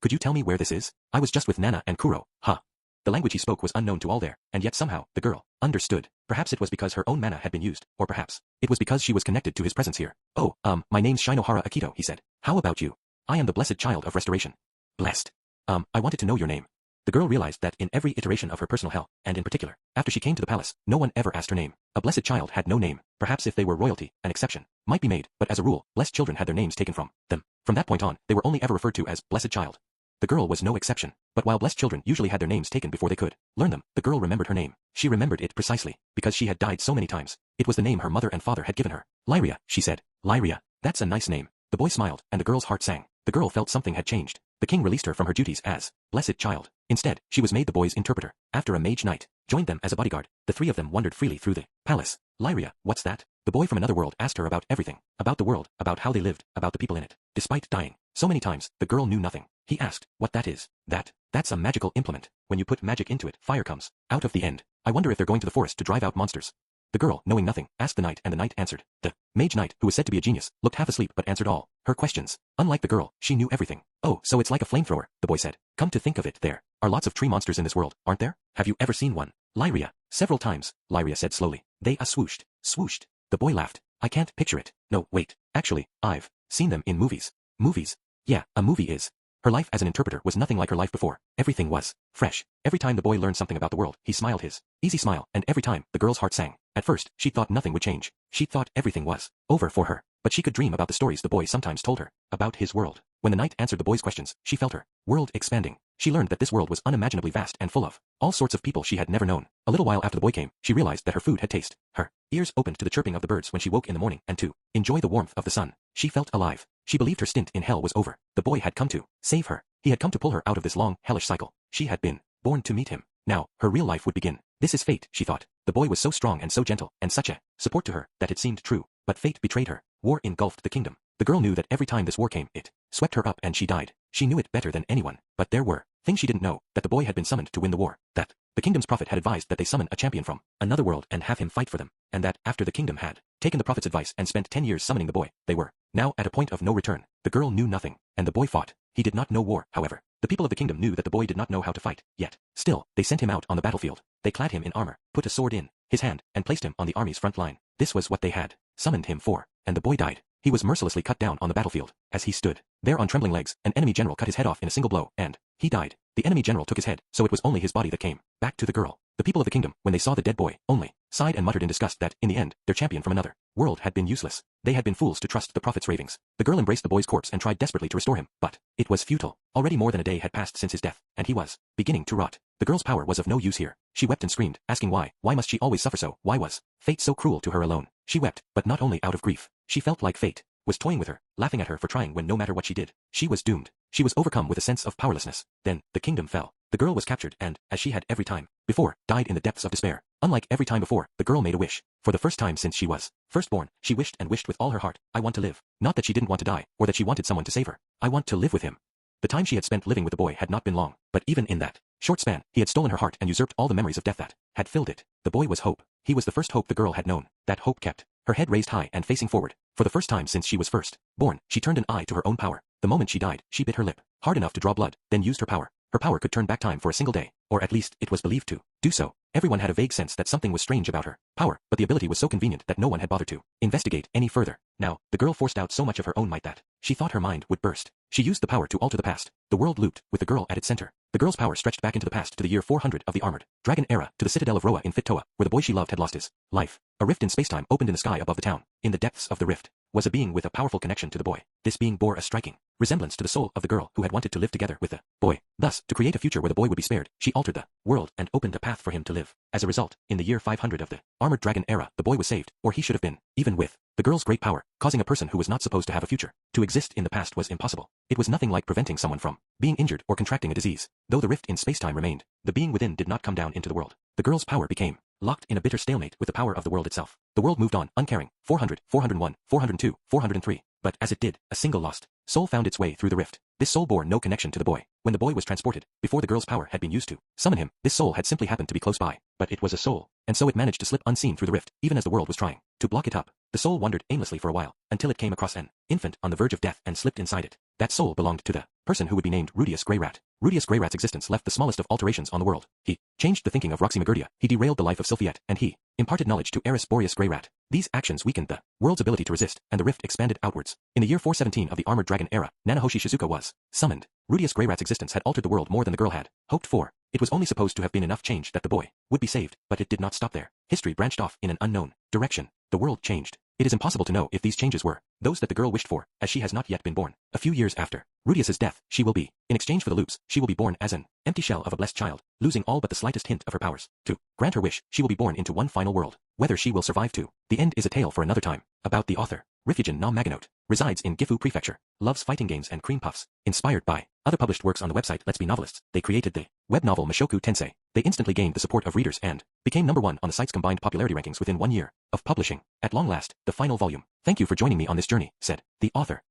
Could you tell me where this is? I was just with Nana and Kuro, huh? The language he spoke was unknown to all there, and yet somehow, the girl understood. Perhaps it was because her own mana had been used, or perhaps it was because she was connected to his presence here. Oh, my name's Shinohara Akito, he said. How about you? I am the blessed child of restoration. Blessed. I wanted to know your name. The girl realized that in every iteration of her personal hell, and in particular, after she came to the palace, no one ever asked her name. A blessed child had no name. Perhaps if they were royalty, an exception might be made, but as a rule, blessed children had their names taken from them. From that point on, they were only ever referred to as blessed child. The girl was no exception, but while blessed children usually had their names taken before they could learn them, the girl remembered her name. She remembered it precisely, because she had died so many times. It was the name her mother and father had given her. Lyria, she said. Lyria, that's a nice name. The boy smiled, and the girl's heart sang. The girl felt something had changed. The king released her from her duties as blessed child. Instead, she was made the boy's interpreter. After a mage knight joined them as a bodyguard, the three of them wandered freely through the palace. Lyria, what's that? The boy from another world asked her about everything. About the world, about how they lived, about the people in it. Despite dying so many times, the girl knew nothing. He asked, what that is. That's a magical implement. When you put magic into it, fire comes out of the end. I wonder if they're going to the forest to drive out monsters. The girl, knowing nothing, asked the knight, and the knight answered. The mage knight, who was said to be a genius, looked half asleep but answered all her questions. Unlike the girl, she knew everything. Oh, so it's like a flamethrower, the boy said. Come to think of it, there are lots of tree monsters in this world, aren't there? Have you ever seen one? Lyria. Several times, Lyria said slowly. They swooshed. Swooshed. The boy laughed. I can't picture it. No, wait. Actually, I've seen them in movies. Movies? Yeah, a movie is. Her life as an interpreter was nothing like her life before. Everything was fresh. Every time the boy learned something about the world, he smiled his easy smile, and every time, the girl's heart sang. At first, she thought nothing would change. She thought everything was over for her. But she could dream about the stories the boy sometimes told her about his world. When the knight answered the boy's questions, she felt her world expanding. She learned that this world was unimaginably vast and full of all sorts of people she had never known. A little while after the boy came, she realized that her food had taste. Her ears opened to the chirping of the birds when she woke in the morning, and to enjoy the warmth of the sun. She felt alive. She believed her stint in hell was over. The boy had come to save her. He had come to pull her out of this long, hellish cycle. She had been born to meet him. Now, her real life would begin. This is fate, she thought. The boy was so strong and so gentle, and such a support to her, that it seemed true. But fate betrayed her. War engulfed the kingdom. The girl knew that every time this war came, it swept her up and she died. She knew it better than anyone. But there were things she didn't know, that the boy had been summoned to win the war, that the kingdom's prophet had advised that they summon a champion from another world and have him fight for them, and that after the kingdom had taken the prophet's advice and spent 10 years summoning the boy, they were now at a point of no return. The girl knew nothing, and the boy fought. He did not know war, however. The people of the kingdom knew that the boy did not know how to fight, yet. Still, they sent him out on the battlefield. They clad him in armor, put a sword in his hand, and placed him on the army's front line. This was what they had summoned him for, and the boy died. He was mercilessly cut down on the battlefield. As he stood there on trembling legs, an enemy general cut his head off in a single blow, and he died. The enemy general took his head, so it was only his body that came back to the girl. The people of the kingdom, when they saw the dead boy, only sighed and muttered in disgust that, in the end, their champion from another world had been useless. They had been fools to trust the prophet's ravings. The girl embraced the boy's corpse and tried desperately to restore him, but it was futile. Already more than a day had passed since his death, and he was beginning to rot. The girl's power was of no use here. She wept and screamed, asking why must she always suffer so? Why was fate so cruel to her alone? She wept, but not only out of grief. She felt like fate was toying with her, laughing at her for trying when no matter what she did, she was doomed. She was overcome with a sense of powerlessness. Then, the kingdom fell. The girl was captured and, as she had every time before, died in the depths of despair. Unlike every time before, the girl made a wish. For the first time since she was firstborn, she wished and wished with all her heart, I want to live. Not that she didn't want to die, or that she wanted someone to save her. I want to live with him. The time she had spent living with the boy had not been long, but even in that short span, he had stolen her heart and usurped all the memories of death that had filled it. The boy was hope. He was the first hope the girl had known. That hope kept her head raised high and facing forward. For the first time since she was first born, she turned an eye to her own power. The moment she died, she bit her lip hard enough to draw blood, then used her power. Her power could turn back time for a single day, or at least it was believed to do so. Everyone had a vague sense that something was strange about her power, but the ability was so convenient that no one had bothered to investigate any further. Now, the girl forced out so much of her own might that she thought her mind would burst. She used the power to alter the past. The world looped, with the girl at its center. The girl's power stretched back into the past to the year 400 of the armored dragon era, to the citadel of Roa in Fit-Toa, where the boy she loved had lost his life. A rift in spacetime opened in the sky above the town. In the depths of the rift was a being with a powerful connection to the boy. This being bore a striking resemblance to the soul of the girl who had wanted to live together with the boy. Thus, to create a future where the boy would be spared, she altered the world and opened a path for him to live. As a result, in the year 500 of the armored dragon era, the boy was saved, or he should have been, even with the girl's great power, causing a person who was not supposed to have a future to exist in the past was impossible. It was nothing like preventing someone from being injured or contracting a disease. Though the rift in spacetime remained, the being within did not come down into the world. The girl's power became locked in a bitter stalemate with the power of the world itself. The world moved on, uncaring. 400, 401, 402, 403. But as it did, a single lost soul found its way through the rift. This soul bore no connection to the boy. When the boy was transported, before the girl's power had been used to summon him, this soul had simply happened to be close by. But it was a soul, and so it managed to slip unseen through the rift, even as the world was trying to block it up. The soul wandered aimlessly for a while, until it came across an infant on the verge of death and slipped inside it. That soul belonged to the person who would be named Rudius Greyrat. Rudius Greyrat's existence left the smallest of alterations on the world. He changed the thinking of Roxy Magurdia, he derailed the life of Sylphiette, and he imparted knowledge to Eris Boreas Greyrat. These actions weakened the world's ability to resist, and the rift expanded outwards. In the year 417 of the armored dragon era, Nanahoshi Shizuka was summoned. Rudius Greyrat's existence had altered the world more than the girl had hoped for. It was only supposed to have been enough change that the boy would be saved, but it did not stop there. History branched off in an unknown direction. The world changed. It is impossible to know if these changes were those that the girl wished for, as she has not yet been born. A few years after Rudius's death, she will be, in exchange for the loops, she will be born as an empty shell of a blessed child, losing all but the slightest hint of her powers. To grant her wish, she will be born into one final world. Whether she will survive to the end is a tale for another time. About the author. Rifujin no Magonote. Resides in Gifu Prefecture. Loves fighting games and cream puffs. Inspired by other published works on the website Let's Be Novelists, they created the web novel Mushoku Tensei. They instantly gained the support of readers and became #1 on the site's combined popularity rankings within 1 year of publishing. At long last, the final volume. Thank you for joining me on this journey, said the author.